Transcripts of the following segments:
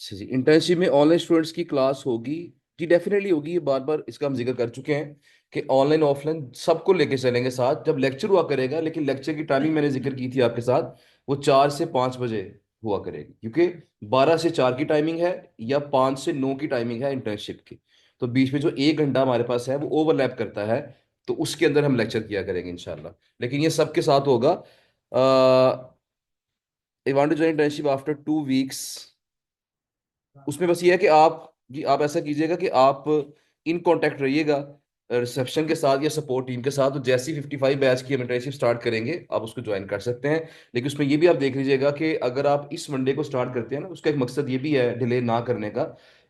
अच्छा जी, इंटर्नशिप में online students की क्लास होगी? जी डेफिनेटली होगी। ये बार बार इसका हम जिक्र कर चुके हैं कि ऑनलाइन ऑफलाइन सबको लेके चलेंगे साथ जब लेक्चर हुआ करेगा। लेकिन लेक्चर की टाइमिंग मैंने जिक्र की थी आपके साथ, वो 4 से 5 बजे हुआ करेगी, क्योंकि 12 से 4 की टाइमिंग है या 5 से 9 की टाइमिंग है इंटर्नशिप की। तो बीच में जो 1 घंटा हमारे पास है वो ओवरलैप करता है, तो उसके अंदर हम लेक्चर किया करेंगे इंशाल्लाह। लेकिन ये सबके साथ होगा। I want to join internship after 2 weeks. उसमें बस ये है कि आप ऐसा कीजिएगा कि आप इन कांटेक्ट रहिएगा रिसेप्शन के साथ या सपोर्ट टीम के साथ। तो जैसी 55 बैच की हम इंटर्नशिप स्टार्ट करेंगे आप उसको ज्वाइन कर सकते हैं। लेकिन उसमें ये भी आप देख लीजिएगा कि अगर आप इस मंडे को स्टार्ट करते हैं ना, उसका एक मकसद ये भी है डिले ना करने का,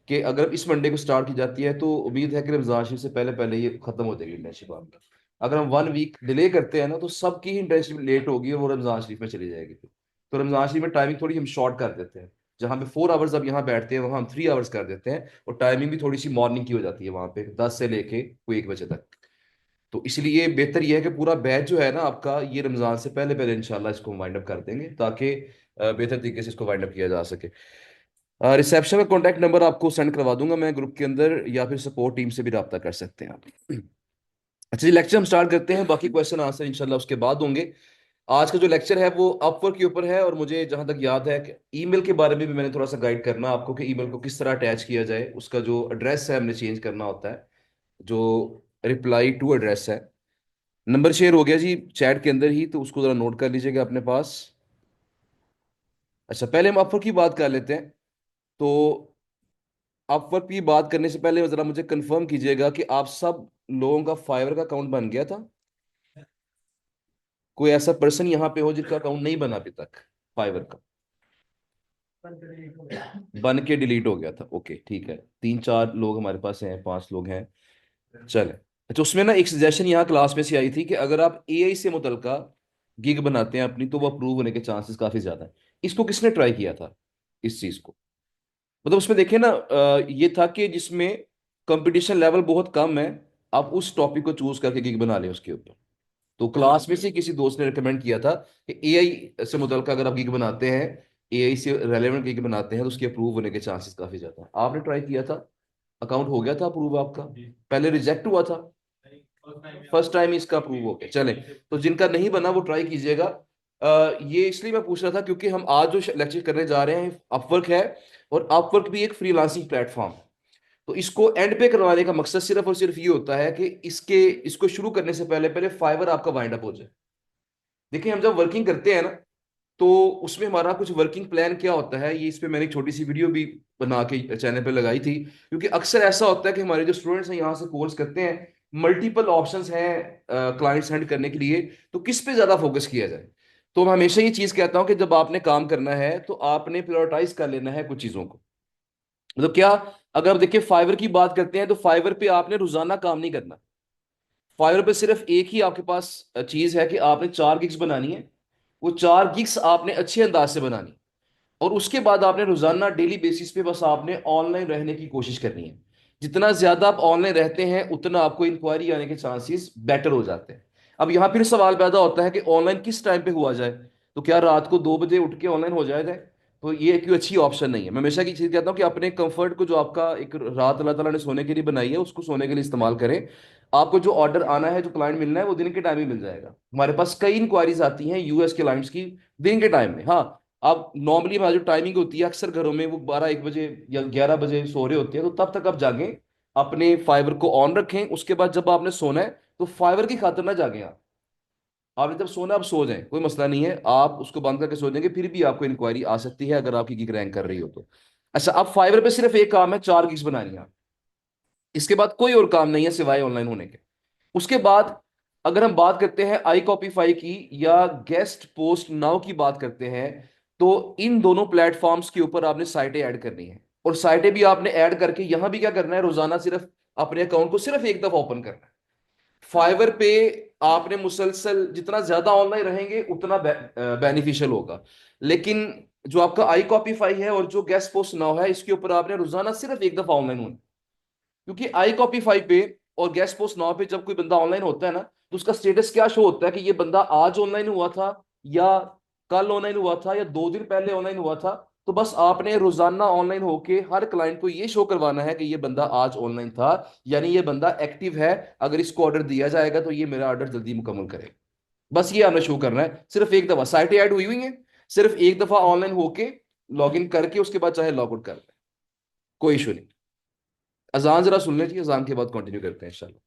कि अगर इस मंडे को स्टार्ट की जाती है तो उम्मीद है कि रमजान शरीफ से पहले पहले ये खत्म हो जाएगी इंटर्नशिप आपकी। अगर हम 1 वीक डिले करते हैं ना तो सबकी ही इंटर्नशिप लेट होगी और वो रमजान शरीफ में चली जाएगी। तो रमजान शरीफ में टाइमिंग थोड़ी हम शॉर्ट कर देते हैं। जहाँ पे 4 आवर्स अब यहाँ बैठते हैं वहां हम 3 आवर्स कर देते हैं, और टाइमिंग भी थोड़ी सी मॉर्निंग की हो जाती है वहां पे 10 से लेके कोई 1 बजे तक। तो इसलिए बेहतर यह है कि पूरा बैच जो है ना आपका, ये रमजान से पहले पहले इंशाल्लाह इसको वाइंड अप कर देंगे, ताकि बेहतर तरीके से इसको वाइंड अप किया जा सके। रिसेप्शन का कॉन्टैक्ट नंबर आपको सेंड करवा दूंगा मैं ग्रुप के अंदर, या फिर सपोर्ट टीम से भी रब्ता कर सकते हैं आप। अच्छा जी, लेक्चर हम स्टार्ट करते हैं, बाकी क्वेश्चन आंसर इंशाल्लाह उसके बाद होंगे। आज का जो लेक्चर है वो अपवर्क के ऊपर है, और मुझे जहां तक याद है कि ईमेल के बारे में भी मैंने थोड़ा सा गाइड करना आपको कि ईमेल को किस तरह अटैच किया जाए। उसका जो एड्रेस है हमने चेंज करना होता है, जो रिप्लाई टू एड्रेस है। नंबर शेयर हो गया जी चैट के अंदर ही, तो उसको जरा नोट कर लीजिएगा अपने पास। अच्छा, पहले हम अपवर्क की बात कर लेते हैं। तो अपवर्क की बात करने से पहले जरा मुझे कंफर्म कीजिएगा कि आप सब लोगों का फाइवर का अकाउंट बन गया था? कोई ऐसा पर्सन यहाँ पे हो जिसका अकाउंट नहीं बना अभी तक फाइवर का? बन के डिलीट हो गया था, ओके ठीक है। 3 4 लोग हमारे पास हैं, 5 लोग हैं, चले। अच्छा, उसमें ना एक सजेशन यहाँ क्लास में से आई थी कि अगर आप एआई से मुतलका गिग बनाते हैं अपनी, तो वो अप्रूव होने के चांसेस काफी ज्यादा है। इसको किसने ट्राई किया था, इस चीज को? मतलब उसमें देखिए ना, ये था कि जिसमें कंपटीशन लेवल बहुत कम है, आप उस टॉपिक को चूज करके गिग बना लें उसके ऊपर। तो क्लास में से किसी दोस्त ने रिकमेंड किया था कि एआई से मुतलका अगर आप गिग बनाते हैं, एआई से रेलेवेंट गिग बनाते हैं, तो उसके अप्रूव होने के चांसेस काफी ज्यादा हैं। आपने ट्राई किया था? अकाउंट हो गया था अप्रूव आपका? पहले रिजेक्ट हुआ था, फर्स्ट टाइम इसका अप्रूव हो गया, चले। तो जिनका नहीं बना वो ट्राई कीजिएगा। ये इसलिए मैं पूछ रहा था क्योंकि हम आज जो लेक्चर करने जा रहे हैं अपवर्क है, और अपवर्क भी एक फ्रीलांसिंग प्लेटफॉर्म है। तो इसको एंड पे करवाने का मकसद सिर्फ और सिर्फ ये होता है कि इसको शुरू करने से पहले पहले फाइवर आपका वाइंड अप हो जाए। देखिए, हम जब वर्किंग करते हैं ना, तो उसमें हमारा कुछ वर्किंग प्लान क्या होता है, ये इस पे मैंने एक छोटी सी वीडियो भी बना के चैनल पे लगाई थी। क्योंकि अक्सर ऐसा होता है कि हमारे जो स्टूडेंट्स हैं यहाँ से कोर्स करते हैं, मल्टीपल ऑप्शंस हैं क्लाइंट्स हैंड करने के लिए, तो किस पे ज्यादा फोकस किया जाए। तो मैं हमेशा ये चीज कहता हूँ कि जब आपने काम करना है तो आपने प्रायोरिटाइज कर लेना है कुछ चीजों को। मतलब क्या, अगर आप देखिए फाइवर की बात करते हैं तो फाइवर पे आपने रोजाना काम नहीं करना। फाइवर पे सिर्फ एक ही आपके पास चीज है कि आपने 4 गिग्स बनानी है। वो 4 गिग्स आपने अच्छे अंदाज से बनानी, और उसके बाद आपने रोजाना डेली बेसिस पे बस आपने ऑनलाइन रहने की कोशिश करनी है। जितना ज्यादा आप ऑनलाइन रहते हैं उतना आपको इंक्वायरी आने के चांसेस बेटर हो जाते हैं। अब यहाँ फिर सवाल पैदा होता है कि ऑनलाइन किस टाइम पे हुआ जाए। तो क्या रात को 2 बजे उठ के ऑनलाइन हो जाए? तो ये कोई अच्छी ऑप्शन नहीं है। मैं हमेशा की चीज कहता हूँ कि अपने कंफर्ट को, जो आपका एक रात अल्लाह ताला ने सोने के लिए बनाई है, उसको सोने के लिए इस्तेमाल करें। आपको जो ऑर्डर आना है, जो क्लाइंट मिलना है, वो दिन के टाइम ही मिल जाएगा। हमारे पास कई इंक्वायरीज आती हैं यूएस के क्लाइंट्स की दिन के टाइम में। हाँ, अब नॉर्मली हमारी जो टाइमिंग होती है अक्सर घरों में वो 12 1 बजे या 11 बजे सो रहे होते हैं, तो तब तक आप जागें, अपने फाइबर को ऑन रखें। उसके बाद जब आपने सोना है तो फाइबर की खातिर ना जागें आप। आपने जब सोना, आप सो जाएं, कोई मसला नहीं है, आप उसको बंद करके सो जाएंगे, फिर भी आपको इंक्वायरी आ सकती है अगर आपकी गिग रैंक कर रही हो तो। अच्छा, अब फाइबर पे सिर्फ एक काम है, 4 गिग्स बनानी है। इसके बाद कोई और काम नहीं है सिवाय ऑनलाइन होने के। उसके बाद अगर हम बात करते हैं आई कॉपीफाई की या गेस्ट पोस्ट नाउ की बात करते हैं, तो इन दोनों प्लेटफॉर्म्स के ऊपर आपने साइटें ऐड करनी है। और साइटें भी आपने ऐड करके यहां भी क्या करना है, रोजाना सिर्फ अपने अकाउंट को सिर्फ एक दफा ओपन करना है। फाइवर पे आपने मुसलसल जितना ज्यादा ऑनलाइन रहेंगे उतना बेनिफिशियल होगा। लेकिन जो आपका आई कॉपीफाई है और जो गेस्ट पोस्ट नाउ है, इसके ऊपर आपने रोजाना सिर्फ एक दफा ऑनलाइन होना। क्योंकि आई कॉपीफाई पे और गेस्ट पोस्ट नाउ पे जब कोई बंदा ऑनलाइन होता है ना, तो उसका स्टेटस क्या शो होता है कि ये बंदा आज ऑनलाइन हुआ था, या कल ऑनलाइन हुआ था, या 2 दिन पहले ऑनलाइन हुआ था। तो बस आपने रोजाना ऑनलाइन होके हर क्लाइंट को ये शो करवाना है कि ये बंदा आज ऑनलाइन था, यानी ये बंदा एक्टिव है। अगर इसको ऑर्डर दिया जाएगा तो ये मेरा ऑर्डर जल्दी मुकम्मल करे। बस ये आपने शो करना है। सिर्फ एक दफा साइट ऐड हुई हुई है, सिर्फ एक दफा ऑनलाइन होके लॉग इन करके उसके बाद चाहे लॉग आउट कर ले, कोई इशू नहीं। अजान जरा सुन लीजिए, अजान के बाद कंटिन्यू करते हैं इंशाल्लाह।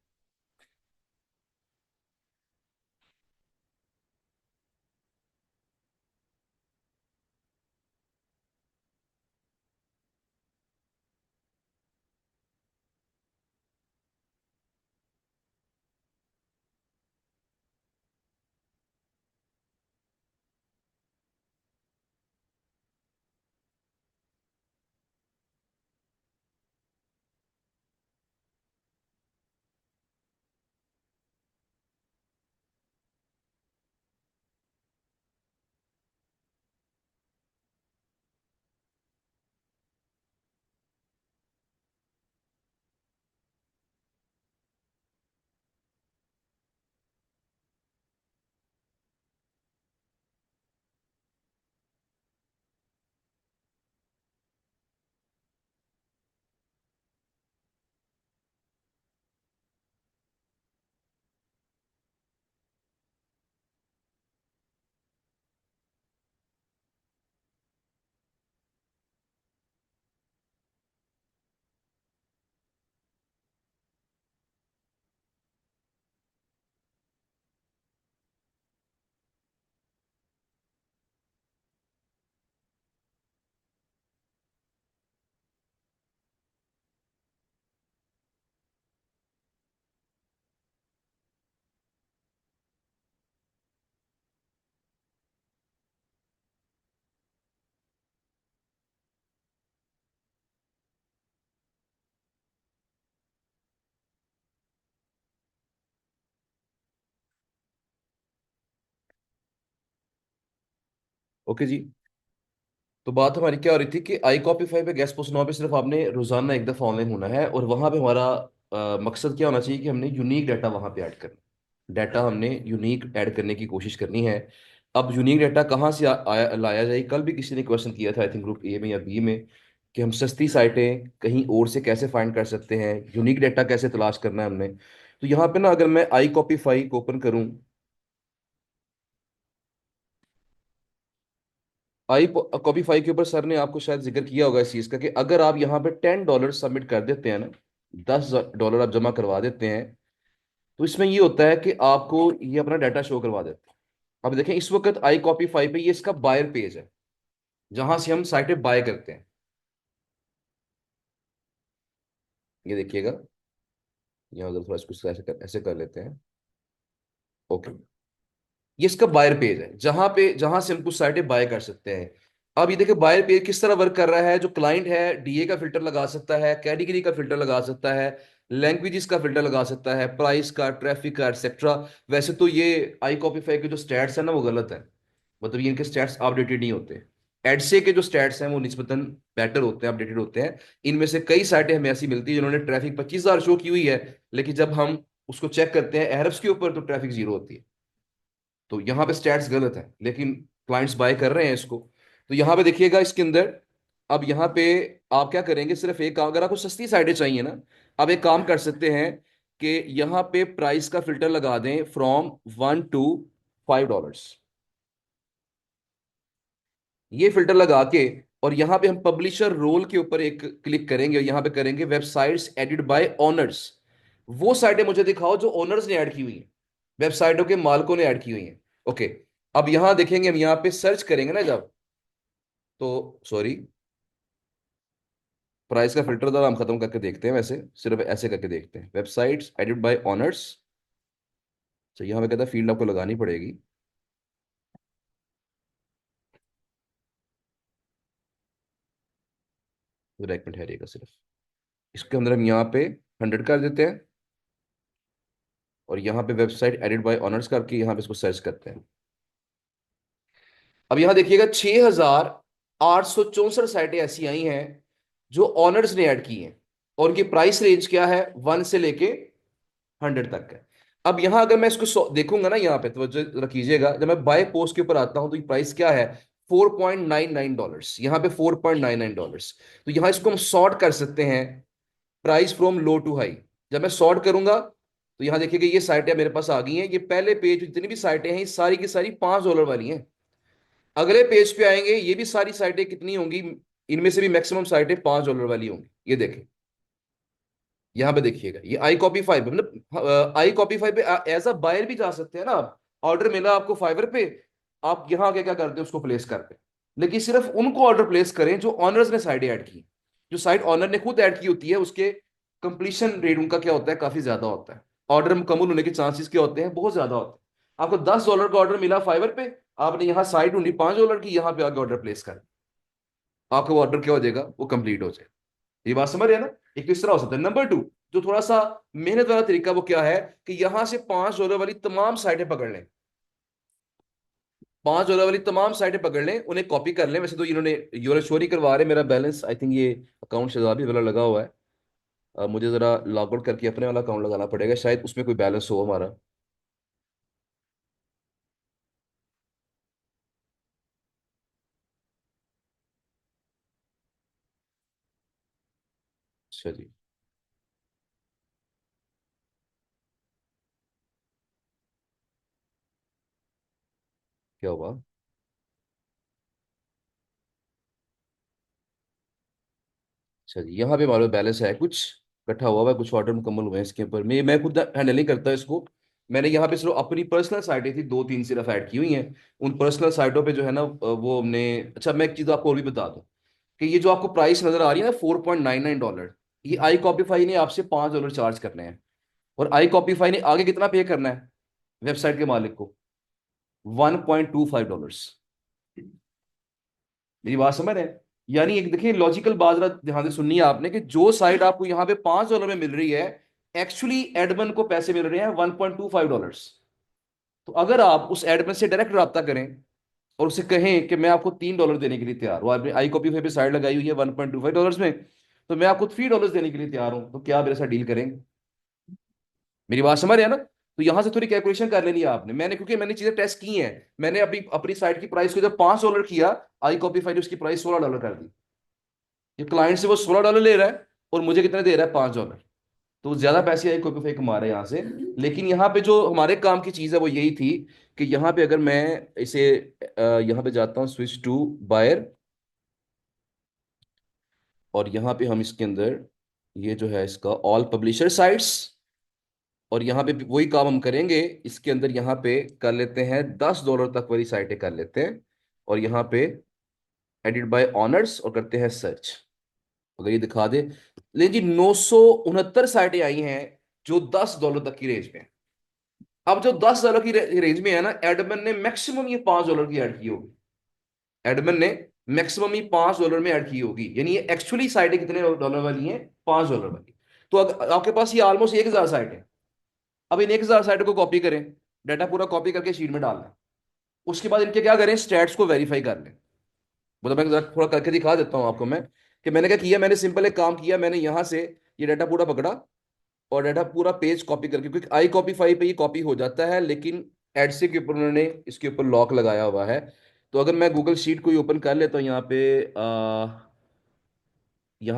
ओके जी। तो बात हमारी क्या हो रही थी कि आई कॉपी फाइव पे गेस्ट पोस्ट 9 पे सिर्फ आपने रोजाना एक दफा ऑनलाइन होना है, और वहां पे हमारा मकसद क्या होना चाहिए कि हमने यूनिक डाटा वहां पे ऐड करना। डाटा हमने यूनिक ऐड करने की कोशिश करनी है। अब यूनिक डाटा कहाँ से लाया जाए? कल भी किसी ने क्वेश्चन किया था, आई थिंक ग्रुप ए में या बी में, कि हम सस्ती साइटें कहीं और से कैसे फाइंड कर सकते हैं, यूनिक डाटा कैसे तलाश करना है हमने। तो यहाँ पे ना अगर मैं आई कॉपी फाइव को ओपन करूँ, आई कॉपी फाइव के ऊपर सर ने आपको शायद जिक्र किया होगा इस चीज का कि अगर आप यहाँ पे $10 सबमिट कर देते हैं ना, $10 आप जमा करवा देते हैं, तो इसमें ये होता है कि आपको ये अपना डाटा शो करवा देते हैं। अब देखें इस वक्त आई कॉपी फाइव पे ये इसका बायर पेज है, जहां से हम साइटें बाय करते हैं। ये देखिएगा, यहाँ उधर थोड़ा इसको ऐसे कर लेते हैं। ओके, ये इसका बायर पेज है जहां से हम कुछ साइटें बाय कर सकते हैं। अब ये देखिए बायर पेज किस तरह वर्क कर रहा है। जो क्लाइंट है डीए का फिल्टर लगा सकता है, कैटेगरी का फिल्टर लगा सकता है, लैंग्वेजेस का फिल्टर लगा सकता है, प्राइस का, ट्रैफिक का, एक्सेट्रा। वैसे तो ये आई कॉपीफाई के जो स्टैट्स है ना वो गलत है, मतलब ये इनके स्टैट्स अपडेटेड नहीं होते। एडसे के जो स्टैट्स हैं वो निस्बतन बेटर होते हैं, अपडेटेड होते हैं। इनमें से कई साइटें हमें ऐसी मिलती है जिन्होंने ट्रैफिक 25,000 शो की हुई है, लेकिन जब हम उसको चेक करते हैं एहरप्स के ऊपर तो ट्रैफिक जीरो होती है। तो यहाँ पे स्टैट्स गलत है, लेकिन क्लाइंट्स बाय कर रहे हैं इसको। तो यहाँ पे देखिएगा इसके अंदर, अब यहाँ पे आप क्या करेंगे, सिर्फ एक काम, अगर आपको सस्ती साइडें चाहिए ना, आप एक काम कर सकते हैं कि यहाँ पे प्राइस का फिल्टर लगा दें फ्रॉम $1 to $5। ये फिल्टर लगा के, और यहाँ पे हम पब्लिशर रोल के ऊपर एक क्लिक करेंगे, और यहाँ पे करेंगे वेबसाइट्स एडिड बाय ऑनर्स। वो साइटें मुझे दिखाओ जो ओनर्स ने ऐड की हुई हैं, वेबसाइटों के मालिकों ने ऐड की हुई हैं। ओके, अब यहां देखेंगे, हम यहाँ पे सर्च करेंगे ना जब, तो सॉरी, प्राइस का फिल्टर द्वारा हम खत्म करके देखते हैं, वैसे सिर्फ ऐसे करके देखते हैं, वेबसाइट्स एडिट बाय ऑनर्स। तो यहाँ पे कहता है फील्ड आपको लगानी पड़ेगी। एक मिनट है सिर्फ, इसके अंदर हम यहाँ पे 100 कर देते हैं, और यहाँ पे वेबसाइट एडिट बाय ऑनर्स करके यहाँ पे इसको सर्च करते हैं। अब यहाँ देखिएगा 6,864 साइटें ऐसी आई हैं जो ऑनर्स ने ऐड की हैं, और उनकी प्राइस रेंज क्या है, 1 से लेके 100 तक है। अब यहां अगर मैं इसको देखूंगा ना, यहाँ पे तो रखिएगा, जब मैं बाय पोस्ट के ऊपर आता हूं तो ये प्राइस क्या है, $4.99, यहाँ पे $4.99। तो यहाँ इसको हम सॉर्ट कर सकते हैं, price from low to high. जब मैं सॉर्ट करूंगा तो यहाँ देखिए कि ये साइटें मेरे पास आ गई हैं। ये पहले पेज जितनी भी साइटें हैं, ये सारी की सारी $5 वाली हैं। अगले पेज पे आएंगे, ये भी सारी साइटें कितनी होंगी, इनमें से भी मैक्सिमम साइटें $5 वाली होंगी। ये देखें, यहाँ पे देखिएगा, ये आई कॉपी 5, मतलब आई कॉपी 5 पे एज अ बायर भी जा सकते हैं ना आप। ऑर्डर मिला आपको फाइवर पे, आप यहाँ आके क्या करते हैं, उसको प्लेस करते हैं। लेकिन सिर्फ उनको ऑर्डर प्लेस करें जो ऑनर्स ने साइट ऐड की। जो साइट ऑनर ने खुद ऐड की होती है, उसके कंप्लीशन रेट उनका क्या होता है, काफी ज्यादा होता है। ऑर्डर मुकम्मल होने के चांसेस क्या होते हैं, बहुत ज्यादा होते हैं। आपको $10 का ऑर्डर मिला फाइवर पे, आपने यहाँ साइट ढूंढी $5 की, यहाँ पे आके ऑर्डर प्लेस कर, आपका वो ऑर्डर क्या हो जाएगा, वो कंप्लीट हो जाएगा। ये बात समझ रहे हैं ना। एक तो इस तरह हो सकता है। नंबर टू, जो थोड़ा सा मेहनत वाला तरीका, वो क्या है कि यहां से $5 वाली तमाम साइटें पकड़ लें। $5 वाली तमाम साइटें पकड़ लें, उन्हें कॉपी कर लें। वैसे तो इन्होंने यूरो शोरी करवा रहे, मेरा बैलेंस आई थिंक ये अकाउंट शायद भी वाला लगा हुआ है। मुझे जरा लॉग आउट करके अपने वाला अकाउंट लगाना पड़ेगा, शायद उसमें कोई बैलेंस हो हमारा। अच्छा जी। क्या हुआ? अच्छा जी, यहाँ पे हमारे बैलेंस है कुछ इकट्ठा हुआ हुआ है, कुछ ऑर्डर मुकम्मल हुए हैं इसके ऊपर। मैं खुद हैंडल नहीं करता इसको। मैंने यहाँ पे सिर्फ अपनी पर्सनल साइटें थी, दो तीन सिर्फ ऐड की हुई हैं। उन पर्सनल साइटों पे जो है ना, वो हमने। अच्छा, मैं एक चीज़ आपको और भी बता दूं कि ये जो आपको प्राइस नजर आ रही है ना, $4.99, ये आई कॉपीफाई ने आपसे $5 चार्ज करने हैं। और आई कॉपीफाई ने आगे कितना पे करना है वेबसाइट के मालिक को? $1.25। मेरी बात समझ रहे हैं? यानी एक देखिए लॉजिकल बात जरा ध्यान से सुननी है आपने, कि जो साइट आपको यहाँ पे $5 में मिल रही है, एक्चुअली एडमन को पैसे मिल रहे हैं $1.25। तो अगर आप उस एडमन से डायरेक्ट रब्ता करें और उसे कहें कि मैं आपको $3 देने के लिए तैयार हूँ, आपने आई कॉपी पे साइड लगाई हुई है $1.25 में, तो मैं आपको $3 देने के लिए तैयार हूं, तो क्या आप मेरे साथ डील करेंगे? मेरी बात समझ रहे हैं ना? तो यहां से थोड़ी कैलकुलेशन कर लेनी है आपने। मैंने, क्योंकि मैंने चीजें टेस्ट की हैं। मैंने अपनी अपनी साइट की प्राइस को जब $5 किया, आई कॉपी फाइल उसकी प्राइस $16 कर दी। ये क्लाइंट से वो $16 ले रहा है, और मुझे कितने दे रहा है, $5। तो वो ज्यादा पैसे आई कॉपी फाइल कमा रहा है यहाँ से। लेकिन यहाँ पे जो हमारे काम की चीज है वो यही थी कि यहाँ पे अगर मैं इसे यहाँ पे जाता हूँ, स्विच टू बायर, और यहाँ पे हम इसके अंदर, ये जो है इसका ऑल पब्लिशर साइट्स, और यहाँ पे भी वही काम हम करेंगे। इसके अंदर यहाँ पे कर लेते हैं $10 तक वाली साइटें कर लेते हैं, और यहाँ पे एडिट बाय ऑनर्स और करते हैं सर्च। अगर ये दिखा दे, लेकिन जी 969 साइटें आई हैं जो $10 तक की रेंज में हैं। अब जो $10 की रेंज में है ना, एडमन ने मैक्सिमम ये $5 की ऐड की होगी। एडमन ने मैक्सिमम ही $5 में ऐड की होगी, यानी ये एक्चुअली साइटें कितने डॉलर वाली हैं, $5 वाली। तो आपके पास ये ऑलमोस्ट 1,000 साइट है। अब इन 1,000 साइटों को कॉपी करें, डाटा पूरा कॉपी करके शीट में डाल लें। उसके बाद इनके क्या करें, स्टैट्स को वेरीफाई कर लें। मतलब मैं जरा थोड़ा करके दिखा देता हूँ आपको मैं, कि मैंने क्या किया। मैंने सिंपल एक काम किया, मैंने यहाँ से ये डाटा पूरा पकड़ा, और डाटा पूरा पेज कॉपी करके, क्योंकि आई कॉपी फाइव पे ये कॉपी हो जाता है, लेकिन एडसे के ऊपर उन्होंने इसके ऊपर लॉक लगाया हुआ है। तो अगर मैं गूगल शीट को ही ओपन कर लेता हूँ, यहाँ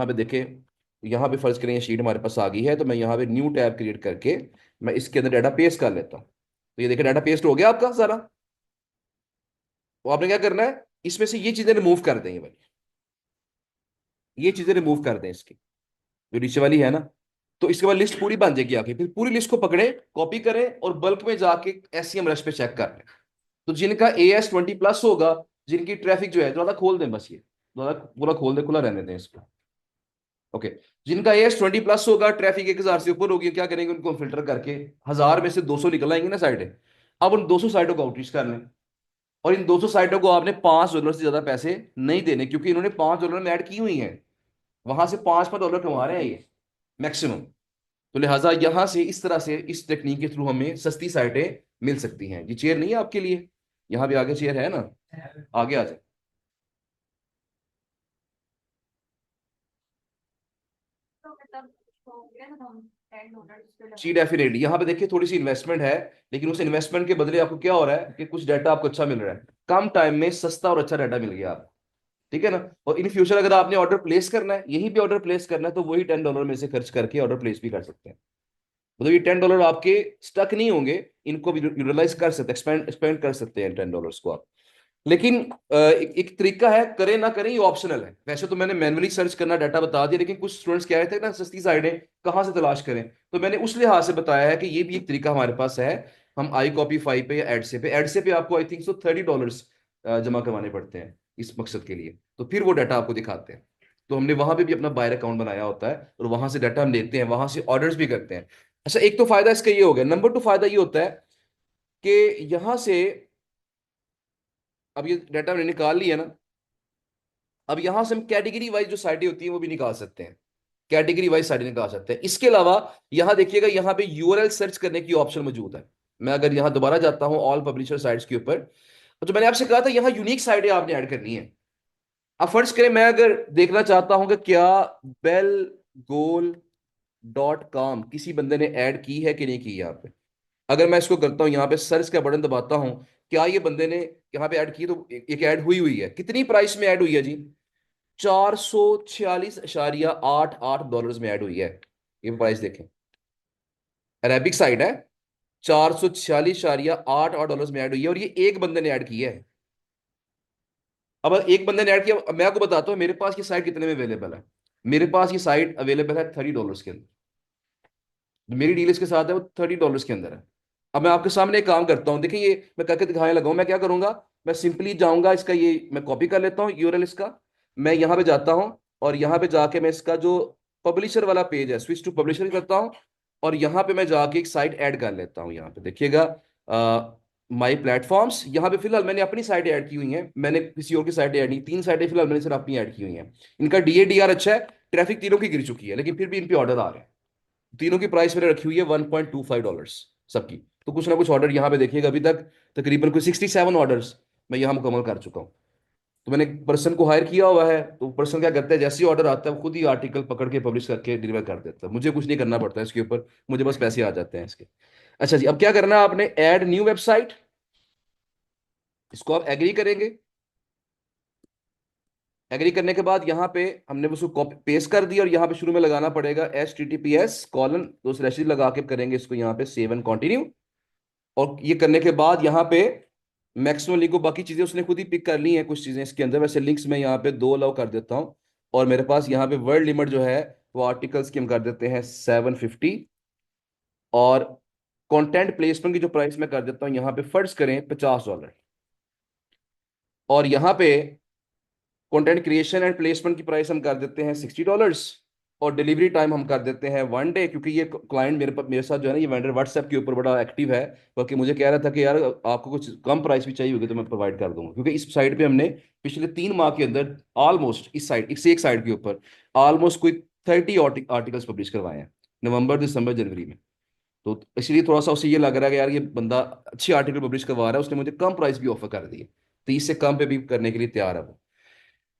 पे देखें, यहाँ पे फर्ज करें ये शीट हमारे पास आ गई है, तो मैं यहाँ पे न्यू टैब क्रिएट करके मैं इसके अंदर डाटा पेस्ट कर लेता हूँ। तो ये देखिए डाटा पेस्ट हो गया आपका सारा। तो आपने क्या करना है, इसमें से ये चीजें रिमूव कर दें, ये वाली, ये चीजें रिमूव कर दें इसकी, जो नीचे वाली है ना। तो इसके बाद लिस्ट पूरी बन जाएगी आगे। फिर पूरी लिस्ट को पकड़े, कॉपी करें, और बल्क में जाके एसईएम रश पे चेक कर लें। तो जिनका AS20+ होगा, जिनकी ट्रैफिक जो है, ज्यादा खोल दें बस, ये ज्यादा पूरा खोल दे, खुला रहने दें इसको। ओके। जिनका AS20+ होगा, ट्रैफिक 1,000 से ऊपर होगी, क्या करेंगे, उनको फिल्टर करके 1,000 में से 200 निकल आएंगे ना साइटें। अब उन 200 साइटों को आउटरीच कर लें। और इन 200 साइटों को आपने $5 से ज्यादा पैसे नहीं देने, क्योंकि इन्होंने $5 में ऐड की हुई है। वहां से 5 $5 कमा रहे हैं ये मैक्सिमम। तो लिहाजा यहां से इस तरह से, इस टेक्निक के थ्रू हमें सस्ती साइटें मिल सकती हैं। ये चेयर नहीं है आपके लिए, यहाँ भी आगे चेयर है ना, आगे आ जाए। जी डेफिनेटली, यहाँ पे देखिए थोड़ी सी इन्वेस्टमेंट है, लेकिन उस इन्वेस्टमेंट के बदले आपको क्या हो रहा है कि कुछ डाटा आपको अच्छा मिल रहा है। कम टाइम में सस्ता और अच्छा डाटा मिल गया आपको। ठीक है ना। और इन फ्यूचर अगर आपने ऑर्डर प्लेस करना है, यहीं पे ऑर्डर प्लेस करना है, तो वही $10 में से खर्च करके ऑर्डर प्लेस भी कर सकते हैं। मतलब ये $10 आपके स्टक नहीं होंगे, इनको भी यूटिलाइज कर सकते, एक्सपेंड एक्सपेंड कर सकते हैं $10 को आप। लेकिन एक तरीका है, करें ना करें ये ऑप्शनल है। वैसे तो मैंने मैनुअली सर्च करना डाटा बता दिया, लेकिन कुछ स्टूडेंट्स कह रहे थे ना सस्ती साइटें कहाँ से तलाश करें, तो मैंने उस लिहाज से बताया है कि ये भी एक तरीका हमारे पास है। हम आई कॉपी फाइव पे या एड से पे आपको आई थिंक सो $30 जमा करवाने पड़ते हैं इस मकसद के लिए, तो फिर वो डाटा आपको दिखाते हैं। तो हमने वहां पे भी अपना बायर अकाउंट बनाया होता है, और वहां से डाटा हम लेते हैं, वहां से ऑर्डर्स भी करते हैं। अच्छा, एक तो फायदा इसका ये हो गया। नंबर टू फायदा ये होता है कि यहां से, अब ये डाटा हमने निकाल लिया ना, अब यहां से हम कैटेगरी वाइज जो साइटें होती हैं वो भी निकाल सकते हैं। कैटेगरी वाइज साइटें निकाल सकते हैं। इसके अलावा यहां देखिएगा, यहां पे यूआरएल सर्च करने की ऑप्शन मौजूद है। मैं अगर यहां दोबारा जाता हूं ऑल पब्लिशर साइट्स के ऊपर, तो मैंने आपसे कहा था यहां यूनिक साइटें आपने ऐड करनी है। अब फर्ज करें मैं अगर देखना चाहता हूं कि क्या बेल गोल .com किसी बंदे ने ऐड की है कि नहीं की यहाँ पे। अगर मैं इसको करता हूँ, यहाँ पे सर्च का बटन दबाता हूँ, क्या ये बंदे ने यहाँ पे ऐड की है, तो एक ऐड हुई हुई है। कितनी प्राइस में ऐड हुई है जी? $446.88 में ऐड हुई है। ये प्राइस देखें, अरेबिक साइट है। $446.88 में ऐड हुई है, और ये एक बंदे ने ऐड की है। अब एक बंदे ने ऐड किया, अब मैं आपको बताता हूँ मेरे पास ये साइट कितने में अवेलेबल है। मेरे पास ये साइट अवेलेबल है $30 के अंदर। जो मेरी डील इसके साथ है वो $30 के अंदर है। अब मैं आपके सामने एक काम करता हूँ, देखिए ये मैं करके दिखाने लगा हूँ। मैं क्या करूंगा, मैं सिंपली जाऊंगा, इसका ये मैं कॉपी कर लेता हूँ यूआरएल इसका। मैं यहाँ पे जाता हूँ, और यहाँ पे जाके मैं इसका जो पब्लिशर वाला पेज है, स्विच टू पब्लिशर करता हूँ। और यहाँ पे मैं जाके एक साइट ऐड कर लेता हूँ। यहाँ पे देखिएगा, माई प्लेटफॉर्म्स, यहाँ पे फिलहाल मैंने अपनी साइट ऐड की हुई है, मैंने किसी और की साइट ऐड नहीं। 3 साइटें फिलहाल मैंने सिर्फ अपनी ऐड की हुई हैं। इनका डीएडीआर अच्छा है, ट्रैफिक तीनों की गिर चुकी है, लेकिन फिर भी इन पे ऑर्डर आ रहे हैं। तीनों की प्राइस मैंने रखी हुई है $1.25 सबकी। तो कुछ ना कुछ ऑर्डर यहाँ पे देखिएगा, अभी तक तकरीबन कोई 67 ऑर्डर्स मैं यहाँ मुकम्मल कर चुका हूँ। तो मैंने एक पर्सन को हायर किया हुआ है, तो पर्सन क्या करता है, जैसे ही ऑर्डर आता है वो खुद ही आर्टिकल पकड़ के पब्लिश करके डिलीवर कर देता है। मुझे कुछ नहीं करना पड़ता है इसके ऊपर, मुझे बस पैसे आ जाते हैं इसके। अच्छा जी, अब क्या करना है आपने, ऐड न्यू वेबसाइट, इसको आप एग्री करेंगे। एग्री करने के बाद यहाँ पे हमने उसको कॉपी पेस्ट कर दिया, और यहाँ पे शुरू में लगाना पड़ेगा HTTPS:// लगा के करेंगे इसको यहाँ पे सेव एंड कंटिन्यू। और ये करने के बाद यहाँ पे मैक्सिमम लिंक को, बाकी चीजें उसने खुद ही पिक कर ली हैं कुछ चीजें इसके अंदर। वैसे लिंक्स में यहाँ पे 2 अलाउ कर देता हूँ। और मेरे पास यहाँ पे वर्ड लिमिट जो है वो आर्टिकल्स की हम कर देते हैं 750। और कंटेंट प्लेसमेंट की जो प्राइस मैं कर देता हूँ यहाँ पे फर्ज करें $50। और यहाँ पे कंटेंट क्रिएशन एंड प्लेसमेंट की प्राइस हम कर देते हैं $60। और डिलीवरी टाइम हम कर देते हैं 1 डे, क्योंकि ये क्लाइंट मेरे साथ जो है ना, ये वेंडर व्हाट्सएप के ऊपर बड़ा एक्टिव है। बल्कि मुझे कह रहा था कि यार आपको कुछ कम प्राइस भी चाहिए होगी तो मैं प्रोवाइड कर दूंगा, क्योंकि इस साइट पे हमने पिछले 3 माह के अंदर ऑलमोस्ट इस साइट, इस एक साइट के ऊपर ऑलमोस्ट कोई 30 आर्टिकल्स पब्लिश करवाए हैं, नवंबर दिसंबर जनवरी में। तो इसलिए थोड़ा सा उसे ये लग रहा है कि यार ये बंदा अच्छी आर्टिकल पब्लिश करवा रहा है, उसने मुझे कम प्राइस भी ऑफर कर दी है, तो इससे कम पे भी करने के लिए तैयार है वो।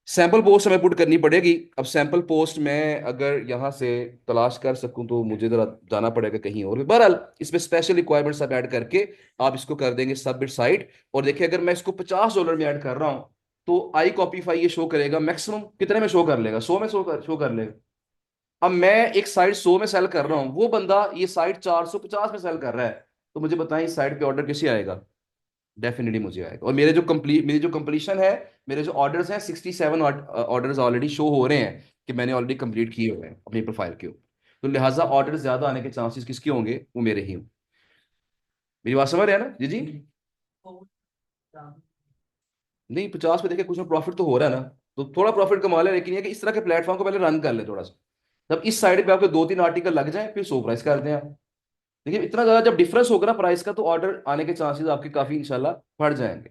सैंपल पोस्ट हमें पुट करनी पड़ेगी। अब सैंपल पोस्ट मैं अगर यहाँ से तलाश कर सकूं तो मुझे जरा जाना पड़ेगा कहीं और भी। बहरहाल इसमें स्पेशल रिक्वायरमेंट्स आप ऐड करके आप इसको कर देंगे सबमिट साइट। और देखिए, अगर मैं इसको $50 में ऐड कर रहा हूँ, तो आई कॉपीफाई ये शो करेगा मैक्सिमम कितने में शो कर लेगा, 100 में शो कर लेगा। अब मैं एक साइट 100 में सेल कर रहा हूँ, वो बंदा ये साइट 450 में सेल कर रहा है, तो मुझे बताएं इस साइट पे ऑर्डर कैसे आएगा? डेफिनेटली मुझे आएगा। और मेरी जो कंप्लीशन है, मेरे जो ऑर्डर्स हैं, 67 ऑर्डर्स ऑलरेडी शो हो रहे हैं कि मैंने ऑलरेडी कंप्लीट किए हुए हैं अपनी प्रोफाइल के ऊपर। तो लिहाजा ऑर्डर ज्यादा आने के चांसेस किसके होंगे, वो मेरे ही होंगे। मेरी बात समझ रहे हैं ना जी जी? नहीं, 50 पे देखिए कुछ ना प्रॉफिट तो हो रहा है ना, तो थोड़ा प्रॉफिट कमा ले, लेकिन ये कि इस तरह के प्लेटफॉर्म को पहले रन कर ले थोड़ा सा। जब इस साइड पे आपके 2-3 आर्टिकल लग जाए, फिर 100 प्राइस कर दें आप। देखिए इतना ज्यादा जब डिफरेंस होगा ना प्राइस का, तो ऑर्डर आने के चांसेस आपके काफी इंशाल्लाह बढ़ जाएंगे।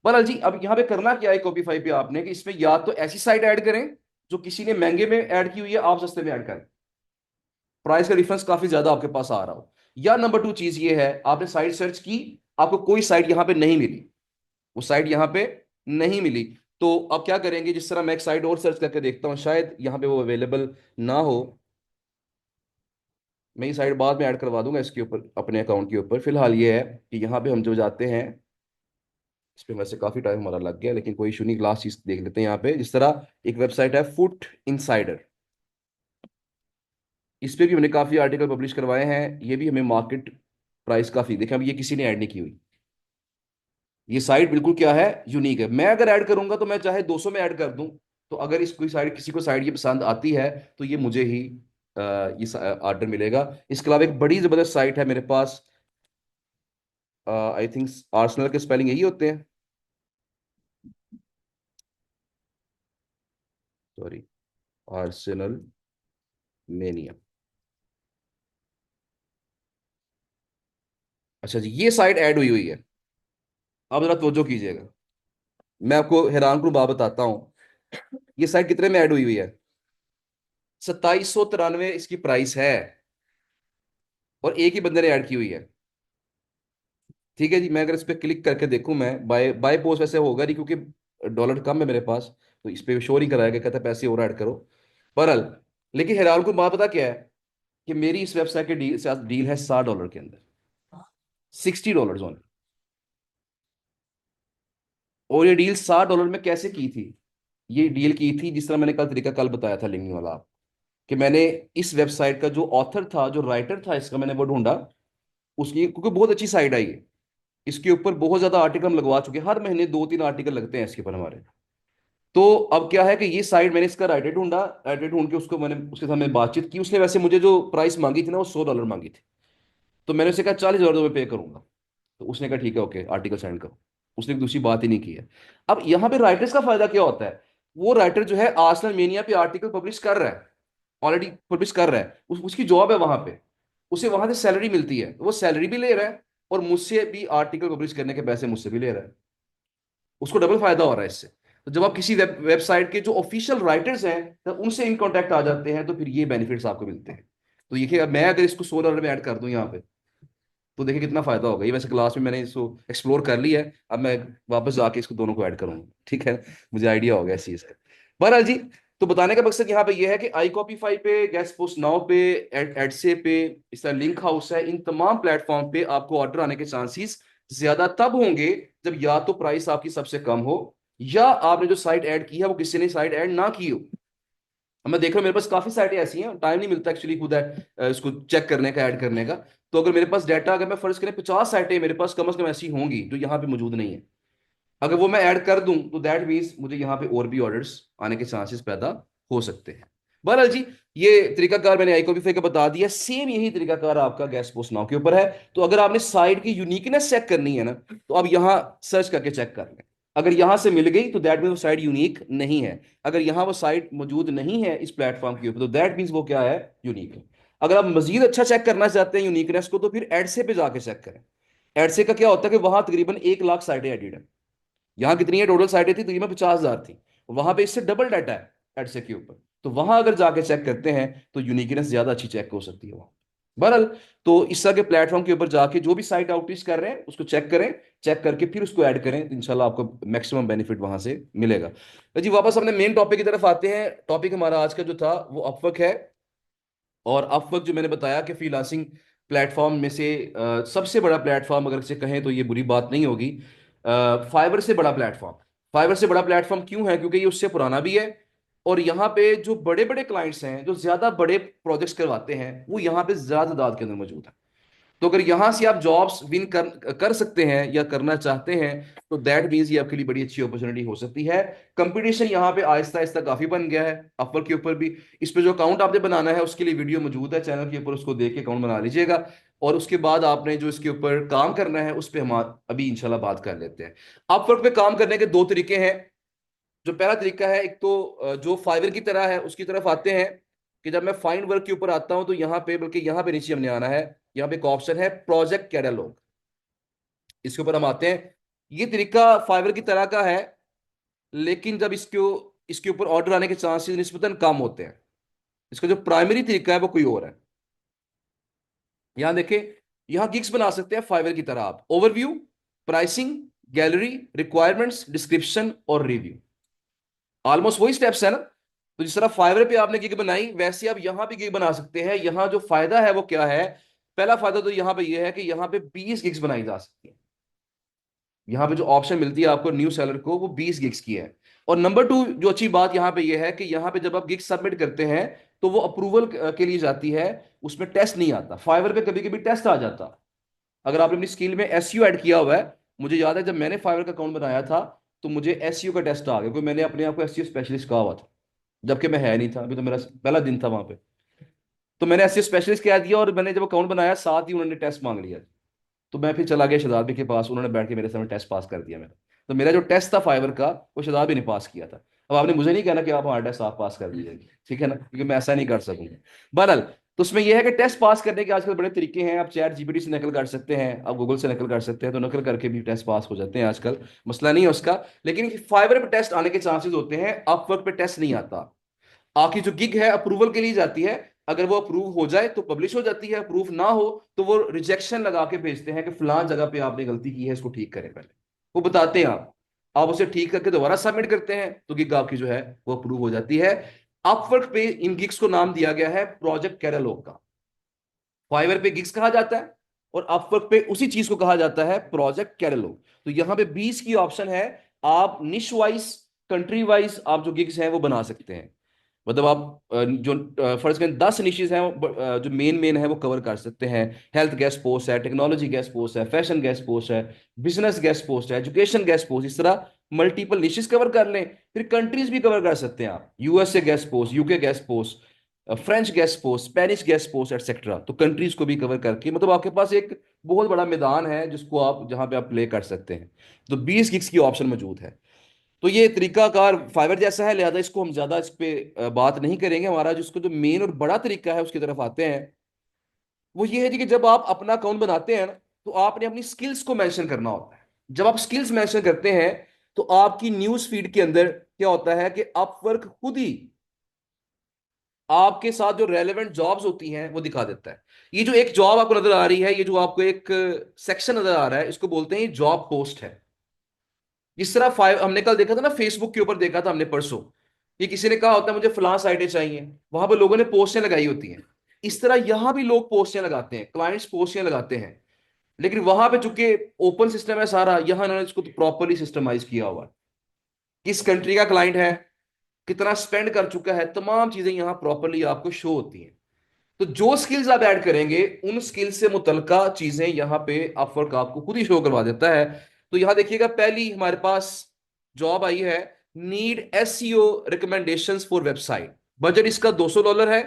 बहरहाल जी, अब यहाँ पे करना क्या है कॉपीफाई पे आपने, कि इसमें या तो ऐसी साइट ऐड करें जो किसी ने महंगे में ऐड की हुई है, आप सस्ते में ऐड करें, प्राइस का डिफरेंस काफी ज्यादा आपके पास आ रहा हो। या नंबर 2 चीज ये है, आपने साइट सर्च की, आपको कोई साइट यहाँ पे नहीं मिली, वो साइट यहाँ पे नहीं मिली, तो अब क्या करेंगे, जिस तरह मैं एक साइट और सर्च करके देखता हूँ, शायद यहाँ पे वो अवेलेबल ना हो। मैं ये साइट बाद में ऐड करवा दूंगा इसके ऊपर अपने अकाउंट के ऊपर। फिलहाल ये है कि यहाँ पे हम जो जाते हैं, इस पे वैसे काफी टाइम हमारा लग गया, लेकिन कोई इशू नहीं, लास्ट चीज देख लेते हैं यहाँ पे। जिस तरह एक वेबसाइट है फुट इनसाइडर, इस पे भी हमने काफी आर्टिकल पब्लिश करवाए हैं। ये भी हमें मार्केट प्राइस काफी देखें, अब ये किसी ने ऐड नहीं की हुई। ये साइट बिल्कुल क्या है, यूनिक है। मैं अगर ऐड करूंगा तो मैं चाहे 200 में ऐड कर दूं, तो अगर इस कोई साइट, किसी को साइट ये पसंद आती है, तो ये मुझे ही ये ऑर्डर मिलेगा। इसके अलावा एक बड़ी जबरदस्त साइट है मेरे पास, आई थिंक आर्सेनल के स्पेलिंग यही होते हैं, सॉरी, आर्सेनल मेनिया। अच्छा जी, ये साइट ऐड हुई हुई है। आप जरा तवज्जो कीजिएगा, मैं आपको हैरान कुन बात बताता हूँ। ये साइट कितने में ऐड हुई हुई है? 2793 इसकी प्राइस है, और एक ही बंदे ने ऐड की हुई है। ठीक है जी, मैं अगर इस पर क्लिक करके देखूं, मैं बाय बाय पोस्ट वैसे होगा नहीं, क्योंकि डॉलर कम है मेरे पास, तो इस पे शो नहीं कराएगा, कहता है पैसे और ऐड करो। बहरहाल, लेकिन हैरान को बात पता क्या है, कि मेरी इस वेबसाइट के डील से डील है $60 के अंदर, $60 ओनली। और ये डील $60 में कैसे की थी? ये डील की थी जिस तरह मैंने कल तरीका कल बताया था लिंकिंग वाला, कि मैंने इस वेबसाइट का जो ऑथर था, जो राइटर था इसका, मैंने वो ढूंढा उसकी, क्योंकि बहुत अच्छी साइट आई है। इसके ऊपर बहुत ज्यादा आर्टिकल हम लगवा चुके हैं, हर महीने 2-3 आर्टिकल लगते हैं इसके ऊपर हमारे। तो अब क्या है कि ये साइट, मैंने इसका राइटर ढूंढा, राइटर ढूंढ के उसको मैंने उसके साथ में बातचीत की। उसने वैसे मुझे जो प्राइस मांगी थी ना, वो $100 मांगी थी। तो मैंने उसे कहा $40,000 में पे करूंगा। तो उसने कहा ठीक है, ओके, आर्टिकल सेंड करो। उसने दूसरी बात ही नहीं की है। अब यहाँ पे राइटर्स का फायदा क्या होता है? वो राइटर जो है आर्सेनल मेनिया पे आर्टिकल पब्लिश कर रहा है, ऑलरेडी पब्लिश कर रहा है, उसकी जॉब है वहां पे, उसे वहां से सैलरी मिलती है, तो वो सैलरी भी ले रहा है, और मुझसे भी आर्टिकल पब्लिश करने के पैसे मुझसे भी ले रहा है। उसको डबल फायदा हो रहा है इससे। तो जब आप किसी वेबसाइट के जो ऑफिशियल राइटर्स हैं, तब उनसे इन कांटेक्ट आ जाते हैं, तो फिर ये बेनिफिट्स आपको मिलते हैं। तो ये कि मैं अगर इसको $100 में ऐड कर दूं यहाँ पे, तो देखिए कितना फायदा होगा। ये वैसे क्लास में मैंने इसको एक्सप्लोर कर लिया है, अब मैं वापस जाके इसको दोनों को ऐड करूंगा, ठीक है? मुझे आइडिया हो गया इस चीज का। बहरहाल जी, तो बताने का मकसद यहाँ पे ये है कि आई कॉपीफाई पे, गेस्ट पोस्ट नाउ पे, एडसे पे, इस तरह लिंक हाउस है, इन तमाम प्लेटफॉर्म पे आपको ऑर्डर आने के चांसेस ज्यादा तब होंगे जब या तो प्राइस आपकी सबसे कम हो, या आपने जो साइट ऐड की है वो किसी ने साइट ऐड ना की हो। अब मैं देख रहा हूँ मेरे पास काफी साइटें ऐसी हैं, टाइम नहीं मिलता एक्चुअली खुद इसको चेक करने का, ऐड करने का। तो अगर मेरे पास डाटा, अगर मैं फर्ज करें 50 साइटें मेरे पास कम से कम ऐसी होंगी जो यहाँ पे मौजूद नहीं है, अगर वो मैं ऐड कर दूं, तो दैट मीन्स मुझे यहाँ पे और भी ऑर्डर्स आने के चांसेस पैदा हो सकते हैं। बहरहाल जी, ये तरीकाकार मैंने iCopify का बता दिया। सेम यही तरीकाकार आपका गेस्ट पोस्ट नाउ के ऊपर है। तो अगर आपने साइट की यूनिकनेस चेक करनी है ना, तो आप यहाँ सर्च करके चेक कर लें। अगर यहां से मिल गई तो दैट मीन्स वो साइट यूनिक नहीं है। अगर यहाँ वो साइट मौजूद नहीं है इस प्लेटफॉर्म के ऊपर, तो दैट मीन्स वो क्या है, यूनिक है। अगर आप मजीद अच्छा चेक करना चाहते हैं यूनिकनेस को, तो फिर एडसे पे जाके चेक करें। एडसे का क्या होता है कि वहां तकरीबन 1 लाख साइटें एडिड है। यहाँ कितनी है टोटल साइटें थी, तकरीबन 50,000 थी। वहां पे इससे डबल डाटा है एडसे के ऊपर। तो वहां अगर जाके चेक करते हैं, तो यूनिकनेस ज्यादा अच्छी चेक हो सकती है वहां। बहरहाल, तो इस तरह के प्लेटफॉर्म के ऊपर जाके जो भी साइट आउटरीच कर रहे हैं उसको चेक करें, चेक करके फिर उसको ऐड करें, तो इंशाल्लाह आपको मैक्सिमम बेनिफिट वहां से मिलेगा। तो जी, वापस अपने मेन टॉपिक की तरफ आते हैं। टॉपिक हमारा आज का जो था वो अपवर्क है। और अपवर्क जो मैंने बताया कि फ्रीलांसिंग प्लेटफॉर्म में से सबसे बड़ा प्लेटफॉर्म अगर से कहें तो ये बुरी बात नहीं होगी। फाइवर से बड़ा प्लेटफॉर्म। फाइवर से बड़ा प्लेटफॉर्म क्यों है? क्योंकि ये उससे पुराना भी है, और यहाँ पे जो बड़े बड़े क्लाइंट्स हैं, जो ज्यादा बड़े प्रोजेक्ट्स करवाते हैं, वो यहाँ पे ज्यादा तादाद के अंदर मौजूद है। तो अगर यहां से आप जॉब्स विन कर कर सकते हैं या करना चाहते हैं, तो दैट मीन्स ये आपके लिए बड़ी अच्छी अपॉर्चुनिटी हो सकती है। कंपटीशन यहाँ पे आहिस्ता आहिस्ता काफी बन गया है, अपवर्क के ऊपर भी। इस पे जो अकाउंट आपने बनाना है उसके लिए वीडियो मौजूद है चैनल के ऊपर, उसको देख के अकाउंट बना लीजिएगा। और उसके बाद आपने जो इसके ऊपर काम करना है उस पर हम अभी इंशाल्लाह बात कर लेते हैं। अपवर्क पे काम करने के दो तरीके हैं। जो पहला तरीका है, एक तो जो फाइवर की तरह है उसकी तरफ आते हैं, कि जब मैं फाइंड वर्क के ऊपर आता हूं, तो यहाँ पे, बल्कि यहाँ पे नीचे हमने आना है, यहाँ पे एक ऑप्शन है प्रोजेक्ट कैटलॉग, इसके ऊपर हम आते हैं। ये तरीका फाइवर की तरह का है, लेकिन जब इसको इसके ऊपर ऑर्डर आने के चांसेस निस्बतन कम होते हैं। इसका जो प्राइमरी तरीका है वो कोई और है। यहां देखें, यहां गिग्स बना सकते हैं फाइवर की तरह आप, overview, pricing, gallery, requirements, description और रिव्यू। ऑलमोस्ट वही स्टेप्स है ना। तो जिस तरह फाइवर पे आपने गिग बनाई, वैसे आप यहां भी गिग बना सकते हैं। यहां जो फायदा है वो क्या है? पहला फायदा तो यहां पे ये है कि यहां पे 20 गिग्स बनाई जा सकती है। यहाँ पे जो ऑप्शन मिलती है आपको न्यू सेलर को, वो 20 गिग्स की है। और नंबर टू जो अच्छी बात यहाँ पे ये है कि यहाँ पे जब आप गिग सबमिट करते हैं तो वो अप्रूवल के लिए जाती है, उसमें टेस्ट नहीं आता। फाइवर पे कभी कभी टेस्ट आ जाता, अगर आपने अपनी स्किल में एसईओ ऐड किया हुआ है। मुझे याद है जब मैंने फाइवर का अकाउंट बनाया था तो मुझे एसईओ का टेस्ट आ गया, क्योंकि मैंने अपने आप को एसईओ स्पेशलिस्ट कहा हुआ था, जबकि मैं है नहीं था, अभी तो मेरा पहला दिन था वहां पे। तो मैंने एसईओ स्पेशलिस्ट कह दिया और मैंने जब अकाउंट बनाया साथ ही उन्होंने टेस्ट मांग लिया। तो मैं फिर चला गया शहजाद भाई के पास, उन्होंने बैठ के मेरे सामने टेस्ट पास कर दिया मेरा। तो मेरा जो टेस्ट था फाइवर का, वो शहजाद भी ने पास किया था। अब आपने मुझे नहीं कहना कि आप हमारा टेस्ट आप पास कर दीजिएगा, ठीक है ना, क्योंकि मैं ऐसा नहीं कर सकूंगा। बहरहाल, तो उसमें यह है कि टेस्ट पास करने के आजकल बड़े तरीके हैं। आप चैट जीपीटी से नकल कर सकते हैं, आप गूगल से नकल कर सकते हैं, तो नकल करके भी टेस्ट पास हो जाते हैं आजकल, मसला नहीं है उसका। लेकिन फाइवर पे टेस्ट आने के चांसेस होते हैं, अपवर्क पे टेस्ट नहीं आता। आपकी जो गिग है अप्रूवल के लिए जाती है, अगर वो अप्रूव हो जाए तो पब्लिश हो जाती है, अप्रूव ना हो तो वो रिजेक्शन लगा के भेजते हैं कि फलां जगह पे आपने गलती की है, इसको ठीक करें पहले। वो बताते हैं आप उसे ठीक करके दोबारा सबमिट करते हैं तो गिग आपकी जो है वो अप्रूव हो जाती है। अपवर्क पे इन गिग्स को नाम दिया गया है प्रोजेक्ट कैटलॉग का। फाइवर पे गिग्स कहा जाता है और अपवर्क पे उसी चीज को कहा जाता है प्रोजेक्ट कैटलॉग। तो यहां पे 20 की ऑप्शन है। आप निश वाइज, कंट्री वाइज आप जो गिग्स हैं वो बना सकते हैं। मतलब आप जो फर्ज करें 10 निशेज हैं जो मेन मेन है वो कवर कर सकते हैं। हेल्थ गेस्ट पोस्ट है, टेक्नोलॉजी गेस्ट पोस्ट है, फैशन गेस्ट पोस्ट है, बिजनेस गेस्ट पोस्ट है, एजुकेशन गेस्ट पोस्ट, इस तरह मल्टीपल निशेज कवर कर लें। फिर कंट्रीज भी कवर कर सकते हैं आप, USA guest post, UK guest post, French guest post, Spanish guest post etcetera. तो कंट्रीज को भी कवर करके मतलब आपके पास एक बहुत बड़ा मैदान है जिसको आप जहां पे आप प्ले कर सकते हैं। तो 20 गिग्स की ऑप्शन मौजूद है। तो ये तरीकाकार फाइबर जैसा है, लिहाजा इसको हम ज्यादा इस पे बात नहीं करेंगे। हमारा जिसको जो मेन और बड़ा तरीका है उसकी तरफ आते हैं। वो ये है जी कि जब आप अपना अकाउंट बनाते हैं ना, तो आपने अपनी स्किल्स को मेंशन करना होता है। जब आप स्किल्स मेंशन करते हैं तो आपकी न्यूज फीड के अंदर क्या होता है कि अपवर्क खुद ही आपके साथ जो रेलेवेंट जॉब्स होती हैं वो दिखा देता है। ये जो एक जॉब आपको नजर आ रही है, ये जो आपको एक सेक्शन नजर आ रहा है, इसको बोलते हैं जॉब पोस्ट है। जिस तरह फाइव हमने कल देखा था ना, फेसबुक के ऊपर देखा था हमने परसों, ये किसी ने कहा होता है मुझे फलां साइटें चाहिए, वहां पर लोगों ने पोस्टें लगाई होती हैं। इस तरह यहां भी लोग पोस्टें लगाते हैं, क्लाइंट्स पोस्टें लगाते हैं। लेकिन वहां पे चूंकि ओपन सिस्टम है सारा, यहां इन्होंने इसको प्रॉपरली सिस्टमाइज किया हुआ है। किस कंट्री का क्लाइंट है, कितना स्पेंड कर चुका है, तमाम चीजें यहां प्रॉपरली आपको शो होती हैं। तो जो स्किल्स आप ऐड करेंगे उन स्किल्स से मुतलका चीजें यहाँ पे अपवर्क आपको खुद ही शो करवा देता है। तो यहां देखिएगा पहली हमारे पास जॉब आई है, need SEO recommendations for website. Budget इसका $200 है।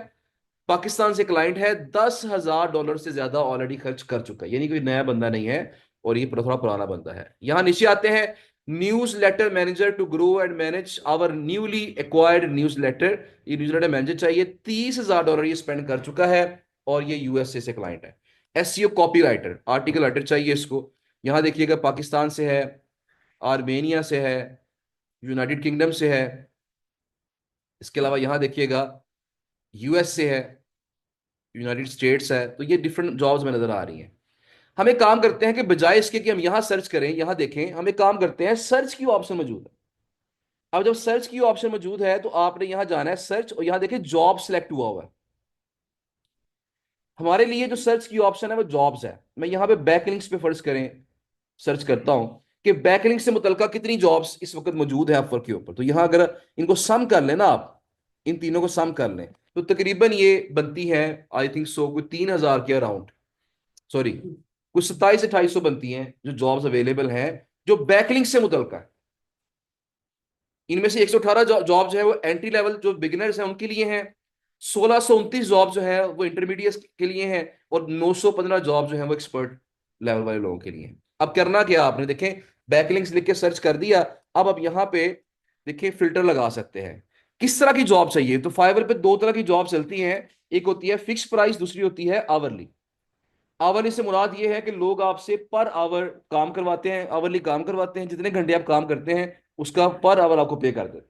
पाकिस्तान से क्लाइंट है, $10,000 से ज्यादा ऑलरेडी खर्च कर चुका है, यानी कोई नया बंदा नहीं है और ये थोड़ा पुराना बंदा है। यहां नीचे आते हैं, newsletter manager to grow and manage our newly acquired newsletter. ये न्यूज लेटर मैनेजर चाहिए, $30,000 ये स्पेंड कर चुका है और ये यूएसए से क्लाइंट है। SEO copy writer, article writer चाहिए इसको। यहां देखिएगा पाकिस्तान से है, आर्मेनिया से है, यूनाइटेड किंगडम से है। इसके अलावा यहां देखिएगा यूएस से है, यूनाइटेड स्टेट्स है। तो ये डिफरेंट जॉब्स में नजर आ रही हैं। हम एक काम करते हैं कि बजाय इसके कि हम यहां सर्च करें, यहां देखें, हम एक काम करते हैं, सर्च की ऑप्शन मौजूद है। अब जब सर्च की ऑप्शन मौजूद है तो आपने यहां जाना है सर्च, और यहां देखिए जॉब सेलेक्ट हुआ हुआ है। हमारे लिए जो सर्च की ऑप्शन है वो जॉब्स है। मैं यहां पे बैकलिंक्स पे फर्ज करें सर्च करता हूं कि बैकलिंक से मुतलका कितनी जॉब्स इस वक्त मौजूद है अपवर्क के ऊपर। तो यहां अगर इनको सम कर लें ना आप, इन तीनों को सम कर लें तो तकरीबन ये बनती है, आई थिंक सो कोई 3,000 के अराउंड, सॉरी कुछ 27-2800 बनती हैं जो जॉब्स अवेलेबल हैं जो बैकलिंक से मुतलका है। इनमें से 118 जॉब जो है वो एंट्री लेवल जो बिगिनर्स हैं उनके लिए हैं, 1629 जॉब जो है वो इंटरमीडिएट के लिए हैं, और 915 जॉब जो है वो एक्सपर्ट लेवल वाले लोगों के लिए हैं। अब करना क्या, आपने देखें बैकलिंक्स लिख के सर्च कर दिया। अब आप यहाँ पे देखिए फिल्टर लगा सकते हैं किस तरह की जॉब चाहिए। तो फाइवर पे दो तरह की जॉब चलती हैं, एक होती है फिक्स प्राइस, दूसरी होती है आवरली। आवरली से मुराद ये है कि लोग आपसे पर आवर काम करवाते हैं, आवरली काम करवाते हैं, जितने घंटे आप काम करते हैं उसका पर आवर आपको पे कर देते हैं।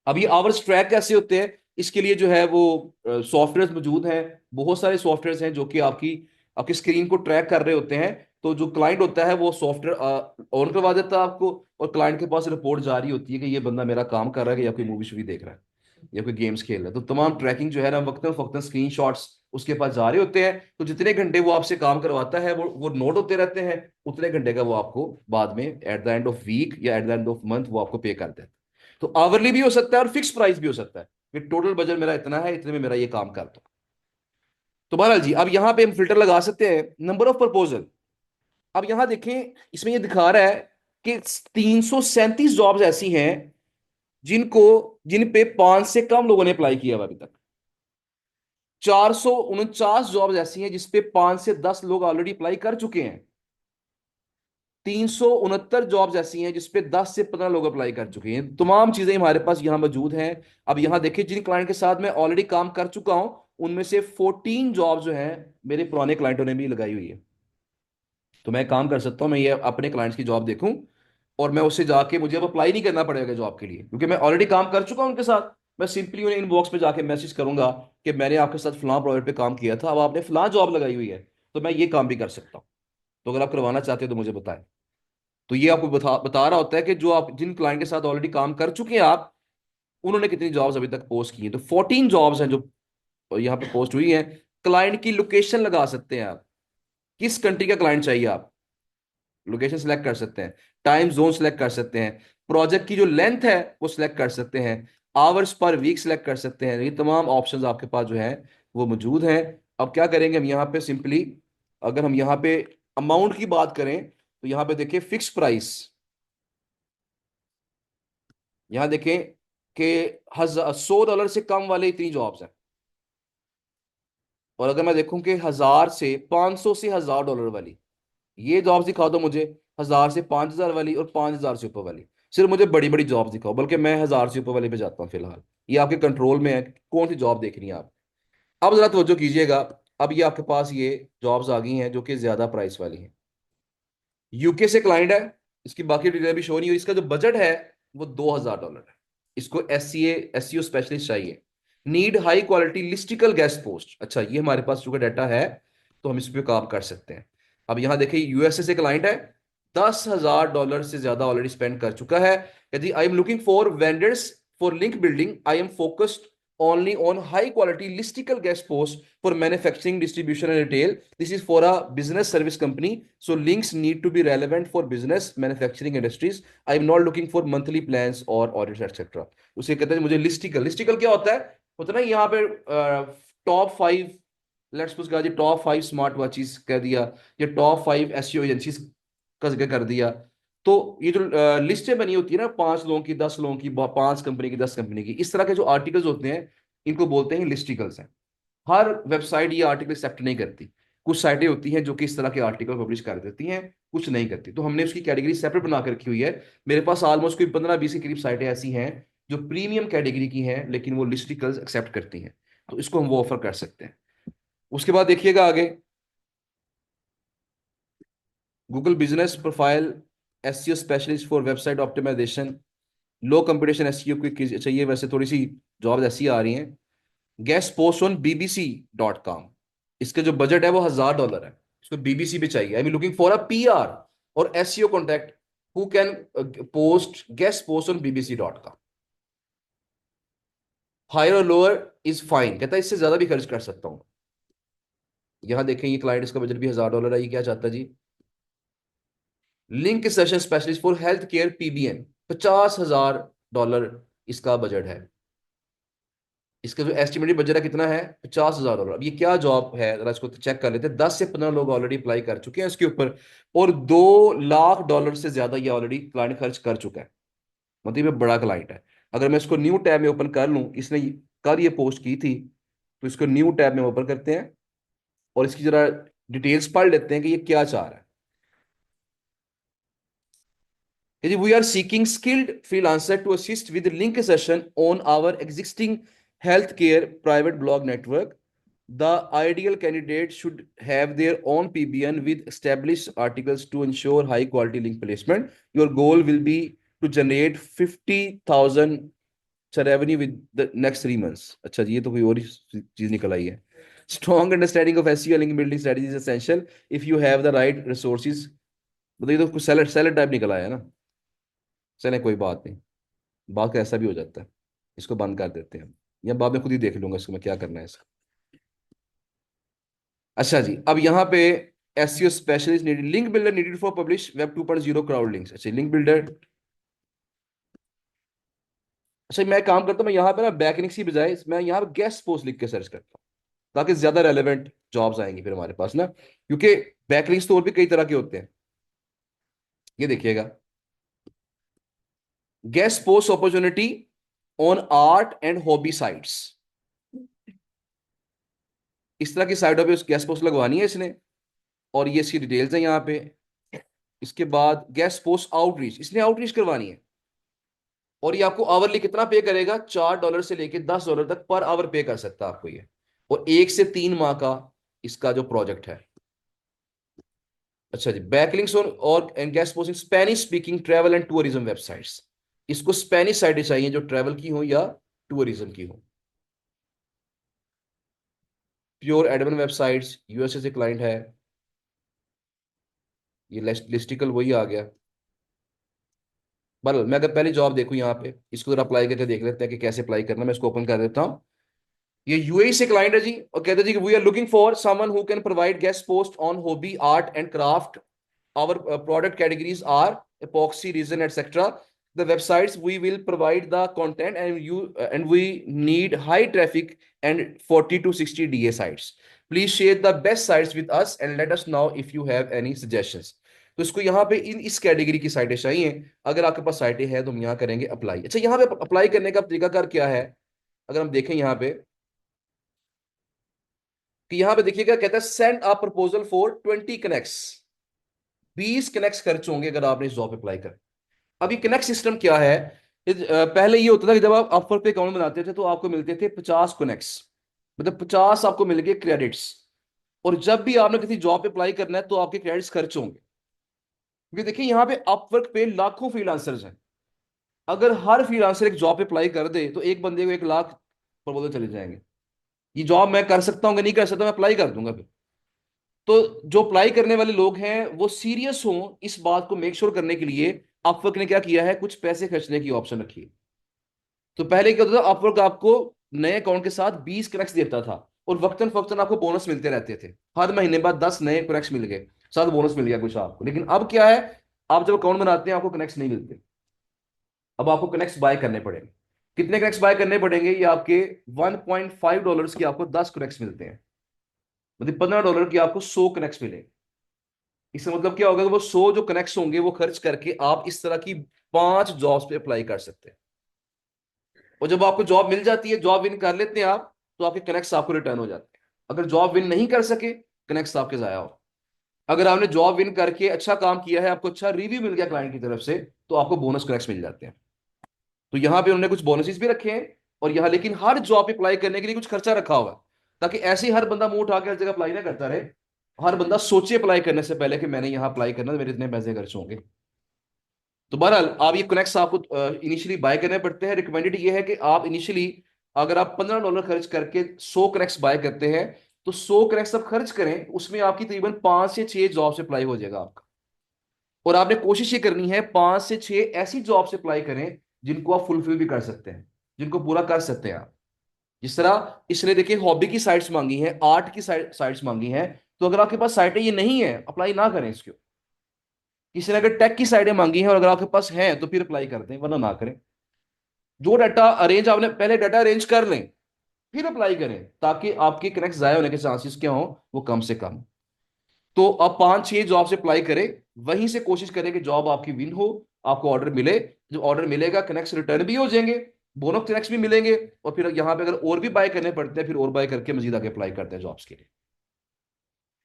अब ये आवर्स ट्रैक कैसे होते हैं, इसके लिए जो है वो सॉफ्टवेयर मौजूद हैं। बहुत सारे सॉफ्टवेयर हैं जो कि आपकी आपकी स्क्रीन को ट्रैक कर रहे होते हैं। तो जो क्लाइंट होता है वो सॉफ्टवेयर ऑन करवा देता है आपको, और क्लाइंट के पास रिपोर्ट जारी होती है कि ये बंदा मेरा काम कर रहा है, या कोई मूवी शूवी देख रहा है, या कोई गेम्स खेल रहा है। तो तमाम ट्रैकिंग जो है ना, वक्तन फक्तन स्क्रीन उसके पास जा रहे होते हैं, तो जितने घंटे वो आपसे काम करवाता है वो नोट होते रहते हैं, उतने घंटे का वो आपको बाद में at the end of week या at the end of month वो आपको पे कर देता है। तो आवरली भी हो सकता है और फिक्स प्राइस भी हो सकता है कि टोटल बजट मेरा इतना है, इतने में मेरा ये काम कर दो। तो बहरहाल जी, अब यहाँ पे हम फिल्टर लगा सकते हैं नंबर ऑफ प्रपोजल। अब यहां देखें, इसमें ये दिखा रहा है कि 337 जॉब्स ऐसी हैं जिनको जिन पे 5 से कम लोगों ने अप्लाई किया हुआ अभी तक। 449 जॉब्स ऐसी हैं जिसपे 5 से 10 लोग ऑलरेडी अप्लाई कर चुके हैं। 369 जॉब्स ऐसी हैं जिसपे 10 से 15 लोग अप्लाई कर चुके हैं। तमाम चीजें हमारे पास यहाँ मौजूद हैं। अब यहाँ देखिए, जिन क्लाइंट के साथ मैं ऑलरेडी काम कर चुका हूं, उनमें से 14 जॉब जो हैं मेरे पुराने क्लाइंटों ने भी लगाई हुई है। तो मैं काम कर सकता हूँ, मैं ये अपने क्लाइंट्स की जॉब देखूं और मैं उससे जाके, मुझे अब अप्लाई नहीं करना पड़ेगा जॉब के लिए, क्योंकि मैं ऑलरेडी काम कर चुका हूं उनके साथ। मैं सिंपली उन्हें इनबॉक्स पे जाके मैसेज करूंगा कि मैंने आपके साथ फलां प्रोजेक्ट पे काम किया था, अब आपने फलां जॉब लगाई हुई है, तो मैं ये काम भी कर सकता हूँ। तो अगर आप करवाना चाहते हो तो मुझे बताएं। तो ये आपको बता रहा होता है कि जो आप जिन क्लाइंट के साथ ऑलरेडी काम कर चुके हैं आप, उन्होंने कितनी जॉब्स अभी तक पोस्ट की हैं। तो 14 जॉब्स हैं जो यहाँ पे पोस्ट हुई हैं। क्लाइंट की लोकेशन लगा सकते हैं आप, किस कंट्री का क्लाइंट चाहिए आप, लोकेशन सेलेक्ट कर सकते हैं। टाइम जोन सेलेक्ट कर सकते हैं। प्रोजेक्ट की जो लेंथ है वो सिलेक्ट कर सकते हैं। आवर्स पर वीक सेलेक्ट कर सकते हैं। ये तमाम ऑप्शंस आपके पास जो है वो मौजूद हैं। अब क्या करेंगे हम यहाँ पे सिंपली, अगर हम यहाँ पे अमाउंट की बात करें, तो यहाँ पे देखिए फिक्स प्राइस, यहाँ देखें कि 100 डॉलर से कम वाले इतनी जॉब्स हैं। और अगर मैं देखूं कि 1,000 से 500 से 1,000 डॉलर वाली, ये जॉब्स दिखा दो मुझे। 1,000 से 5,000 वाली और 5,000 से ऊपर वाली। सिर्फ मुझे बड़ी बड़ी जॉब्स दिखाओ, बल्कि मैं 1,000 से ऊपर वाली पे जाता हूँ फिलहाल। ये आपके कंट्रोल में है कौन सी जॉब देखनी है आप। अब जरा तवज्जो कीजिएगा। अब ये आपके पास ये जॉब्स आ गई हैं जो कि ज्यादा प्राइस वाली हैं। यूके से क्लाइंट है, इसकी बाकी डिटेल भी शो नहीं हुई। इसका जो बजट है वो 2,000 डॉलर है। इसको एस सी ओ स्पेशलिस्ट चाहिए। Need high quality listicle guest post. अच्छा, ये हमारे पास चूंकि डाटा है तो हम इस पे काम कर सकते हैं। अब यहाँ देखिए, यूएसए से क्लाइंट है, 10,000 डॉलर से ज्यादा ऑलरेडी स्पेंड कर चुका है। यदि आई am looking for vendors for link building, I am focused only on high quality listicle guest posts for manufacturing, distribution and retail. This is for a business service company, so links need to be relevant for business manufacturing industries. I am not looking for monthly plans or audits etc. उसे कहते हैं मुझे listicle क्या होता है ना, यहाँ पे टॉप 5, लेट्स सपोज कहा जी टॉप 5 स्मार्ट वॉचेस कह दिया, या टॉप 5 एसईओ एजेंसीज का जिक्र कर दिया। तो ये जो लिस्टें बनी होती है ना, 5 लोगों की, 10 लोगों की, 5 कंपनी की, 10 कंपनी की, इस तरह के जो आर्टिकल्स होते हैं इनको बोलते हैं लिस्टिकल्स हैं। हर वेबसाइट ये आर्टिकल एक्सेप्ट नहीं करती। कुछ साइटें होती हैं जो कि इस तरह के आर्टिकल पब्लिश कर देती हैं, कुछ नहीं करती। तो हमने उसकी कैटेगरी सेपरेट बना कर रखी हुई है। मेरे पास ऑलमोस्ट कोई 15-20 के करीब साइटें ऐसी हैं जो प्रीमियम कैटेगरी की हैं, लेकिन वो लिस्टिकल्स एक्सेप्ट करती हैं। तो इसको हम वो ऑफर कर सकते हैं। उसके बाद देखिएगा आगे, Google business profile SEO specialist for website optimization, low competition SEO की चाहिए। वैसे थोड़ी सी जॉब्स ऐसी आ रही हैं। गेस्ट पोस्ट ऑन bbc.com, इसका जो बजट है वो 1,000 डॉलर है। इसको बीबीसी पे चाहिए। I am looking for a PR और SEO contact who can post guest post on bbc.com। Higher और लोअर इज फाइन, कहता है इससे ज्यादा भी खर्च कर सकता हूँ। यहां देखें, ये क्लाइंट, इसका बजट भी 1,000 डॉलर है। ये क्या चाहता है जी, link session specialist for health care PBN, 50,000 dollar इसका बजट है। इसका जो एस्टिमेटेड बजट है कितना है, 50,000 डॉलर। अब ये क्या जॉब है, जरा इसको चेक कर लेते हैं। 10 से 15 लोग ऑलरेडी अप्लाई कर चुके हैं इसके ऊपर, और 2 लाख डॉलर से ज्यादा ये ऑलरेडी क्लाइंट खर्च कर चुका है। मतलब ये बड़ा क्लाइंट है। अगर मैं इसको न्यू टैब में ओपन कर लूं, इसने कल ये पोस्ट की थी, तो इसको न्यू टैब में ओपन करते हैं और इसकी जरा डिटेल्स पढ़ लेते हैं कि ये क्या चाह रहा है। यदि we are seeking skilled freelancer to assist with link session on our existing health care private blog network, the ideal candidate should have their own PBN with established articles to ensure high quality link placement. Your goal will be to generate 50,000 revenue with the next 3 months. अच्छा जी, ये तो कोई और ही चीज निकल आई है। Strong understanding of SEO link building strategy is essential if you have the right resources. मतलब ये तो कुछ सेलर टाइप निकल आया है ना। चले कोई बात नहीं, बात का ऐसा भी हो जाता है। इसको बंद कर देते हैं हम, या बाद में खुद ही देख लूंगा इसको मैं क्या करना है इसका। अच्छा जी, अब यहाँ पे SEO specialist needed, link builder needed for publish web 2.0 crowd links. अच्छा, लिंक बिल्डर। अच्छा, मैं काम करता हूँ, मैं यहाँ पे ना बैकलिंक्स की बजाय मैं यहाँ पे गेस्ट पोस्ट लिख के सर्च करता हूँ, ताकि ज्यादा रेलेवेंट जॉब्स आएंगी फिर हमारे पास ना, क्योंकि बैकलिंक्स तो और भी कई तरह के होते हैं। ये देखिएगा, guest post opportunity on art and hobby sites, इस तरह की साइटों पे उस गेस्ट पोस्ट लगवानी है इसने, और ये इसकी डिटेल्स है यहाँ पे। इसके बाद गेस्ट पोस्ट आउटरीच, इसने आउटरीच करवानी है, और ये आपको आवरली कितना पे करेगा, $4 से लेके $10 तक पर आवर पे कर सकता है आपको ये, और 1 से 3 माह का इसका जो प्रोजेक्ट है। अच्छा जी, बैकलिंक्स और and guest posting Spanish speaking travel and tourism websites, इसको स्पेनिश साइटें चाहिए जो ट्रैवल की हो या टूरिज्म की हो। प्योर एडमिन वेबसाइट्स, यूएसए से क्लाइंट है, ये लिस्टिकल वही आ गया। बल मैं अगर पहले जॉब देखूं यहाँ पे, इसको जरा अप्लाई करके देख लेते हैं कि कैसे अप्लाई करना, मैं इसको ओपन कर देता हूँ। ये यूएई से क्लाइंट है जी, और कहते हैं जी कि we are looking for someone who can provide guest post on hobby art and craft. Our product categories are epoxy, resin, etc. The websites we will provide the content, and we need high traffic and 40 to 60 DA sites. Please share the best sites with us and let us know if you have any suggestions. तो इसको यहाँ पे इस category की साइटें चाहिए। अगर आपके पास साइटें हैं तो हम यहाँ करेंगे अप्लाई। अच्छा, यहाँ पे अप्लाई करने का तरीकाकार क्या है, अगर हम देखें यहाँ पे, कि यहाँ पे देखिएगा कहता है send a proposal for 20 connects, 20 connects खर्च होंगे अगर आपने इस जॉब अप्लाई कर। अभी कनेक्ट सिस्टम क्या है, पहले ये होता था कि जब आप अपवर्क पे अकाउंट बनाते थे तो आपको मिलते थे 50 कनेक्ट्स, मतलब 50 आपको मिल गए क्रेडिट्स। और जब भी आपने किसी जॉब पे अप्लाई करना है तो आपके क्रेडिट्स खर्च होंगे, क्योंकि देखिए यहाँ पे अपवर्क पे लाखों फ्रीलांसर्स हैं। अगर हर फ्रीलांसर एक जॉब पे अप्लाई कर दे तो एक बंदे को 1 लाख प्रपोजल चले जाएंगे। ये जॉब मैं कर सकता हूँ कि नहीं कर सकता, मैं अप्लाई कर दूंगा फिर। तो जो अप्लाई करने वाले लोग हैं वो सीरियस हों इस बात को मेक श्योर करने के लिए, अपवर्क ने क्या किया है, कुछ पैसे खर्चने की ऑप्शन रखी है। तो पहले क्या होता था, अपवर्क आपको नए अकाउंट के साथ 20 कनेक्ट देता था, और वक्तन फक्तन आपको बोनस मिलते रहते थे, हर महीने बाद 10 नए कनेक्ट मिल गए, साथ बोनस मिल गया कुछ आपको। लेकिन अब क्या है, आप जब अकाउंट बनाते हैं आपको कनेक्ट नहीं मिलते, अब आपको कनेक्ट बाय करने पड़ेंगे। कितने कनेक्ट बाय करने पड़ेंगे, ये आपके $1.5 की आपको 10 कनेक्ट मिलते हैं, मतलब $15 की आपको 100 कनेक्ट मिले। इसका मतलब क्या होगा कि वो 100 जो कनेक्ट होंगे वो खर्च करके आप इस तरह की 5 जॉब्स पे अप्लाई कर सकते हैं। और जब आपको जॉब मिल जाती है, जॉब विन कर लेते हैं आप, तो आपके कनेक्ट्स आपको रिटर्न हो जाते हैं। अगर जॉब विन नहीं कर सके, कनेक्ट्स आपके जाया हो। अगर आपने जॉब विन करके अच्छा काम किया है, आपको अच्छा रिव्यू मिल गया क्लाइंट की तरफ से, तो आपको बोनस कनेक्ट्स मिल जाते हैं। तो यहाँ पे उन्होंने कुछ बोनसेस भी रखे हैं, और यहाँ लेकिन हर जॉब पे अप्लाई करने के लिए कुछ खर्चा रखा हुआ है, ताकि ऐसे ही हर बंदा मुंह उठा के हर जगह अप्लाई ना करता रहे। हर बंदा सोचे अप्लाई करने से पहले कि मैंने यहाँ अप्लाई करना है, मेरे इतने पैसे खर्च होंगे। तो बहरहाल आप ये कनेक्ट्स आपको इनिशियली बाय करने पड़ते हैं। रिकमेंडेड ये है कि आप इनिशियली, अगर आप $15 खर्च करके 100 कनेक्ट्स बाय करते हैं, तो 100 कनेक्ट्स आप खर्च करें, उसमें आपकी तकरीबन 5 से 6 जॉब से अप्लाई हो जाएगा आपका। और आपने कोशिश ये करनी है 5 से 6 ऐसी जॉब से अप्लाई करें जिनको आप फुलफिल भी कर सकते हैं, जिनको पूरा कर सकते हैं आप। जिस तरह इसने देखिए हॉबी की साइट्स मांगी हैं, आर्ट की साइट्स मांगी हैं, तो अगर आपके पास साइटें ये नहीं है, अप्लाई ना करें इसको। किसी ने अगर टेक की साइडें मांगी हैं और अगर आपके पास है तो फिर अप्लाई कर दें, वरना ना करें। जो डाटा अरेंज आपने पहले डाटा अरेंज कर लें, फिर अप्लाई करें, ताकि आपके कनेक्ट जाया होने के चांसेस क्या हो, वो कम से कम। तो आप 5 6 जॉब से अप्लाई करें, वहीं से कोशिश करें कि जॉब आपकी विन हो, आपको ऑर्डर मिले। जो ऑर्डर मिलेगा, कनेक्ट रिटर्न भी हो जाएंगे, बोनस कनेक्ट भी मिलेंगे, और फिर यहाँ पे अगर और भी बाय करने पड़ते हैं, फिर और बाय करके मजीद आगे अप्लाई करते हैं जॉब्स के लिए।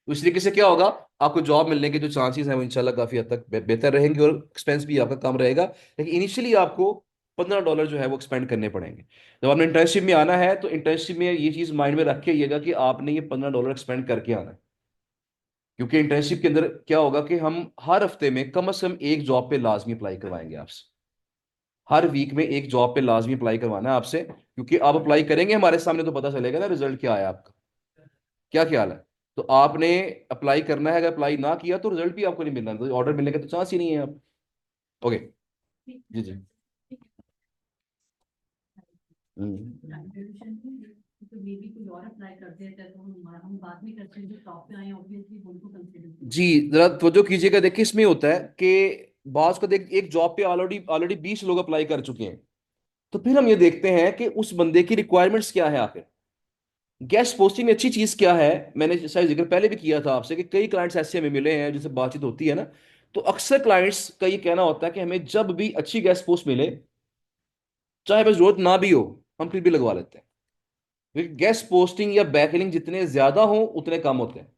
तो इस तरीके से क्या होगा, आपको जॉब मिलने के जो चांसेस हैं वो इंशाल्लाह काफी हद तक बेहतर रहेंगे, और एक्सपेंस भी आपका कम रहेगा। लेकिन इनिशियली आपको $15 जो है वो एक्सपेंड करने पड़ेंगे। जब आपने इंटर्नशिप में आना है तो इंटर्नशिप में ये चीज माइंड में रख के आइएगा कि आपने ये $15 एक्सपेंड करके आना है। क्योंकि इंटर्नशिप के अंदर क्या होगा कि हम हर हफ्ते में कम से कम एक जॉब पे लाजमी अप्लाई करवाएंगे आपसे। हर वीक में एक जॉब पे लाजमी अप्लाई करवाना है आपसे, क्योंकि आप अप्लाई करेंगे हमारे सामने तो पता चलेगा ना रिजल्ट क्या आया आपका। क्या ख्याल है? तो आपने अप्लाई करना है, अगर अप्लाई ना किया तो रिजल्ट भी आपको नहीं मिलना, तो ऑर्डर मिलने के तो चांस ही नहीं है आप। ओके। जी जी। हम्म। तो मे भी कोई और अप्लाई कर देता है तो हम बाद में करते हैं, जो टॉप पे आए ऑब्वियसली उनको कंसिडर जी, करते हैं। जरा तवज्जो कीजिएगा। देखिए इसमें होता है कि बॉस को देख, एक जॉब पे ऑलरेडी ऑलरेडी 20 लोग अप्लाई कर चुके हैं, तो फिर हम ये देखते हैं कि उस बंदे की रिक्वायरमेंट्स क्या है आखिर। गेस्ट पोस्टिंग में अच्छी चीज क्या है, मैंने शायद जिक्र पहले भी किया था आपसे कि कई क्लाइंट्स ऐसे हमें मिले हैं जिनसे बातचीत होती है ना, तो अक्सर क्लाइंट्स का ये कहना होता है कि हमें जब भी अच्छी गेस्ट पोस्ट मिले, चाहे बस जरूरत ना भी हो, हम फिर भी लगवा लेते हैं। क्योंकि गेस्ट पोस्टिंग या बैकलिंग जितने ज्यादा हो उतने कम होते हैं।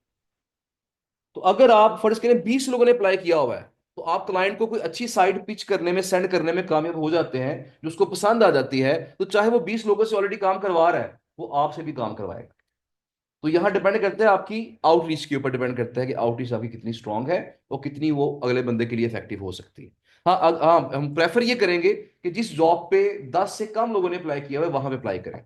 तो अगर आप फर्ज करें 20 लोगों ने अप्लाई किया हुआ है, तो आप क्लाइंट को कोई अच्छी साइट पिच करने में, सेंड करने में कामयाब हो जाते हैं, जो उसको पसंद आ जाती है, तो चाहे वो 20 लोगों से ऑलरेडी काम करवा रहा है, वो आपसे भी काम करवाएगा। तो यहाँ डिपेंड करता है आपकी आउटरीच के ऊपर, डिपेंड करता है कि आउटरीच आपकी कितनी स्ट्रांग है और कितनी वो अगले बंदे के लिए इफेक्टिव हो सकती है। हाँ, हाँ, हम प्रेफर ये करेंगे कि जिस जॉब पे 10 से कम लोगों ने अप्लाई किया हुआ है वहां पे अप्लाई करें।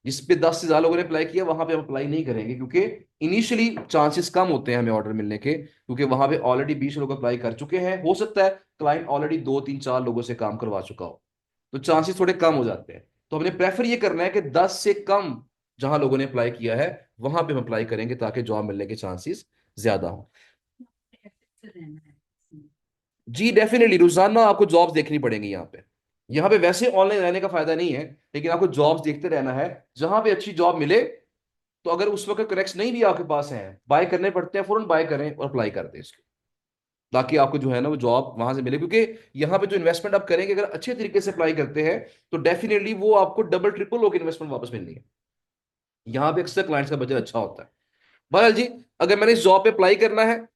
जिस पे 10 से ज्यादा लोगों ने अप्लाई किया वहां पे हम अप्लाई नहीं करेंगे, क्योंकि इनिशियली चांसेस कम होते हैं हमें ऑर्डर मिलने के, क्योंकि वहां पे ऑलरेडी 20 लोग अप्लाई कर चुके हैं। हो सकता है क्लाइंट ऑलरेडी 2 3 4 लोगों से काम करवा चुका हो, तो चांसेस थोड़े कम हो जाते हैं। तो हमने प्रेफर ये करना है कि 10 से कम जहां लोगों ने अप्लाई किया है वहां पे हम अप्लाई करेंगे, ताकि जॉब मिलने के चांसेस ज्यादा हो। से रहना है इसमें। जी डेफिनेटली, रोजाना आपको जॉब्स देखनी पड़ेंगी यहाँ पे। यहाँ पे वैसे ऑनलाइन रहने का फायदा नहीं है, लेकिन आपको जॉब्स देखते रहना है। जहां पे अच्छी जॉब मिले, तो अगर उस वक्त कनेक्ट नहीं भी आपके पास है, बाय करने पड़ते हैं, फौरन बाय करें और अप्लाई कर दें इसको, ताकि आपको जो है ना वो जॉब वहां से मिले। क्योंकि यहाँ पे जो इन्वेस्टमेंट आप करेंगे, अगर अच्छे तरीके से अप्लाई करते हैं, तो डेफिनेटली वो आपको डबल ट्रिपल होकर इन्वेस्टमेंट वापस मिलनी है। यहाँ पे अक्सर क्लाइंट्स का बजट अच्छा होता है। बहरहाल जी, अगर मैंने इस जॉब पे अप्लाई करना है,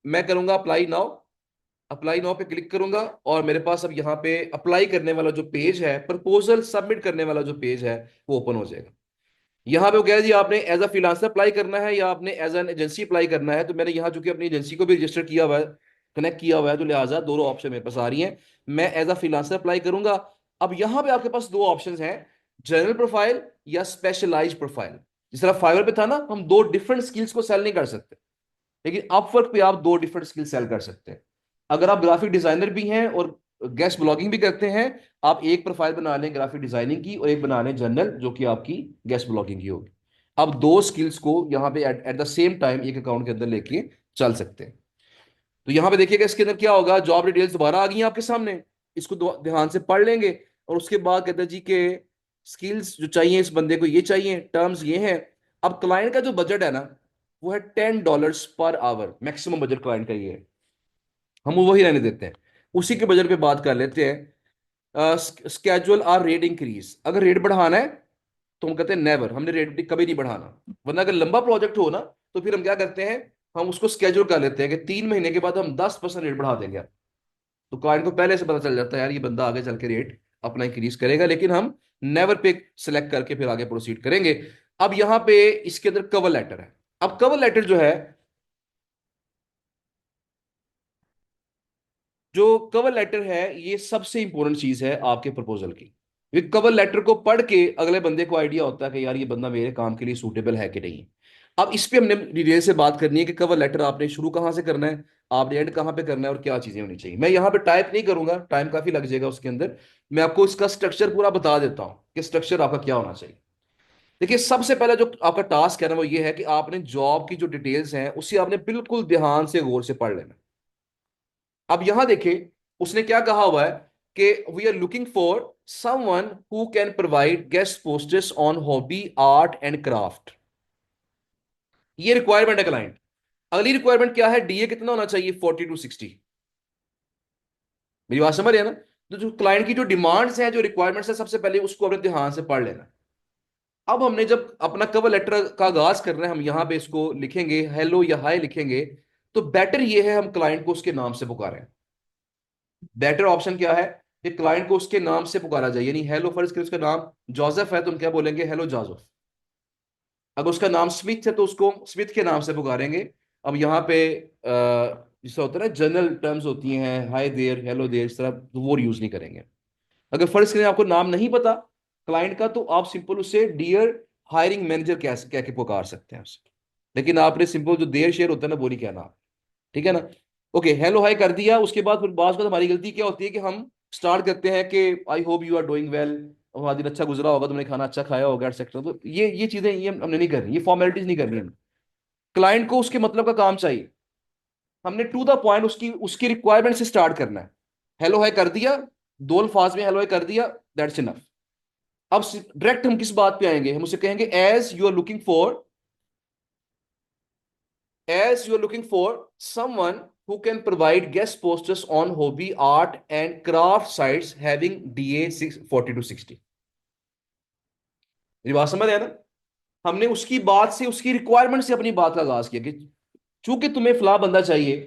मैं करूंगा अप्लाई नाउ। अप्लाई नाउ पे क्लिक करूंगा, और मेरे पास अब यहाँ पे अप्लाई करने वाला जो पेज है, प्रपोजल सबमिट करने वाला जो पेज है, वो ओपन हो जाएगा। यहाँ पे वो कह रहा है जी आपने एज अ फ्रीलांसर अप्लाई करना है या आपने एज एन एजेंसी अप्लाई करना है। तो मैंने यहाँ चूंकि अपनी एजेंसी को भी रजिस्टर किया हुआ है, कनेक्ट किया हुआ है, तो लिहाजा दोनों ऑप्शन मेरे पास आ रही हैं। मैं एज अ फ्रीलांसर अप्लाई करूंगा। अब यहाँ पे आपके पास दो ऑप्शंस हैं, जनरल प्रोफाइल या स्पेशलाइज्ड प्रोफाइल। जिस तरह फाइवर पे था ना, हम दो डिफरेंट स्किल्स को सेल नहीं कर सकते, लेकिन अपवर्क पे आप दो डिफरेंट स्किल सेल कर सकते हैं। अगर आप ग्राफिक डिजाइनर भी हैं और गेस्ट ब्लॉगिंग भी करते हैं, आप एक प्रोफाइल बना लें ग्राफिक डिजाइनिंग की, और एक बना लें जनरल, जो कि आपकी गेस्ट ब्लॉगिंग की होगी। आप दो स्किल्स को यहाँ पे एट द सेम टाइम एक अकाउंट के अंदर लेके चल सकते हैं। तो यहाँ पे देखिएगा इसके अंदर क्या होगा, जॉब डिटेल्स दोबारा आ गई हैं आपके सामने। इसको ध्यान से पढ़ लेंगे, और उसके बाद कहते हैं जी के स्किल्स जो चाहिए इस बंदे को ये चाहिए, टर्म्स ये हैं। अब क्लाइंट का जो बजट है ना, वो है $10 per hour, maximum budget client का ये है। हम वही रहने देते हैं, उसी के बजट पे बात कर लेते हैं। स्केजुअल आर रेट इंक्रीज, अगर रेट बढ़ाना है तो हम कहते हैं नेवर, हमने रेट कभी नहीं बढ़ाना। वरना अगर लंबा प्रोजेक्ट हो ना, तो फिर हम क्या करते हैं, हम उसको स्केड्यूल कर लेते हैं कि 3 महीने के बाद हम 10% रेट बढ़ा देंगे। तो क्लाइंट को पहले से पता चल जाता है यार ये बंदा आगे चल के रेट अपना इंक्रीज करेगा, लेकिन हम नेवर पे सेलेक्ट करके फिर आगे प्रोसीड करेंगे। अब यहाँ पे इसके अंदर कवर लेटर है। अब कवर लेटर जो है, जो कवर लेटर है, ये सबसे इंपॉर्टेंट चीज है आपके प्रपोजल की। ये कवर लेटर को पढ़ के अगले बंदे को आइडिया होता है कि यार ये बंदा मेरे काम के लिए सूटेबल है कि नहीं। अब इस पे हमने डिटेल से बात करनी है कि कवर लेटर आपने शुरू कहाँ से करना है, आपने एंड कहाँ पे करना है, और क्या चीजें होनी चाहिए। मैं यहाँ पे टाइप नहीं करूंगा, टाइम काफी लग जाएगा उसके अंदर। मैं आपको इसका स्ट्रक्चर पूरा बता देता हूँ कि स्ट्रक्चर आपका क्या होना चाहिए। देखिए सबसे पहला जो आपका टास्क है ना, वो ये है कि आपने जॉब की जो डिटेल्स हैं उसे आपने बिल्कुल ध्यान से गौर से पढ़ लेना। अब यहां देखिए, उसने क्या कहा हुआ है कि we are looking for someone who can provide guest posters on hobby art and craft. ये रिक्वायरमेंट है क्लाइंट। अगली रिक्वायरमेंट क्या है, डीए कितना होना चाहिए, 40 to 60। मेरी बात समझ रहे हैं ना। तो जो क्लाइंट की जो डिमांड्स हैं, जो रिक्वायरमेंट्स है, सबसे पहले उसको अपने ध्यान से पढ़ लेना। अब हमने जब अपना कवर लेटर का आगाज करना है, हम यहां पे इसको लिखेंगे हेलो या हाय लिखेंगे, तो बेटर ये है हम क्लाइंट को उसके नाम से पुकारें। बेटर ऑप्शन क्या है कि क्लाइंट को उसके नाम से पुकारा जाए, यानी हेलो, फर्ज करें उसका नाम जोसेफ है तो हम क्या बोलेंगे, हेलो जोसेफ। अगर उसका नाम स्मिथ है तो उसको स्मिथ के नाम से पुकारेंगे। अब यहाँ पे जिससे होता है ना जनरल टर्म्स होती हैं, हाय देयर, हेलो देयर, इस तरह तो वो यूज नहीं करेंगे। अगर फर्ज करें आपको नाम नहीं पता क्लाइंट का, तो आप सिंपल उसे डियर हायरिंग मैनेजर कह के पुकार सकते हैं उसे। लेकिन आपने सिंपल जो देयर शेयर होता है ना, वो नहीं कहना। ठीक है ना। ओके, हेलो हाय कर दिया, उसके बाद फिर बात हमारी गलती क्या होती है कि हम स्टार्ट करते हैं कि I hope you are doing well, वहाँ दिन अच्छा गुजरा होगा, तुमने खाना अच्छा खाया होगा एक्सेट्रा। तो ये चीजें ये हमने नहीं करनी, ये फॉर्मेलिटीज नहीं करनी हमने। क्लाइंट को उसके मतलब का काम चाहिए, हमने टू द पॉइंट उसकी उसकी रिक्वायरमेंट से स्टार्ट करना है। हेलो है कर दिया, 2 अल्फाज में हेलो है कर दिया, दैट्स इनफ। अब डायरेक्ट हम किस बात पे आएंगे, हम उसे कहेंगे as you are looking for someone who can provide guest posters on hobby art and craft sites having DA 40 to 60। मेरी बात समझ है ना? हमने उसकी बात से, उसकी रिक्वायरमेंट से अपनी बात का आगाज किया कि चूंकि तुम्हें फला बंदा चाहिए,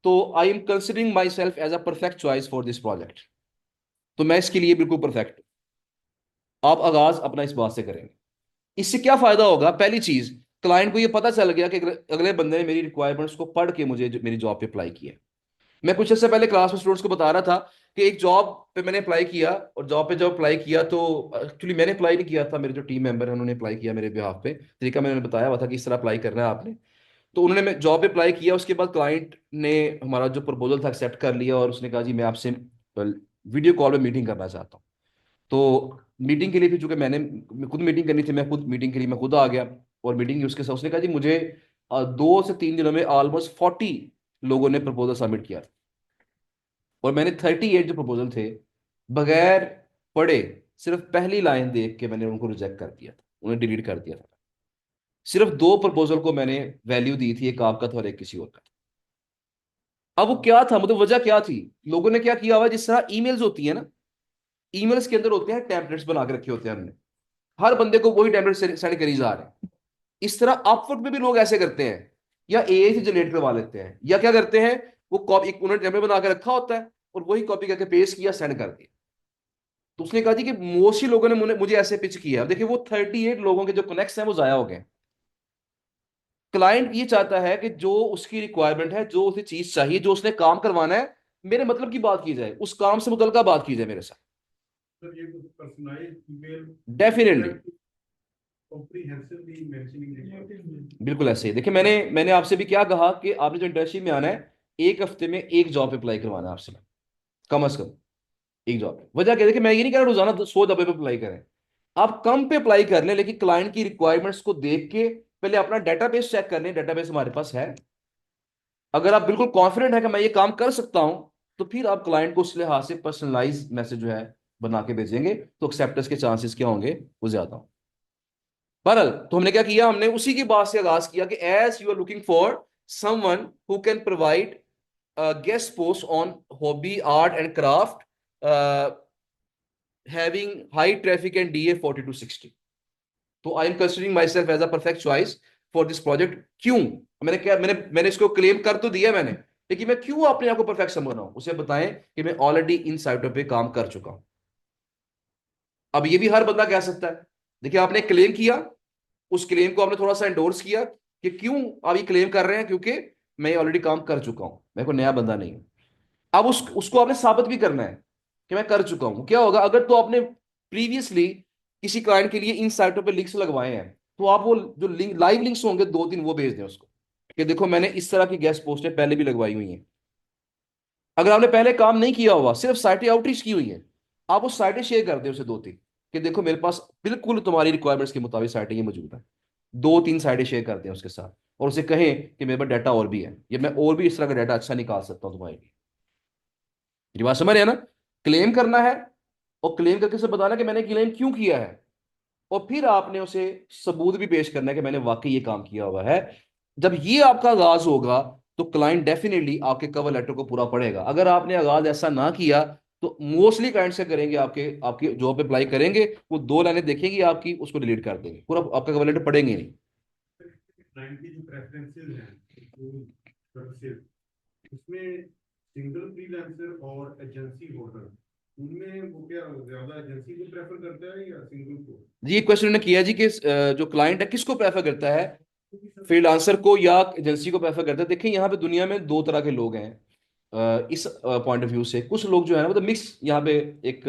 तो I am considering myself as a perfect choice for this project. तो मैं इसके लिए बिल्कुल परफेक्ट हूं। आप आगाज अपना इस बात से करेंगे। इससे क्या फायदा होगा? पहली चीज, क्लाइंट को ये पता चल गया कि अगले अगले बंदे ने मेरी रिक्वायरमेंट्स को पढ़ के मुझे मेरी जॉब पे अप्लाई किया। मैं कुछ ऐसे पहले क्लास में स्टूडेंट्स को बता रहा था कि एक जॉब पे मैंने अप्लाई किया, और जॉब पे जब अप्लाई किया तो एक्चुअली मैंने अप्लाई नहीं किया था, मेरे जो टीम मेंबर है उन्होंने अप्लाई किया मेरे बिहाफ पे। तरीका मैंने बताया हुआ था कि इस तरह अप्लाई करना है आपने। तो उन्होंने जॉब पे अप्लाई किया, उसके बाद क्लाइंट ने हमारा जो प्रपोजल था एक्सेप्ट कर लिया, और उसने कहा जी मैं आपसे वीडियो कॉल में मीटिंग करना चाहता हूँ। तो मीटिंग के लिए फिर चूंकि मैं खुद मीटिंग करनी थी, मैं खुद मीटिंग के लिए मैं खुद आ गया। और मीटिंग की उसके साथ उसने कहा जी मुझे 2 से 3 दिनों में ऑलमोस्ट 40 लोगों ने प्रपोजल सबमिट किया था, और मैंने 38 जो प्रपोजल थे बगैर पढ़े, सिर्फ पहली लाइन देख के मैंने उनको रिजेक्ट कर दिया था, उन्हें डिलीट कर दिया था। सिर्फ 2 प्रपोजल को मैंने वैल्यू दी थी, एक आपका था और एक किसी और का था। अब वो क्या था, मतलब वजह क्या थी? लोगों ने क्या किया हुआ, जिस तरह ईमेल्स होती है ना, ईमेल्स के अंदर होते हैं टेम्पलेट्स बना के रखे होते हैं हमने, हर बंदे को वही टेम्पलेट सेंड करी जा रहे हैं। इस तरह अपवर्क में भी लोग ऐसे करते हैं, या एआई से जनरेट करवा लेते हैं, या क्या करते हैं, वो कॉपी एक उन्होंने टेम्पलेट बना के रखा होता है और वही कॉपी करके पेस्ट किया, सेंड कर दिया। तो उसने कहा जी कि मोस्टली लोगों ने मुझे ऐसे पिच किया है। देखिए वो 38 लोगों के जो कनेक्ट्स हैं वो जाया हो गए। क्लाइंट ये चाहता है कि जो उसकी रिक्वायरमेंट है, जो उसे चीज चाहिए, जो उसने काम करवाना है, मेरे मतलब की बात की जाए, उस काम से मुतल्लिका बात की जाए मेरे साथ। सर ये कुछ personalised email definitely, comprehensively mentioning. बिल्कुल ऐसे ही। देखिए मैंने आपसे भी क्या कहा कि आपने जो इंटर्नशिप में आना है, एक हफ्ते में एक जॉब अप्लाई करवाना है आपसे, कम अज कम एक जॉब पे। वजह क्या? देखिए मैं ये नहीं कह रहा रोजाना 100 दफे पे अप्लाई करें, आप कम पे अप्लाई कर लें, लेकिन क्लाइंट की रिक्वायरमेंट्स को देख के पहले अपना डेटाबेस चेक कर लें, डेटाबेस हमारे पास है। अगर आप बिल्कुल कॉन्फिडेंट है कि मैं ये काम कर सकता हूं, तो फिर आप क्लाइंट को उस लिहाज से पर्सनलाइज मैसेज जो है बना के भेजेंगे, तो एक्सेप्टेंस के चांसेस क्या होंगे, वो ज्यादा होंगे। बहरहाल, तो हमने क्या किया, हमने उसी की बात से आगाज किया कि as you are looking for someone who can provide guest post on hobby art and craft having high traffic and DA 40 to 60। तो I am considering myself as a perfect choice for this project. क्यों? मैंने इसको claim कर तो दिया मैंने, लेकिन मैं क्यों अपने आप को परफेक्ट समझ रहा हूं, उसे बताएं कि मैं ऑलरेडी इन साइटों पे काम कर चुका हूं। अब ये भी हर बंदा कह सकता है। देखिए आपने क्लेम किया, उस क्लेम को आपने थोड़ा सा एंडोर्स किया कि क्यों आप ये क्लेम कर रहे हैं, क्योंकि मैं ऑलरेडी काम कर चुका हूं, मैं कोई नया बंदा नहीं हूं। अब उसको आपने साबित भी करना है कि मैं कर चुका हूं। क्या होगा अगर तो आपने प्रीवियसली किसी क्लाइंट के लिए इन साइटों पे लिंक्स लगवाए हैं, तो आप वो जो लिंक लाइव लिंक्स होंगे 2-3 वो भेज दें उसको कि देखो मैंने इस तरह की गेस्ट पोस्टें पहले भी लगवाई हुई हैं। अगर आपने पहले काम नहीं किया हुआ, सिर्फ साइटें आउटरीच की हुई हैं, आप वो साइटें शेयर कर दें उसे 2-3, कि देखो मेरे पास बिल्कुल तुम्हारी रिक्वायरमेंट्स के मुताबिक साइटें ये मौजूद हैं। 2-3 साइटें शेयर कर दें उसके साथ, और उसे कहें कि मेरे पास डाटा और भी है, या मैं और भी इस तरह का डाटा अच्छा निकाल सकता हूँ तुम्हारे लिए। मेरी बात समझ रहे हैं ना? क्लेम करना है, और क्लेम करके उसे बताना कि मैंने क्लेम क्यों किया है, और फिर आपने उसे सबूत भी पेश करना है कि मैंने वाकई ये काम किया हुआ है। जब ये आपका आगाज होगा, तो क्लाइंट डेफिनेटली आपके कवर लेटर को पूरा पढ़ेगा। अगर आपने आगाज ऐसा ना किया, तो मोस्टली क्लाइंट से करेंगे, आपके आपकी जॉब पे अप्लाई करेंगे, वो 2 लाइनें देखेंगे आपकी, उसको डिलीट कर देंगे, पूरा आपका कवर लेटर पढ़ेंगे नहीं। क्लाइंट की जो प्रेफरेंसेस हैं सर्विसेज, उसमें सिंगल फ्रीलांसर और एजेंसी होल्डर, उनमें वो क्या ज्यादा एजेंसी को प्रेफर करता है या सिंगल को? जी ये क्वेश्चन ने किया जी कि जो क्लाइंट है किसको प्रेफर करता है, फ्रीलांसर को या एजेंसी को प्रेफर करता है? देखिए यहाँ पे दुनिया में 2 तरह के लोग हैं। इस पॉइंट ऑफ व्यू से कुछ लोग जो है ना, मतलब मिक्स यहाँ पे एक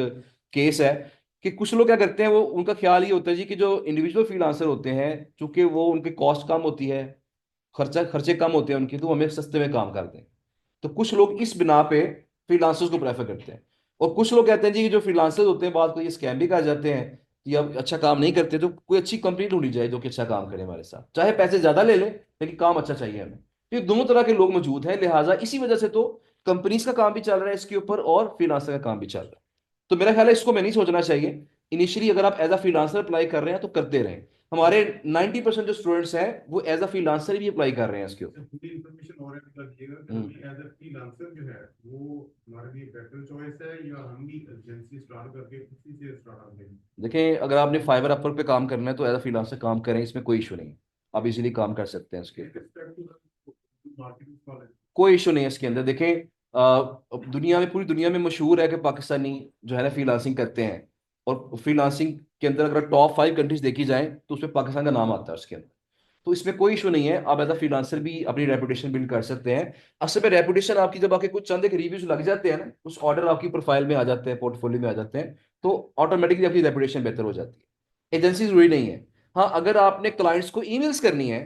केस है, कि कुछ लोग क्या करते हैं, वो उनका ख्याल ये होता है जी कि जो इंडिविजुअल फ्रीलांसर होते हैं, चूंकि वो उनकी कॉस्ट कम होती है, खर्चे कम होते हैं उनके, तो वो हमें सस्ते में काम करते हैं। तो कुछ लोग इस बिना पे फ्रीलांसर्स को प्रेफर करते हैं। और कुछ लोग कहते हैं जी कि जो फ्रीलांसर्स होते हैं बाद को ये स्कैम भी कर जाते हैं कि अब अच्छा काम नहीं करते, तो कोई अच्छी कंपनी ढूंढी जाए जो कि अच्छा काम करे हमारे साथ, चाहे पैसे ज्यादा ले ले लेकिन काम अच्छा चाहिए हमें। तो ये दोनों तरह के लोग मौजूद हैं, लिहाजा इसी वजह से तो कंपनीज का काम भी चल रहा है इसके ऊपर और फ्रीलांसर का काम भी चल रहा है। तो मेरा ख्याल है इसको मैं नहीं सोचना चाहिए। इनिशियली अगर आप एज अ फ्रीलांसर अप्लाई कर रहे हैं तो करते रहें। हमारे 90% जो स्टूडेंट्स हैं वो एज अ फ्रीलांसर भी अप्लाई कर रहे हैं इसके ऊपर। पूरी इंफॉर्मेशन और ऐड कर दिएगा कि हम्म। अभी एज अ फ्रीलांसर जो है वो हमारे लिए बेटर चॉइस है, या हम भी एजेंसी स्टार्ट करके उसी से स्टार्ट कर देंगे? देखें, अगर आपने फाइवर अपवर्क पे काम करना है तो एज अ फ्रीलांसर काम करें, इसमें कोई इशू नहीं है। आप इजीली काम कर सकते हैं इसके ऊपर, मार्केटिंग वाले। कोई इशू नहीं है इसके अंदर। देखें, दुनिया में, पूरी दुनिया में मशहूर है कि पाकिस्तानी जो है ना फ्रीलांसिंग करते हैं। और फ्रीलांसिंग के अंदर अगर टॉप 5 कंट्रीज देखी जाएं तो उसमें पाकिस्तान का नाम आता है उसके अंदर। तो इसमें कोई इशू नहीं है, आप एज अ फ्रीलांसर भी अपनी रेपुटेशन बिल्ड कर सकते हैं। असल में रेपुटेशन आपकी जब आपके कुछ चंद एक रिव्यूज लग जाते हैं ना, कुछ ऑर्डर आपकी प्रोफाइल में आ जाते हैं, पोर्टफोलियो में आ जाते हैं, तो ऑटोमेटिकली आपकी रेपुटेशन बेहतर हो जाती है। एजेंसी जरूरी नहीं है। हाँ, अगर आपने क्लाइंट्स को ईमेल्स करनी है,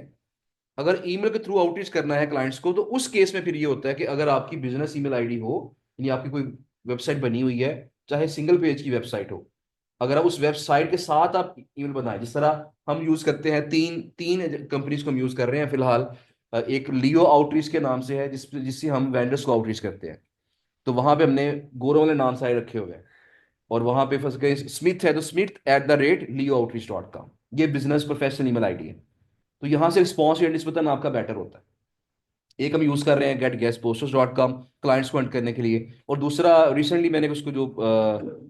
अगर ईमेल के थ्रू आउटरीच करना है क्लाइंट्स को, तो उस केस में फिर ये होता है कि अगर आपकी बिजनेस ईमेल आईडी हो, यानी आपकी कोई वेबसाइट बनी हुई है, चाहे सिंगल पेज की वेबसाइट हो, अगर आप उस वेबसाइट के साथ आप ईमेल बनाएं, जिस तरह हम यूज करते हैं, तीन तीन कंपनीज को हम यूज कर रहे हैं फिलहाल। एक लियो आउटरीच के नाम से है जिससे हम वेंडर्स को आउटरीच करते हैं। तो वहां पे हमने गौरव वाले नाम सारे रखे हुए हैं। और वहां पे फंस गए, स्मिथ है तो smith@liyo outreach.com, ये बिजनेस प्रोफेशनल ईमेल आईडी है। तो यहाँ से रिस्पॉन्स रेट निस्बतन आपका बेटर होता है। एक हम यूज कर रहे हैं getguestposters.com क्लाइंट्स को हंट करने के लिए, और दूसरा रिसेंटली मैंने उसको जो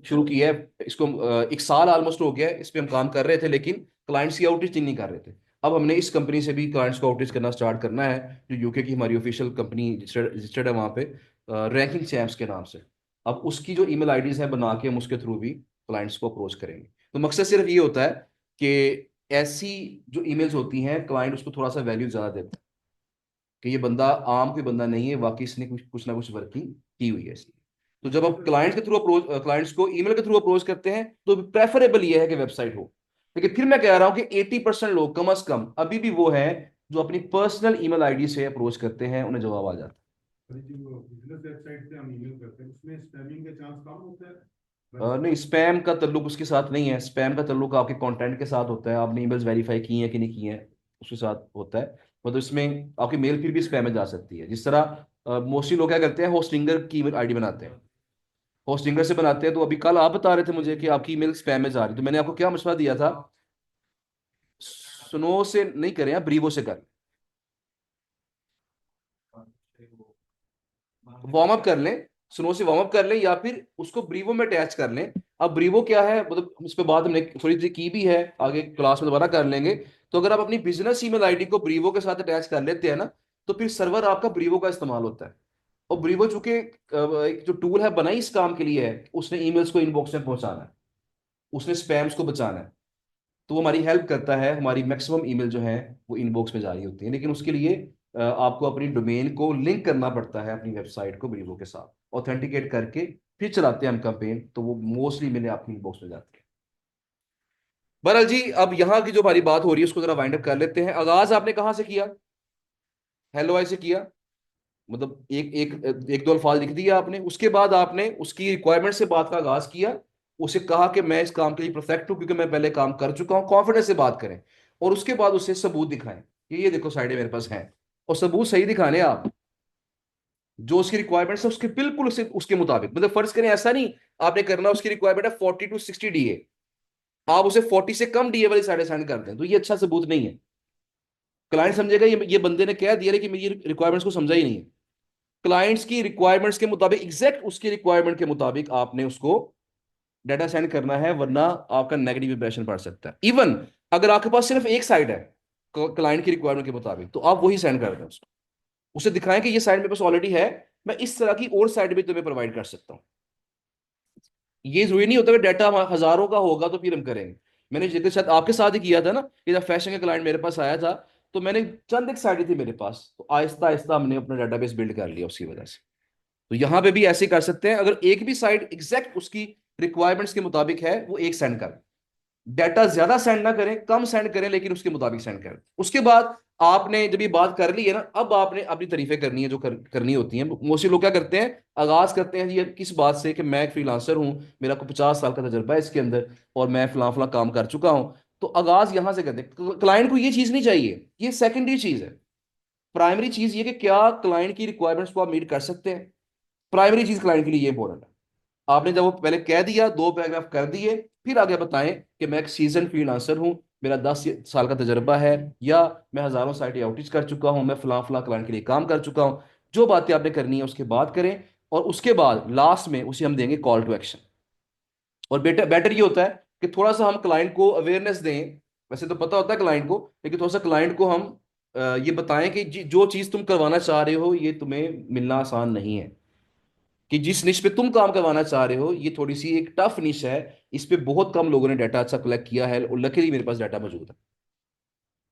शुरू किया है, इसको 1 साल ऑलमोस्ट हो गया है, इस पे हम काम कर रहे थे लेकिन क्लाइंट्स की आउटरीच नहीं कर रहे थे। अब हमने इस कंपनी से भी क्लाइंट्स को आउटरीच करना स्टार्ट करना है, जो यूके की हमारी ऑफिशियल कंपनी रजिस्टर्ड है वहाँ पे, रैंकिंग चैम्प्स के नाम से। अब उसकी जो ईमेल आईडीज है बना के हम उसके थ्रू भी क्लाइंट्स को अप्रोच करेंगे। तो मकसद सिर्फ ये होता है कि ऐसी जो ईमेल्स होती हैं क्लाइंट उसको थोड़ा सा वैल्यू ज्यादा देता है कि ये बंदा आम कोई बंदा नहीं है, वाकई इसने कुछ कुछ ना कुछ वर्किंग की हुई है इसकी। तो जब आप क्लाइंट्स के थ्रू अप्रोच, क्लाइंट्स को ईमेल के थ्रू अप्रोच करते हैं तो प्रेफरेबल ये है कि वेबसाइट हो। लेकिन फिर मैं कह रहा हूं कि 80% लोग कम अज कम अभी भी वो हैं जो अपनी पर्सनल ईमेल आईडी से अप्रोच करते हैं, उन्हें जवाब आ जाता अरे जो बिजनेस वेबसाइट से हम ईमेल करते हैं उसमें स्पैमिंग का चांस कम होता है? है। नहीं, स्पैम का ताल्लुक उसके साथ नहीं है। स्पैम का ताल्लुक आपके कंटेंट के साथ होता है, आपने ईमेल्स वेरीफाई की हैं कि नहीं की हैं उसके साथ होता है। मतलब इसमें आपकी मेल फिर भी स्पैम में जा सकती है। जिस तरह मोस्टली लोग क्या करते हैं, होस्टिंगर की ईमेल आईडी बनाते हैं, होस्टिंगर से बनाते हैं। तो अभी कल आप बता रहे थे मुझे कि आपकी ईमेल स्पैम में जा रही, तो मैंने आपको क्या मशवरा दिया था, सुनो से नहीं करें, आप ब्रीवो से करें। वार्म अप कर लें, सुनो से वार्म अप कर लें, या फिर उसको ब्रीवो में अटैच कर लें। अब ब्रीवो क्या है, मतलब इस पे बात हमने थोड़ी सी की भी है, आगे क्लास में दोबारा कर लेंगे। तो अगर आप अपनी बिजनेस ईमेल आईडी को ब्रीवो के साथ अटैच कर लेते हैं ना, तो फिर सर्वर आपका ब्रीवो का इस्तेमाल होता है। और ब्रीवो चूंकि एक जो टूल है बना ही इस काम के लिए है, उसने ईमेल्स को इनबॉक्स में पहुंचाना है, उसने स्पैम्स को बचाना है। तो वो हमारी हेल्प करता है, हमारी मैक्सिमम ईमेल जो है वो इनबॉक्स में जा रही होती है। लेकिन उसके लिए आपको अपनी डोमेन को लिंक करना पड़ता है अपनी वेबसाइट को ब्रीवो के साथ, ऑथेंटिकेट करके फिर चलाते हैं हम कैंपेन, तो वो मोस्टली ईमेल आपकी इनबॉक्स में जाती है। बहरहाल जी, अब यहाँ की जो हमारी बात हो रही है उसको जरा वाइंड अप कर लेते हैं। आगाज आपने कहाँ से किया? हेलो आई से किया, मतलब एक एक एक दो अल्फाज लिख दिया आपने, उसके बाद आपने उसकी रिक्वायरमेंट से बात का आगाज किया, उसे कहा कि मैं इस काम के लिए परफेक्ट हूं क्योंकि मैं पहले काम कर चुका हूं, कॉन्फिडेंस से बात करें। और उसके बाद उसे सबूत दिखाएं कि ये देखो साइडें मेरे पास हैं, और सबूत सही दिखाने आप, जो उसकी रिक्वायरमेंट्स है उसके बिल्कुल उसके मुताबिक। मतलब फर्ज करें, ऐसा नहीं आपने करना, उसकी रिक्वायरमेंट है 40 to 60 DA, आप उसे 40 से कम DA वाली साइडें सेंड कर दें, तो ये अच्छा सबूत नहीं है। क्लाइंट समझेगा ये बंदे ने कह दिया है कि मेरी रिक्वायरमेंट्स को समझा ही नहीं है। क्लाइंट्स की रिक्वायरमेंट्स के मुताबिक, एग्जैक्ट उसकी रिक्वायरमेंट के मुताबिक आपने उसको डाटा सेंड करना है, वरना आपका नेगेटिव इंप्रेशन पड़ सकता है। इवन अगर आपके पास सिर्फ एक साइड है क्लाइंट की रिक्वायरमेंट के मुताबिक, तो आप वही सेंड कर दें उसको, उसे दिखाएं कि ये साइड मेरे पास ऑलरेडी है, मैं इस तरह की और साइड भी तुम्हें प्रोवाइड कर सकता हूँ। ये जरूरी नहीं होता कि डाटा हजारों का होगा तो फिर हम करेंगे। मैंने जितने साथ आपके साथ ही किया था ना, कि जब फैशन का क्लाइंट मेरे पास आया था, तो मैंने चंद एक साइड थी मेरे पास, तो आहिस्ता आहिस्ता हमने अपना डाटाबेस बिल्ड कर लिया उसकी वजह से। तो यहां पे भी ऐसे कर सकते हैं, अगर एक भी साइड एग्जैक्ट उसकी रिक्वायरमेंट्स के मुताबिक है, वो एक सेंड कर, डाटा ज्यादा सेंड ना करें, कम सेंड करें, लेकिन उसके मुताबिक सेंड करें। उसके बाद आपने जब ये बात कर ली है ना, अब आपने अपनी तारीफें करनी है जो करनी होती हैं। मोस्टली लोग क्या करते हैं, आगाज करते हैं जी किस बात से कि मैं एक फ्रीलांसर हूँ, मेरा को 50 साल का तजर्बा है इसके अंदर, और मैं फलां फलां काम कर चुका हूँ। तो आगाज यहां से करते हैं। क्लाइंट को ये चीज नहीं चाहिए, ये सेकेंडरी चीज है। प्राइमरी चीज ये कि क्या क्लाइंट की रिक्वायरमेंट्स को आप मीट कर सकते हैं। प्राइमरी चीज क्लाइंट के लिए ये इंपॉर्टेंट है। आपने जब वो पहले कह दिया, 2 पैराग्राफ कर दिए, फिर आगे बताएं कि मैं एक सीजन फ्रीलांसर हूं, मेरा 10 साल का तजर्बा है, या मैं हजारों साइट आउटेज कर चुका हूं, मैं फलां फलां क्लाइंट के लिए काम कर चुका हूं। जो बातें आपने करनी है उसके बाद करें, और उसके बाद लास्ट में उसे हम देंगे कॉल टू एक्शन। और बेटर बेटर ये होता है कि थोड़ा सा हम क्लाइंट को अवेयरनेस दें। वैसे तो पता होता है क्लाइंट को, लेकिन थोड़ा सा क्लाइंट को हम ये बताएं कि जो चीज़ तुम करवाना चाह रहे हो ये तुम्हें मिलना आसान नहीं है, कि जिस निश पे तुम काम करवाना चाह रहे हो ये थोड़ी सी एक टफ निश है, इस पे बहुत कम लोगों ने डाटा अच्छा कलेक्ट किया है, और लकीली मेरे पास डाटा मौजूद है।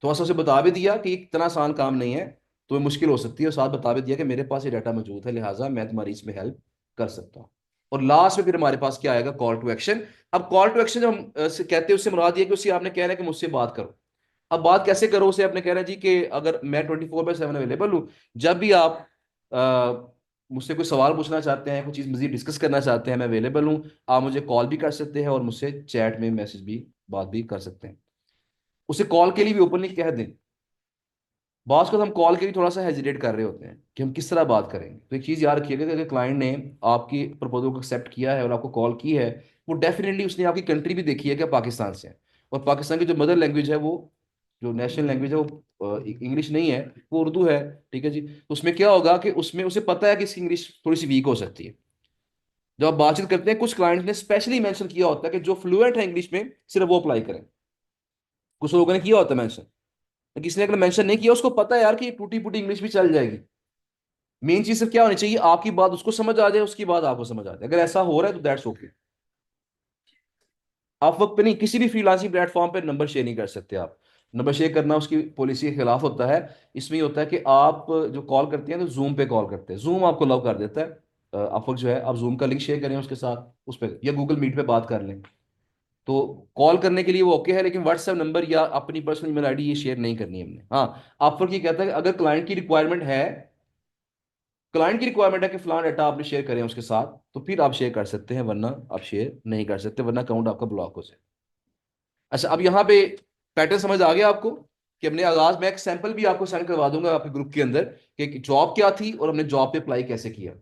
थोड़ा सा उसे बता भी दिया कि इतना आसान काम नहीं है, तुम्हें मुश्किल हो सकती है, और साथ बता भी दिया कि मेरे पास ये डाटा मौजूद है, लिहाजा मैं तुम्हारी इसमें हेल्प कर सकता हूँ। और लास्ट में फिर हमारे पास क्या आएगा, कॉल टू एक्शन। अब कॉल टू एक्शन जब हम कहते हैं, उससे मुराद ये है कि उससे आपने कहना है कि मुझसे बात करो। अब बात कैसे करो, उसे आपने कहना है जी कि अगर मैं 24/7 अवेलेबल हूँ, जब भी आप मुझसे कोई सवाल पूछना चाहते हैं, कोई चीज़ मजीद डिस्कस करना चाहते हैं, मैं अवेलेबल हूँ। आप मुझे कॉल भी कर सकते हैं और मुझसे चैट में मैसेज भी बात भी कर सकते हैं। उसे कॉल के लिए भी ओपनली कह दें। बॉस को हम कॉल के लिए थोड़ा सा हेजिटेट कर रहे होते हैं कि हम किस तरह बात करेंगे। तो एक चीज़ याद रखिएगा कि अगर क्लाइंट ने आपकी प्रपोजल को एक्सेप्ट किया है और आपको कॉल की है, वो डेफिनेटली उसने आपकी कंट्री भी देखी है कि पाकिस्तान से है, और पाकिस्तान की जो मदर लैंग्वेज है, वो जो नेशनल लैंग्वेज है, वो इंग्लिश नहीं है, वो उर्दू है। ठीक है जी, तो उसमें क्या होगा कि उसमें उसे पता है कि इसकी इंग्लिश थोड़ी सी वीक हो सकती है। जब आप बातचीत करते हैं, कुछ क्लाइंट ने स्पेशली मेंशन किया होता है कि जो फ्लुएंट है इंग्लिश में सिर्फ वो अप्लाई करें। कुछ लोगों ने किया होता है मेंशन, किसी ने अगर मेंशन नहीं किया, उसको पता है यार कि टूटी फूटी इंग्लिश भी चल जाएगी। मेन चीज सिर्फ क्या होनी चाहिए, आपकी बात उसको समझ आ जाए, उसकी बात आपको समझ आ जाए। अगर ऐसा हो रहा है तो दैट्स ओके। आप वक्त पे नहीं, किसी भी फ्रीलांसिंग प्लेटफॉर्म पे नंबर शेयर नहीं कर सकते। आप नंबर शेयर करना उसकी पॉलिसी के खिलाफ होता है। इसमें ये होता है कि आप जो कॉल करते हैं तो जूम पे कॉल करते हैं, जूम आपको लव कर देता है। आप वक्त जो है, आप जूम का लिंक शेयर करें उसके साथ, उस पर या गूगल मीट पे बात कर लें, तो कॉल करने के लिए वो ओके है। लेकिन व्हाट्सएप नंबर या अपनी पर्सनल ईमेल आईडी ये शेयर नहीं करनी है हमने। हाँ, आप ये कहता है कि अगर क्लाइंट की रिक्वायरमेंट है, क्लाइंट की रिक्वायरमेंट है कि फलान डाटा आपने शेयर करें उसके साथ, तो फिर आप शेयर कर सकते हैं, वरना आप शेयर नहीं कर सकते, वरना अकाउंट आपका ब्लॉक हो जाए। अच्छा, अब यहाँ पे पैटर्न समझ आ गया आपको कि हमने आगाज में एक सैंपल भी आपको सेंड करवा दूंगा आपके ग्रुप के अंदर कि जॉब क्या थी और हमने जॉब पे अप्लाई कैसे किया।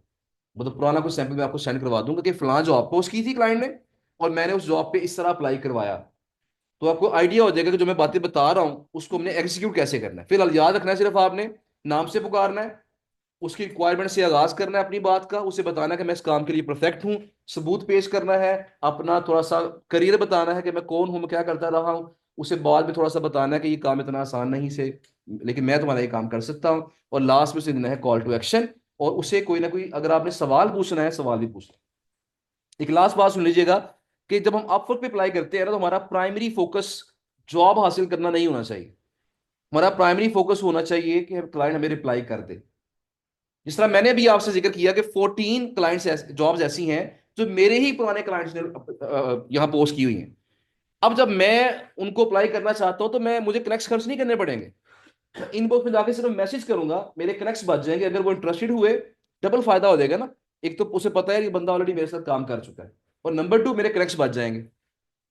मतलब पुराना कुछ सैंपल मैं आपको सेंड करवा दूंगा कि फलां जॉब पोस्ट की थी क्लाइंट ने, और मैंने उस जॉब पे इस तरह अप्लाई करवाया। तो आपको आइडिया हो जाएगा कि जो मैं बातें बता रहा हूँ उसको हमने एग्जीक्यूट कैसे करना है। फिलहाल याद रखना है, सिर्फ आपने नाम से पुकारना है, उसकी रिक्वायरमेंट से आगाज करना है अपनी बात का, उसे बताना है कि मैं इस काम के लिए परफेक्ट हूँ, सबूत पेश करना है, अपना थोड़ा सा करियर बताना है कि मैं कौन हूँ, मैं क्या करता रहा हूँ। उसे बाद में थोड़ा सा बताना है कि ये काम इतना आसान नहीं से, लेकिन मैं तुम्हारा ये काम कर सकता हूँ। और लास्ट में उसे देना है कॉल टू एक्शन, और उसे कोई ना कोई, अगर आपने सवाल पूछना है, सवाल भी पूछना है। एक लास्ट बात सुन लीजिएगा कि जब हम अपवर्क पे अप्लाई करते हैं ना, तो हमारा प्राइमरी फोकस जॉब हासिल करना नहीं होना चाहिए। हमारा प्राइमरी फोकस होना चाहिए कि क्लाइंट हमें रिप्लाई कर दे। जिस तरह मैंने भी आपसे जिक्र किया कि 14 क्लाइंट्स जॉब्स ऐसी हैं जो मेरे ही पुराने क्लाइंट्स ने यहाँ पोस्ट की हुई हैं। अब जब मैं उनको अप्लाई करना चाहता हूं तो मैं मुझे कनेक्ट खर्च नहीं करने पड़ेंगे। इनबॉक्स में जाके सिर्फ मैसेज करूंगा, मेरे कनेक्ट्स बच जाएंगे। अगर वो इंटरेस्टेड हुए, डबल फायदा हो जाएगा ना। एक तो उसे पता है कि बंदा ऑलरेडी मेरे साथ काम कर चुका है, और नंबर 2, मेरे कनेक्ट्स बच जाएंगे।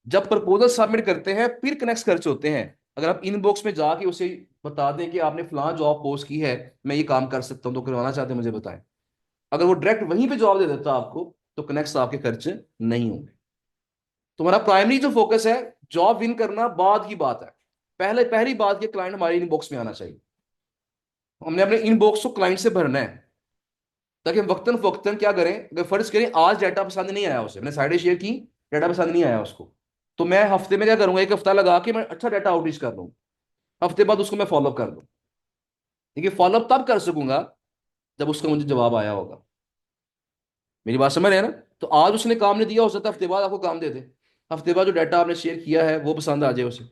जब प्रपोजल सबमिट करते हैं फिर कनेक्ट खर्च होते हैं। अगर आप इनबॉक्स में जाके उसे बता दें कि आपने फलां जॉब पोस्ट की है, मैं ये काम कर सकता हूं, तो करवाना चाहते हैं मुझे बताएं, अगर वो डायरेक्ट वहीं पे जवाब दे देता आपको, तो कनेक्ट्स आपके खर्च नहीं होंगे। तुम्हारा प्राइमरी जो फोकस है, जॉब विन करना बाद की बात है। पहले पहली बात ये क्लाइंट हमारे इनबॉक्स में आना चाहिए। हमने अपने इनबॉक्स को क्लाइंट से भरना है, ताकि हम वक्तन फवक्तन क्या करें। अगर फर्ज करें आज डाटा पसंद नहीं आया उसे, मैंने साइडें शेयर की, डाटा पसंद नहीं आया उसको, तो मैं हफ्ते में क्या करूंगा, एक हफ्ता लगा के मैं अच्छा डाटा आउटरीच कर लूँ, हफ्ते बाद उसको मैं फॉलोअप कर दूँ। देखिए, फॉलोअप तब कर सकूंगा जब उसका मुझे जवाब आया होगा। मेरी बात समझ रहे हैं ना। तो आज उसने काम नहीं दिया, हो सकता है हफ्ते बाद आपको काम दे दे। हफ्ते बाद जो डाटा आपने शेयर किया है वो पसंद आ जाए उसे।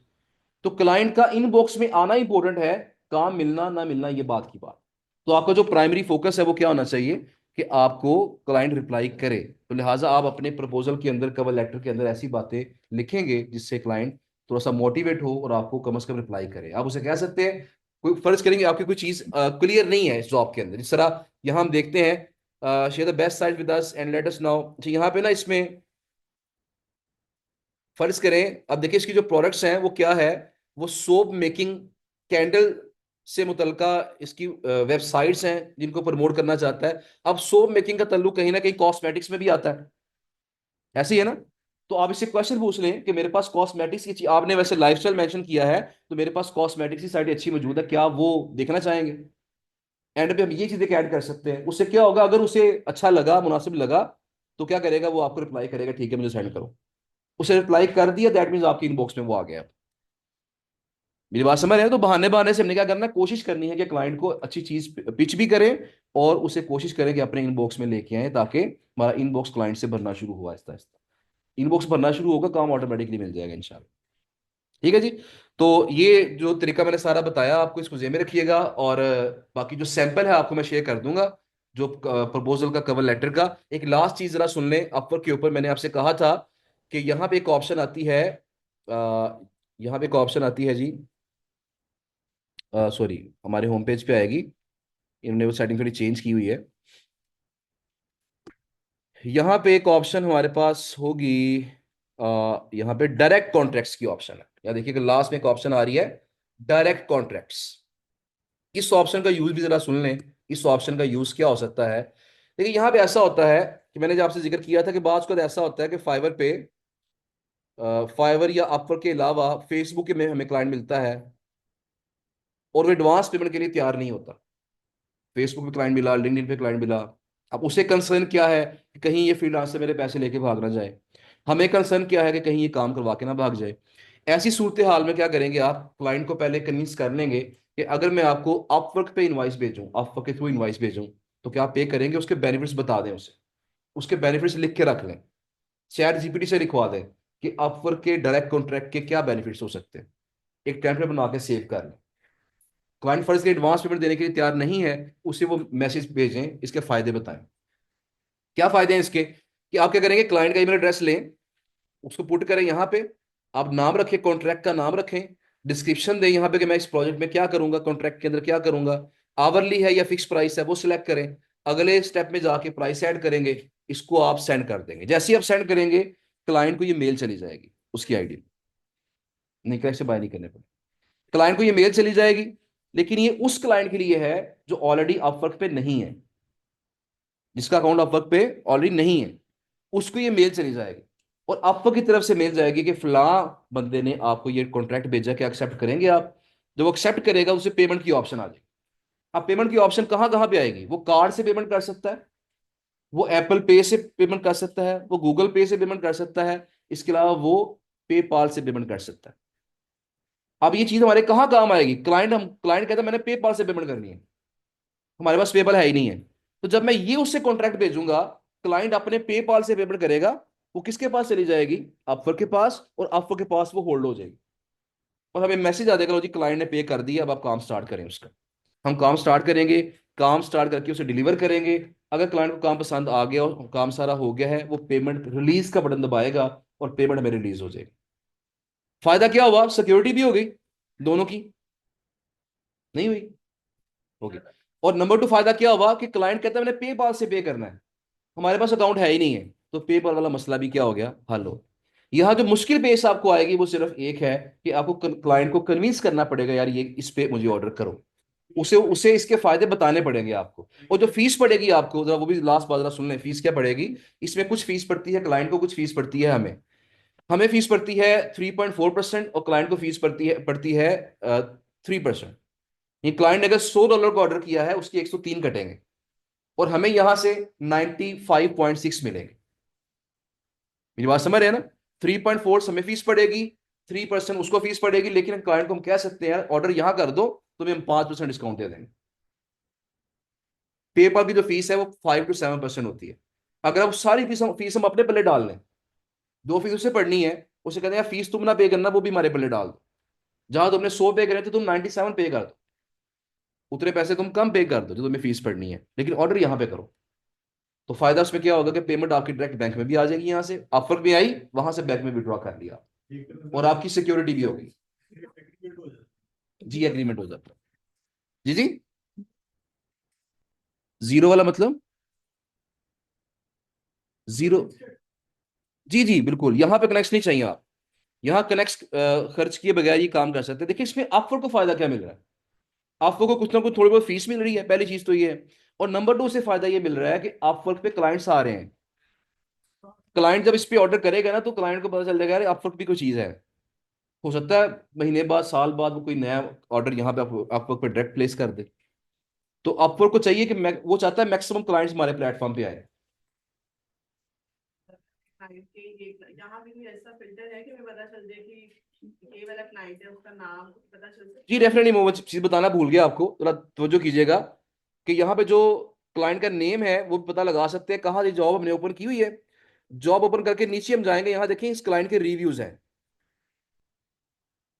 तो क्लाइंट का इनबॉक्स में आना इंपॉर्टेंट है, काम मिलना ना मिलना ये बात की बात। तो आपका जो प्राइमरी फोकस है वो क्या होना चाहिए, कि आपको क्लाइंट रिप्लाई करे। तो लिहाजा आप अपने प्रपोजल के अंदर, कवर लेटर के अंदर ऐसी बातें लिखेंगे जिससे क्लाइंट थोड़ा सा मोटिवेट हो और आपको कम से कम रिप्लाई करे। आप उसे कह सकते हैं कोई फर्ज करेंगे आपकी कोई चीज क्लियर नहीं है इस जॉब के अंदर, जिस तरह यहाँ हम देखते हैं share the best side with us and let us now, यहाँ पे ना इसमें फर्ज करें, अब देखिए इसकी जो प्रोडक्ट्स हैं वो क्या है, वो सोप मेकिंग कैंडल से मुतलका इसकी वेबसाइट्स हैं जिनको प्रमोट करना चाहता है। अब सोप मेकिंग का ताल्लुक कहीं ना कहीं कॉस्मेटिक्स में भी आता है, ऐसे ही है ना। तो आप इससे क्वेश्चन पूछ लें कि मेरे पास कॉस्मेटिक्स की आपने वैसे लाइफस्टाइल मेंशन किया है, तो मेरे पास कॉस्मेटिक्स की साइट अच्छी मौजूद है, क्या वो देखना चाहेंगे? एंड पे हम ये चीजें ऐड कर सकते हैं, उससे क्या होगा, अगर उसे अच्छा लगा, मुनासिब लगा, तो क्या करेगा वो, आपको रिप्लाई करेगा ठीक है मुझे सेंड करो। उसे रिप्लाई कर दिया, दैट मीन्स आपकी इनबॉक्स में वो आ गया। मेरी बात समझ रहे हैं? तो बहाने बहाने से हमने क्या करना है, कोशिश करनी है कि क्लाइंट को अच्छी चीज पिच भी करें, और उसे कोशिश करें कि अपने इनबॉक्स में लेके आए, ताकि हमारा इनबॉक्स क्लाइंट से भरना शुरू हुआ आहिस्ता आहिस्ता। इनबॉक्स भरना शुरू होगा, काम ऑटोमेटिकली मिल जाएगा इंशाल्लाह। ठीक है जी। तो ये जो तरीका मैंने सारा बताया आपको, इसको जेब में रखिएगा, और बाकी जो सैंपल है आपको मैं शेयर कर दूंगा, जो प्रपोजल का कवर लेटर का। एक लास्ट चीज जरा सुन लें, अपवर्क के ऊपर मैंने आपसे कहा था कि यहाँ पे एक ऑप्शन आती है, यहाँ पे एक ऑप्शन आती है जी, सॉरी, हमारे होम पेज पे आएगी, इन्होंने वो सेटिंग थोड़ी चेंज की हुई है। यहाँ पे एक ऑप्शन हमारे पास होगी, यहाँ पे डायरेक्ट कॉन्ट्रैक्ट्स की ऑप्शन है, या देखिए कि लास्ट में एक ऑप्शन आ रही है डायरेक्ट कॉन्ट्रैक्ट्स। इस ऑप्शन का यूज भी जरा सुन लें, इस ऑप्शन का यूज क्या हो सकता है। देखिए यहाँ पे ऐसा होता है कि मैंने जो आपसे जिक्र किया था कि बात को ऐसा होता है कि फाइवर पे, फाइवर या अपवर्क के अलावा फेसबुक में हमें क्लाइंट मिलता है, और वो एडवांस पेमेंट के लिए तैयार नहीं होता। फेसबुक पे क्लाइंट मिला, लिंक्डइन पे क्लाइंट मिला, अब उसे कंसर्न क्या है कि कहीं ये फ्रीलांसर मेरे पैसे लेके भाग ना जाए, हमें कंसर्न क्या है कि कहीं ये काम करवा के ना भाग जाए। ऐसी सूरत हाल में क्या करेंगे, आप क्लाइंट को पहले कन्विंस कर लेंगे कि अगर मैं आपको अपवर्क पे इनवाइस भेजूं, अपवर्क के थ्रू इनवाइस भेजूं, तो क्या आप पे करेंगे, उसके बेनिफिट्स बता दें उसे, उसके बेनिफिट्स लिख के रख लें, चैट जीपीटी से लिखवा दें कि अपवर्क के डायरेक्ट कॉन्ट्रैक्ट के क्या बेनिफिट्स हो सकते हैं, एक टेम्पलेट बना के सेव कर लें। क्लाइंट फर्ज के एडवांस पेमेंट देने के लिए तैयार नहीं है, उसे वो मैसेज भेजें, इसके फायदे बताएं। क्या फायदे हैं इसके, कि आप क्या करेंगे, क्लाइंट का ईमेल एड्रेस लें, उसको पुट करें यहाँ पे, आप नाम रखें, कॉन्ट्रैक्ट का नाम रखें, डिस्क्रिप्शन दें यहाँ पे कि मैं इस प्रोजेक्ट में क्या करूंगा, कॉन्ट्रैक्ट के अंदर क्या करूंगा, आवरली है या फिक्स प्राइस है वो सिलेक्ट करें। अगले स्टेप में जाके प्राइस ऐड करेंगे, इसको आप सेंड कर देंगे। जैसे ही आप सेंड करेंगे, क्लाइंट को ये मेल चली जाएगी उसकी आईडी, नहीं कैसे बाय नहीं करने पर क्लाइंट को ये मेल चली जाएगी। लेकिन ये उस क्लाइंट के लिए है जो ऑलरेडी अपवर्क पे नहीं है, जिसका अकाउंट अपवर्क पे ऑलरेडी नहीं है, उसको ये मेल चली जाएगी, और अपवर्क की तरफ से मेल जाएगी कि फलां बंदे ने आपको ये कॉन्ट्रैक्ट भेजा, क्या एक्सेप्ट करेंगे आप? जब वो एक्सेप्ट करेगा, उसे पेमेंट की ऑप्शन आ जाएगी। अब पेमेंट की ऑप्शन कहाँ कहाँ पे आएगी, वो कार्ड से पेमेंट कर सकता है, वो एप्पल पे से पेमेंट कर सकता है, वो गूगल पे से पेमेंट कर सकता है, इसके अलावा वो पेपाल से पेमेंट कर सकता है। अब ये चीज हमारे कहाँ काम आएगी, क्लाइंट कहता है मैंने पेपाल से पेमेंट करनी है, हमारे पास पेपल है ही नहीं है, तो जब मैं ये उससे कॉन्ट्रैक्ट भेजूंगा, क्लाइंट अपने पेपाल से पेमेंट करेगा, वो किसके पास चली जाएगी, अपवर्क के पास, और अपवर्क के पास वो होल्ड हो जाएगी, और हमें मैसेज आ जाएगा लो जी क्लाइंट ने पे कर दिया, अब आप काम स्टार्ट करें उसका। हम काम स्टार्ट करेंगे, काम स्टार्ट करके उसे डिलीवर करेंगे। अगर क्लाइंट को काम पसंद आ गया और काम सारा हो गया है, वो पेमेंट रिलीज का बटन दबाएगा, और पेमेंट हमें रिलीज हो जाएगी। फायदा क्या हुआ, सिक्योरिटी भी हो गई दोनों की, नहीं हुई, होगी। और नंबर टू फायदा क्या हुआ कि क्लाइंट कहता है मैंने पेपाल से पे करना है, हमारे पास अकाउंट है ही नहीं है, तो पेपाल वाला मसला भी क्या हो गया, हल हो। यहाँ जो मुश्किल पेश आपको आएगी वो सिर्फ एक है कि आपको क्लाइंट को कन्विंस करना पड़ेगा, यार ये इस पे मुझे ऑर्डर करो, उसे उसे इसके फायदे बताने पड़ेंगे आपको। और जो फीस पड़ेगी आपको, जरा वो भी लास्ट बात जरा सुन लें, फीस क्या पड़ेगी। इसमें कुछ फीस पड़ती है क्लाइंट को, कुछ फीस पड़ती है हमें। हमें फीस पड़ती है 3.4%, और क्लाइंट को फीस पड़ती है 3%। ये क्लाइंट ने अगर $100 का ऑर्डर किया है, उसके 103 कटेंगे, और हमें यहां से 95.6 मिलेंगे। मेरी बात समझ रहे हैं ना? 3.4 हमें फीस पड़ेगी, 3% उसको फीस पड़ेगी, लेकिन क्लाइंट को हम कह सकते हैं ऑर्डर यहां कर दो, तुम्हें हम 5% डिस्काउंट दे देंगे। पेपर की जो फीस है वो 5 to 7% होती है। अगर आप सारी फीस हम अपने पल्ले डाल लें, जो फीस उसे पढ़नी है, उसे कहते हैं फीस तुम ना पे करना, वो भी हमारे पल्ले डाल दो, जहां तुमने 100 पे करे थे तुम 97 पे कर दो, उतने पैसे तुम कम पे कर दो जो तुम्हें फीस पढ़नी है, लेकिन ऑर्डर यहां पे करो। तो फायदा उसमें क्या होगा कि पेमेंट आपकी डायरेक्ट बैंक में भी आ जाएगी, यहाँ से अपवर्क भी आई, वहां से बैंक में विड्रॉ कर लिया, ठीक है और सर, आपकी सिक्योरिटी भी होगी। एग्रीमेंट हो जाता जी एग्रीमेंट हो जाता है। जी जी, जीरो वाला मतलब जीरो, जी जी बिल्कुल, यहाँ पे कनेक्ट नहीं चाहिए आप, यहाँ कनेक्ट खर्च किए बगैर ये काम कर सकते हैं। देखिए इसमें आपको को फायदा क्या मिल रहा है, आपको को कुछ ना कुछ थोड़ी बहुत फीस मिल रही है, पहली चीज तो ये है। और नंबर टू से फायदा ये मिल रहा है कि अपवर्क पे क्लाइंट्स आ रहे हैं, क्लाइंट जब इस पे ऑर्डर करेगा ना तो क्लाइंट को पता चल जाएगा यार अपवर्क भी कोई चीज है। हो सकता है महीने बाद साल बाद वो कोई नया ऑर्डर यहाँ पे अपवर्क पे डायरेक्ट प्लेस कर दे। तो अपवर्क को चाहिए कि वो चाहता है मैक्सिमम क्लाइंट्स हमारे प्लेटफॉर्म पे आए। क्लाइंट के यहाँ भी कोई ऐसा फिल्टर है कि हमें पता चल जाए कि ये वाला क्लाइंट है, उसका नाम पता चल जी सकता है? डेफिनेटली, मैं वो चीज बताना भूल गया आपको, थोड़ा तवज्जो कीजिएगा कि यहाँ पे जो क्लाइंट का नेम है वो पता लगा सकते हैं कहाँ ये जॉब हमने ओपन की हुई है। जॉब ओपन करके नीचे हम जाएंगे, यहाँ देखें इस क्लाइंट के रिव्यूज हैं।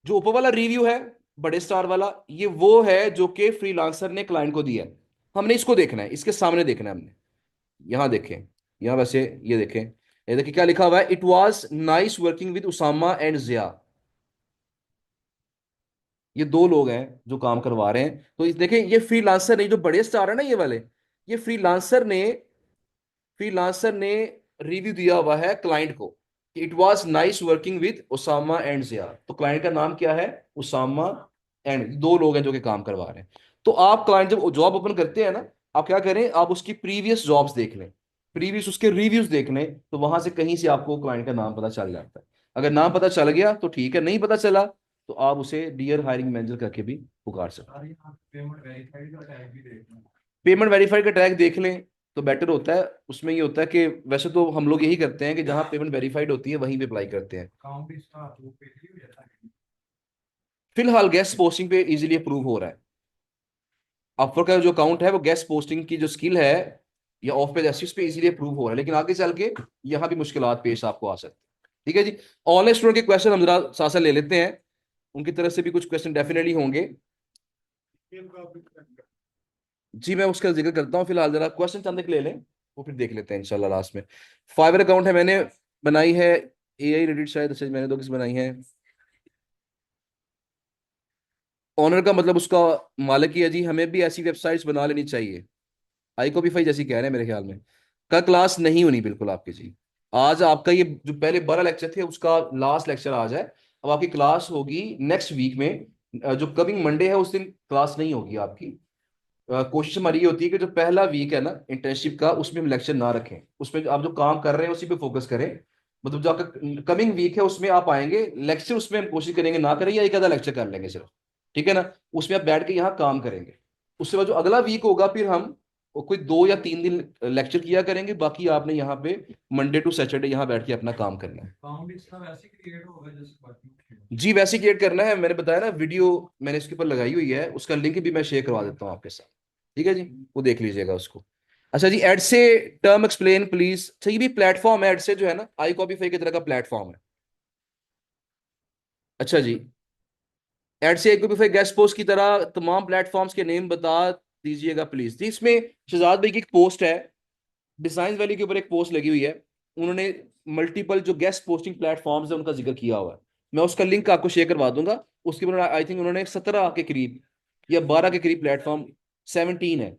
जो ऊपर वाला रिव्यू है बड़े स्टार वाला, ये वो है जो कि फ्रीलांसर ने क्लाइंट को दिया है। हमने इसको देखना है, इसके सामने देखना है हमने। यहाँ देखें, यहाँ वैसे ये देखें, ये देखिए क्या लिखा हुआ है, it was nice working with Usama and Zia. ये दो लोग हैं जो काम करवा रहे हैं। तो देखें ये फ्रीलांसर नहीं, जो बड़े स्टार है ना ये वाले, ये फ्रीलांसर ने रिव्यू दिया हुआ है क्लाइंट को, it was nice working with Usama and Zia. तो क्लाइंट का नाम क्या है, उसामा एंड, दो लोग हैं जो कि काम करवा रहे हैं। तो आप क्लाइंट जब जॉब ओपन करते हैं ना, आप क्या करें, आप उसकी प्रीवियस जॉब्स देख लें, प्रीवियस उसके रिव्यूज देख लें, तो वहां से कहीं से आपको क्लाइंट का नाम पता चल जाता है। अगर नाम पता चल गया तो ठीक है, नहीं पता चला तो आप उसे डियर हायरिंग मैनेजर करके भी पुकार सकते हैं। पेमेंट वेरीफाइड का टैग भी देखना। पेमेंट वेरीफाई का ट्रैक देख लें तो बेटर होता है। उसमें ये होता है कि वैसे तो हम लोग यही करते हैं कि जहां पेमेंट वेरीफाइड होती है वहीं पे अप्लाई करते हैं। अकाउंट इसका वो पे हो जाता है। फिलहाल गेस्ट पोस्टिंग पे इजीली अप्रूव हो रहा है। अपवर्क का जो अकाउंट है वो गेस्ट पोस्टिंग की जो स्किल है या ऑफ पेज एसिस्ट पे इजीली अप्रूव हो रहा है, लेकिन आगे चल के यहाँ भी मुश्किलात पेश आपको आ सकती है। ठीक है जी, ऑनलाइन स्टूडेंट के क्वेश्चन हम जरा साथ साथ ले लेते हैं, उनकी तरफ से भी कुछ क्वेश्चन डेफिनेटली होंगे। जी मैं उसका जिक्र करता हूँ, फिलहाल जरा क्वेश्चन चंद ले लें, वो फिर देख लेते हैं इंशाल्लाह लास्ट में। फाइवर अकाउंट है, मैंने बनाई है, एआई रेडिट शायद, अच्छा मैंने दो किस बनाई है। ऑनर का मतलब उसका मालिक ही है जी, हमें भी ऐसी वेबसाइट्स बना लेनी चाहिए। आई कॉपीफाई जैसी कह रहे हैं मेरे ख्याल में। कल क्लास नहीं होनी बिल्कुल आपकी जी, आज आपका ये जो पहले 12 लेक्चर थे उसका लास्ट लेक्चर आज है। अब आपकी क्लास होगी नेक्स्ट वीक में, जो कमिंग मंडे है उस दिन क्लास नहीं होगी आपकी। कोशिश हमारी ये होती है कि जो पहला वीक है ना इंटर्नशिप का, उसमें हम लेक्चर ना रखें, उसमें आप जो काम कर रहे हैं उसी पे फोकस करें। मतलब जो आपका कमिंग वीक है उसमें आप आएंगे, लेक्चर उसमें हम कोशिश करेंगे ना करें, या एक आधा लेक्चर कर लेंगे सिर्फ, ठीक है ना। उसमें आप बैठ के यहाँ काम करेंगे। उसके बाद जो अगला वीक होगा फिर हम कोई 2 या 3 दिन लेक्चर किया करेंगे, बाकी आपने यहाँ पे मंडे टू सैटरडे यहाँ बैठ के अपना काम करना है। अकाउंट इसका वैसे क्रिएट होगा जैसे बाकी। जी वैसे क्रिएट करना है, मैंने बताया ना, वीडियो मैंने इसके ऊपर लगाई हुई है, उसका लिंक भी मैं शेयर करवा देता हूँ आपके साथ। ठीक है जी, वो देख लीजिएगा उसको। अच्छा जी, एड से टर्म एक्सप्लेन प्लीज। अच्छा ये भी प्लेटफॉर्म है, एड से जो है ना आई कॉपीफाई की तरह का प्लेटफॉर्म है। अच्छा जी, एड से आई कॉपीफाई गेस्ट पोस्ट की तरह तमाम प्लेटफॉर्म्स के नेम बता दीजिएगा प्लीज जी। इसमें शहजाद भाई की एक पोस्ट है, डिजाइन वैली के ऊपर एक पोस्ट लगी हुई है, उन्होंने मल्टीपल जो गेस्ट पोस्टिंग प्लेटफॉर्म्स है उनका जिक्र किया हुआ है। मैं उसका लिंक आपको शेयर करवा दूंगा। उसके ऊपर आई थिंक उन्होंने 17 के करीब या 12 के करीब प्लेटफॉर्म, 17 है।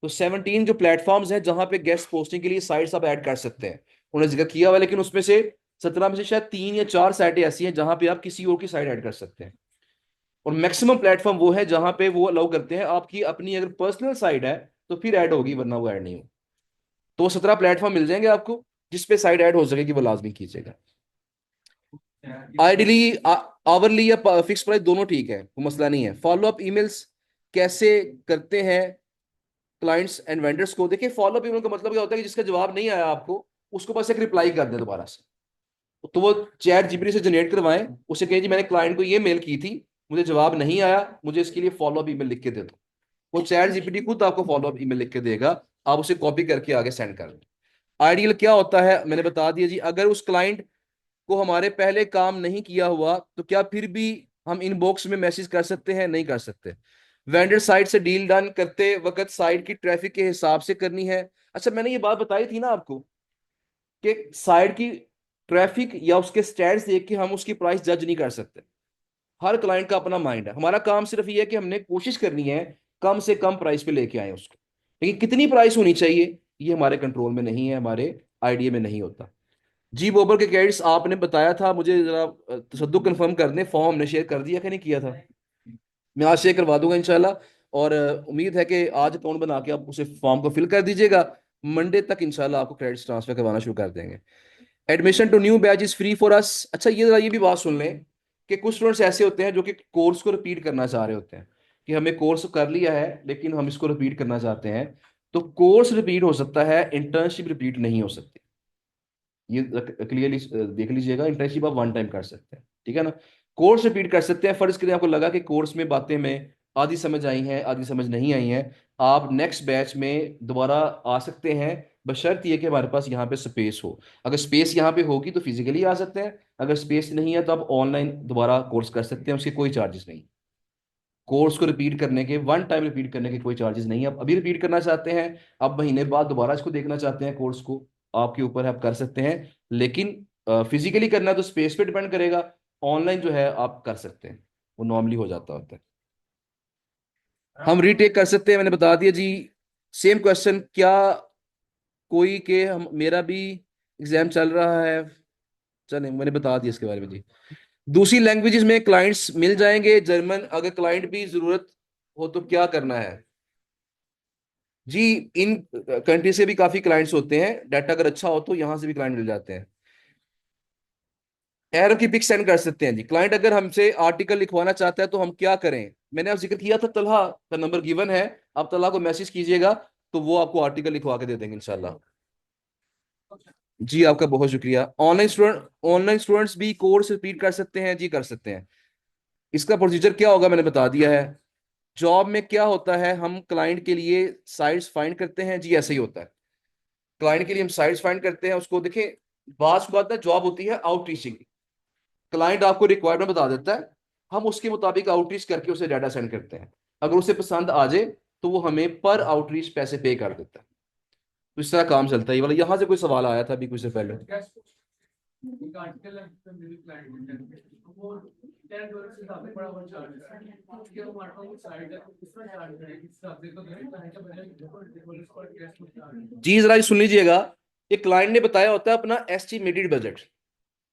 तो 17 जो प्लेटफॉर्म्स हैं जहां पे गेस्ट पोस्टिंग के लिए साइट्स आप ऐड कर सकते हैं, उन्होंने जिक्र किया हुआ है। लेकिन उसमें से 17 में से शायद 3 या 4 साइटें ऐसी हैं जहां पे आप किसी और की साइट ऐड कर सकते हैं। और मैक्सिमम प्लेटफॉर्म वो है जहां पे वो अलाउ करते हैं आपकी अपनी अगर पर्सनल साइट है तो फिर ऐड होगी, वरना वो ऐड नहीं होगी। तो वो 17 प्लेटफॉर्म मिल जाएंगे आपको जिसपे साइड ऐड हो सकेगी, वो लाजमी कीजिएगा। आइडियली आवरली या फिक्स प्राइस दोनों ठीक है, वो मसला नहीं है। फॉलो अप ईमेल्स कैसे करते हैं क्लाइंट्स एंड वेंडर्स को। देखिए फॉलो अप ईमेल का मतलब क्या होता है कि जिसका जवाब नहीं आया आपको उसको बस एक रिप्लाई कर दें दोबारा से। तो वो चैट जीपीटी से जनरेट करवाएं, उसे कहें जी मैंने क्लाइंट को ये मेल की थी, मुझे जवाब नहीं आया, मुझे इसके लिए फॉलो अप ईमेल लिख के दे दो। वो चैट जीपीटी खुद आपको फॉलो अप ईमेल लिख के देगा, आप उसे कॉपी करके आगे सेंड कर दें। आइडियल क्या होता है मैंने बता दिया जी। अगर उस क्लाइंट को हमारे पहले काम नहीं किया हुआ तो क्या फिर भी हम इनबॉक्स में मैसेज कर सकते हैं, नहीं कर सकते। वेंडर साइट से डील डन करते वक्त साइट की ट्रैफिक के हिसाब से करनी है। अच्छा मैंने ये बात बताई थी ना आपको कि साइट की ट्रैफिक या उसके स्टैट्स देख के हम उसकी प्राइस जज नहीं कर सकते। हर क्लाइंट का अपना माइंड है, हमारा काम सिर्फ ये है कि हमने कोशिश करनी है कम से कम प्राइस पे लेके आए उसको। लेकिन कितनी प्राइस होनी चाहिए ये हमारे कंट्रोल में नहीं है, हमारे आइडिया में नहीं होता। जी बोबर के कैडेट्स, आपने बताया था मुझे, जरा तसद्दुक कंफर्म कर दें, फॉर्म हमने शेयर कर दिया कि नहीं किया था? मैं आज शेयर करवा दूंगा इंशाल्लाह। और उम्मीद है कि आज अकाउंट बना के आप उसे फॉर्म को फिल कर दीजिएगा। मंडे तक इंशाल्लाह आपको क्रेडिट्स ट्रांसफर करवाना शुरू कर देंगे। Admission to new batch is free for us. अच्छा, ये जरा ये भी बात सुन लें कि कुछ स्टूडेंट्स ऐसे होते हैं जो कि कोर्स को रिपीट करना चाह रहे होते हैं, कि हमें कोर्स कर लिया है लेकिन हम इसको रिपीट करना चाहते हैं। तो कोर्स रिपीट हो सकता है, इंटर्नशिप रिपीट नहीं हो सकती। ये क्लियरली देख लीजिएगा, इंटर्नशिप आप वन टाइम कर सकते हैं, ठीक है ना। कोर्स रिपीट कर सकते हैं, फर्ज करें आपको लगा कि कोर्स में बातें में आधी समझ आई हैं, आधी समझ नहीं आई हैं, आप नेक्स्ट बैच में दोबारा आ सकते हैं, बशर्ते ये कि हमारे पास यहाँ पे स्पेस हो। अगर स्पेस यहाँ पे होगी तो फिजिकली आ सकते हैं, अगर स्पेस नहीं है तो आप ऑनलाइन दोबारा कोर्स कर सकते हैं, उसके कोई चार्जेस नहीं। कोर्स को रिपीट करने के, वन टाइम रिपीट करने के कोई चार्जेस नहीं है। आप अभी रिपीट करना चाहते हैं, आप महीने बाद दोबारा इसको देखना चाहते हैं कोर्स को, आपके ऊपर है, आप कर सकते हैं। लेकिन फिजिकली करना है तो स्पेस पे डिपेंड करेगा। ऑनलाइन जो है आप कर सकते हैं, वो नॉर्मली हो जाता होता है। हम रीटेक कर सकते हैं, मैंने बता दिया जी। सेम क्वेश्चन क्या, कोई के हम, मेरा भी एग्जाम चल रहा है, चलें मैंने बता दिया इसके बारे में जी। दूसरी लैंग्वेजेस में क्लाइंट्स मिल जाएंगे, जर्मन अगर क्लाइंट भी जरूरत हो तो क्या करना है? जी, इन कंट्री से भी काफी क्लाइंट्स होते हैं, डाटा अगर अच्छा हो तो यहाँ से भी क्लाइंट मिल जाते हैं। एरर की पिक सेंड कर सकते हैं जी। क्लाइंट अगर हमसे आर्टिकल लिखवाना चाहता है तो हम क्या करें? मैंने आप जिक्र किया था, तलहा का नंबर गिवन है, आप तलहा को मैसेज कीजिएगा तो वो आपको आर्टिकल लिखवा के दे देंगे इंशाल्लाह। जी आपका बहुत शुक्रिया। ऑनलाइन स्टूडेंट्स भी कोर्स रिपीट कर सकते हैं? जी कर सकते हैं। इसका प्रोसीजर क्या होगा मैंने बता दिया है। जॉब में क्या होता है, हम क्लाइंट के लिए साइट्स फाइंड करते हैं जी, ऐसे ही होता है। क्लाइंट के लिए हम साइट्स फाइंड करते हैं, उसको देखें, बात बात है, जॉब होती है आउटरीचिंग। क्लाइंट आपको रिक्वायरमेंट बता देता है, हम उसके मुताबिक आउटरीच करके उसे डाटा सेंड करते हैं। अगर उसे पसंद आ जाए तो वो हमें पर आउटरीच पैसे पे कर देता है। तो इस तरह काम चलता है। ये वाला यहाँ से कोई सवाल आया था अभी कुछ देर पहले। एक आर्टिकल है तो मेरे क्लाइंट है वो $10 से ज्यादा बड़ा वो चार्ज है क्योंकि हमारे पास साइड है उसमें चार्ज है इस हिसाब से तो मेरे क्लाइंट का बजट $10 पर कैश में चार्ज जी जरा ये सुन लीजिएगा, एक क्लाइंट ने बताया होता है अपना एस्टिमेटेड बजट,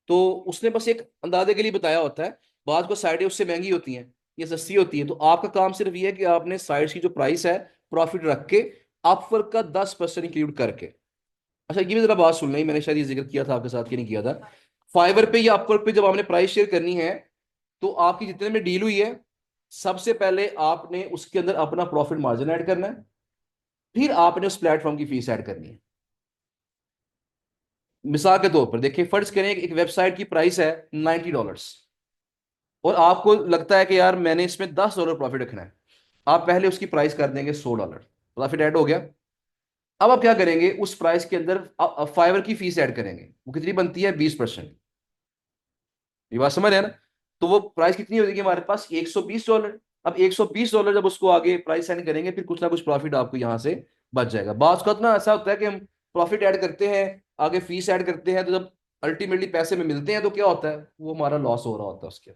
तो उसने बस एक अंदाजे के लिए बताया होता है। बाद को साइडें उससे महंगी होती हैं या सस्ती होती है, तो आपका काम सिर्फ ये है कि आपने साइड्स की जो प्राइस है प्रॉफिट रख के अपवर्क का 10% इंक्लूड करके। अच्छा ये भी जरा बात सुन लें, मैंने शायद ये जिक्र किया था आपके साथ कि नहीं किया था। फाइवर पे या अपवर्क पे जब आपने प्राइस शेयर करनी है तो आपकी जितने में डील हुई है, सबसे पहले आपने उसके अंदर अपना प्रॉफिट मार्जिन ऐड करना है, फिर आपने उस प्लेटफॉर्म की फीस ऐड करनी है। मिसाल के तौर पर देखिए, फर्ज करें एक वेबसाइट की प्राइस है $90 और आपको लगता है कि यार मैंने इसमें $10 प्रॉफिट रखना है, आप पहले उसकी प्राइस कर देंगे $100, प्रॉफिट ऐड हो गया। अब आप क्या करेंगे, उस प्राइस के अंदर फाइवर की फीस ऐड करेंगे, वो कितनी बनती है? 20%। ये बात समझ रहे हैं ना? तो वो प्राइस कितनी हो जाएगी हमारे पास? $120। अब $120 जब उसको आगे प्राइस सेंड करेंगे, फिर कुछ ना कुछ प्रॉफिट आपको यहाँ से बच जाएगा। बात का ना ऐसा होता है कि हम प्रॉफिट ऐड करते हैं, आगे फीस ऐड करते हैं, तो जब अल्टीमेटली पैसे में मिलते हैं तो क्या होता है, वो हमारा लॉस हो रहा होता है उसके।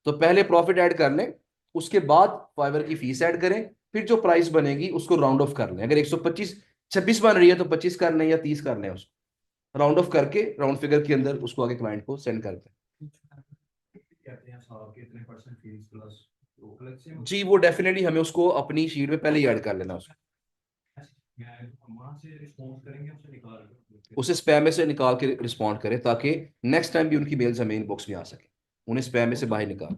तो पहले प्रॉफिट ऐड कर लें, उसके बाद फाइवर की फीस ऐड करें, फिर जो प्राइस बनेगी उसको राउंड ऑफ कर लें। अगर 125 26 बन रही है तो 25 कर लें या 30 कर लें, उसको राउंड ऑफ करके राउंड फिगर के अंदर उसको आगे क्लाइंट को सेंड कर दें। कहते हैं साहब कि इतने परसेंट फीस प्लस तो अलग से जी वो डेफिनेटली हमें उसको अपनी शीट में पहले ही ऐड कर लेना उसको। वहां से रिस्पॉन्स करेंगे हमसे निकाल उसे स्पैम में से निकाल के रिस्पॉन्ड करें ताकि नेक्स्ट टाइम भी उनकी मेल्स हमें इनबॉक्स में आ सके, उन्हें स्पैम में से बाहर निकाल।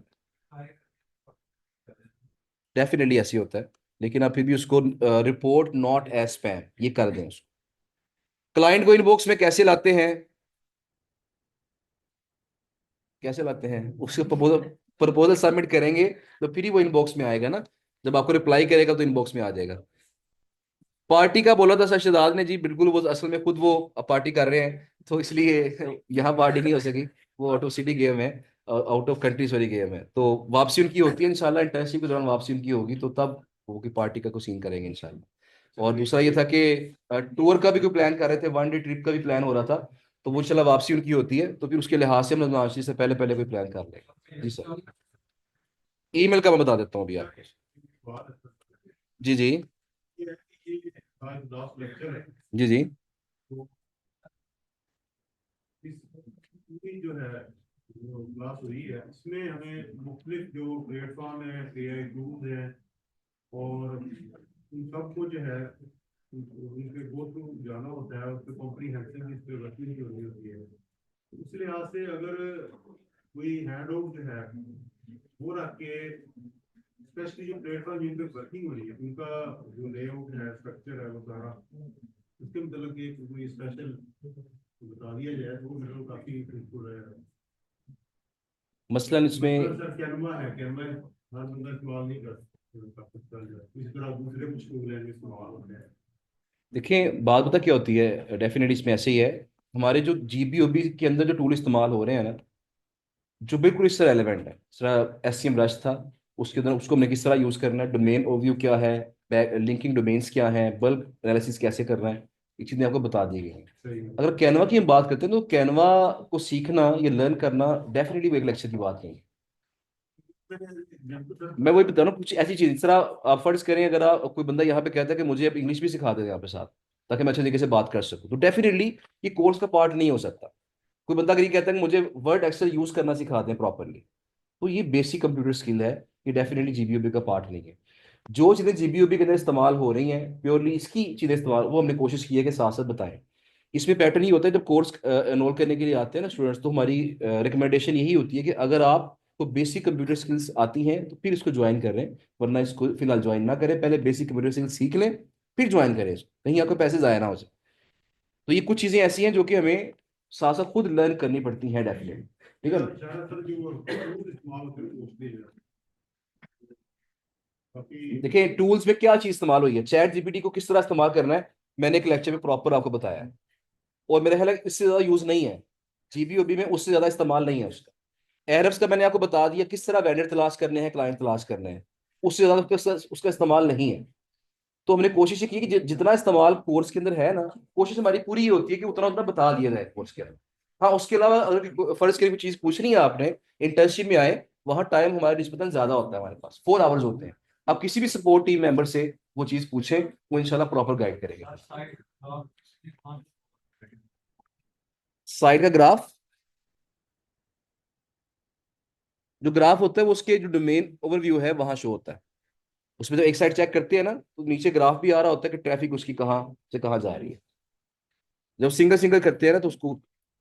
डेफिनेटली ऐसे ही होता है, लेकिन आप फिर भी उसको रिपोर्ट नॉट एज स्पैम ये कर दें उसको। क्लाइंट को इनबॉक्स में कैसे लाते हैं? कैसे लाते हैं, उसके प्रपोजल प्रपोजल सबमिट करेंगे तो फिर ही वो इनबॉक्स में आएगा ना, जब आपको रिप्लाई करेगा तो इनबॉक्स में आ जाएगा। पार्टी का बोला था शहजाद ने जी, बिल्कुल वो असल में खुद वो पार्टी कर रहे हैं तो इसलिए यहाँ पार्टी नहीं हो सकी। वो आउट ऑफ सिटी गेम है, out of country sorry game है, तो वापसी उनकी होती है इंशाल्लाह, इंटर्नशिप के दौरान वापसी उनकी होगी तो तब वो की पार्टी का कुछ सीन करेंगे इंशाल्लाह। और दूसरा ये था कि टूर का भी कोई प्लान कर रहे थे, वन डे ट्रिप का भी प्लान हो रहा था, तो वो इंशाल्लाह वापसी उनकी होती है तो फिर उसके लिहाज से हम वापसी से पहले पहले कोई प्लान कर लेंगे। जी सर, ईमेल का मैं बता देता हूँ अभी आपको। जी जी ये है कि ये आज लास्ट लेक्चर है, जी जी तो इस पूरी जो है जो क्लास हुई है इसमें हमें मुख्तलिफ जो प्लेटफॉर्म है, एआई टूल्स हैं, और उन सबको जो है उनके गो थ्रू जाना होता है, उस पर कॉम्प्रीहेंसिव इस पर वर्किंग करनी होती है। तो इस लिहाज से अगर कोई हैंड आउट जो है वो रख के, स्पेशली जो प्लेटफॉर्म जिन पे वर्किंग हो रही है उनका जो लेआउट है, स्ट्रक्चर है, वो सारा उसके मतलब एक कोई स्पेशल बता दिया जाए तो वो मेरे को काफी यूजफुल रहेगा। मसलन मतलब इसमें सर कैनवा है, कैनवा हर बंदा इस्तेमाल नहीं कर सकता, इस तरह दूसरे कुछ टूल हैं जो इस्तेमाल होते हैं। देखिए, बात पता क्या होती है, डेफिनेटली इसमें ऐसे ही है। हमारे जो जीबीओबी के अंदर जो टूल इस्तेमाल हो रहे हैं ना, जो बिल्कुल इससे रेलेवेंट है, इस तरह एससीएम रश था, उसके अंदर उसको हमने किस तरह यूज करना है, डोमेन ओवरव्यू क्या है, लिंकिंग डोमेन्स क्या है, बल्क एनालिसिस कैसे करना है, ये चीज़ें आपको बता दी गई हैं। सही है। अगर कैनवा की हम बात करते हैं तो कैनवा को सीखना या लर्न करना डेफिनेटली वो एक लेक्चर की बात नहीं है। मैं वही बता रहा हूँ, कुछ ऐसी चीज, इस तरह आप फर्ज करें, अगर आप कोई बंदा यहाँ पे कहता है कि मुझे अब इंग्लिश भी सिखा दे यहाँ पे साथ, ताकि मैं अच्छे तरीके से बात कर सकूँ, तो डेफिनेटली ये कोर्स का पार्ट नहीं हो सकता। कोई बंदा अगर ये कहता है कि मुझे वर्ड एक्सेल यूज करना सिखा दें प्रॉपरली, तो ये बेसिक कंप्यूटर स्किल है, ये डेफिनेटली जीबीओबी का पार्ट नहीं है। जो चीज़ें जीबीओबी के अंदर इस्तेमाल हो रही हैं, प्योरली इसकी चीज़ें इस्तेमाल, वो हमने कोशिश की है कि साथ साथ बताएं। इसमें पैटर्न ये होता है, जब कोर्स एनरोल करने के लिए आते हैं ना स्टूडेंट्स, तो हमारी रिकमेंडेशन यही होती है कि अगर आपको बेसिक कंप्यूटर स्किल्स आती हैं तो फिर इसको ज्वाइन करें, वरना इसको फिलहाल ज्वाइन ना करें, पहले बेसिक कंप्यूटर स्किल्स सीख लें, फिर ज्वाइन करें इसको, कहीं आपके पैसे ज़ाया ना हो जाए। तो ये कुछ चीज़ें ऐसी हैं जो कि हमें साथ साथ खुद लर्न करनी पड़ती हैं डेफिनेटली। ठीक है ना? ज्यादातर जो टूल इस्तेमाल होते हैं मोस्टली काफी। देखिए, टूल्स में क्या चीज इस्तेमाल हुई है, चैट जीपीटी को किस तरह इस्तेमाल करना है, मैंने एक लेक्चर में प्रॉपर आपको बताया है। और मेरा ख्याल है इससे ज्यादा यूज नहीं है, जीबीओबी में उससे ज्यादा इस्तेमाल नहीं है उसका। एरब्स का मैंने आपको बता दिया किस तरह वेंडर तलाश करने हैं, क्लाइंट तलाश करने हैं, उससे ज्यादा उसका इस्तेमाल नहीं है। तो हमने कोशिश ये की कि जितना इस्तेमाल कोर्स के अंदर है ना, कोशिश हमारी पूरी ये होती है कि उतना उतना बता दिया जाए कोर्स के अंदर। हाँ, उसके अलावा अगर फर्ज करिए कोई चीज पूछनी है आपने, इंटर्नशिप में आए, वहाँ टाइम हमारे निस्बतन ज्यादा होता है, हमारे पास 4 आवर्स होते हैं। आप किसी भी सपोर्ट टीम मेंबर से वो चीज पूछें, वो इंशाल्लाह प्रॉपर गाइड करेंगे। साइड का ग्राफ, जो ग्राफ होता है वो उसके जो डोमेन ओवरव्यू है वहां शो होता है। उसमें जब एक साइड चेक करते हैं ना, तो नीचे ग्राफ भी आ रहा होता है कि ट्रैफिक उसकी कहाँ से कहाँ जा रही है। जब सिंगल सिंगल करते हैं ना, तो उसको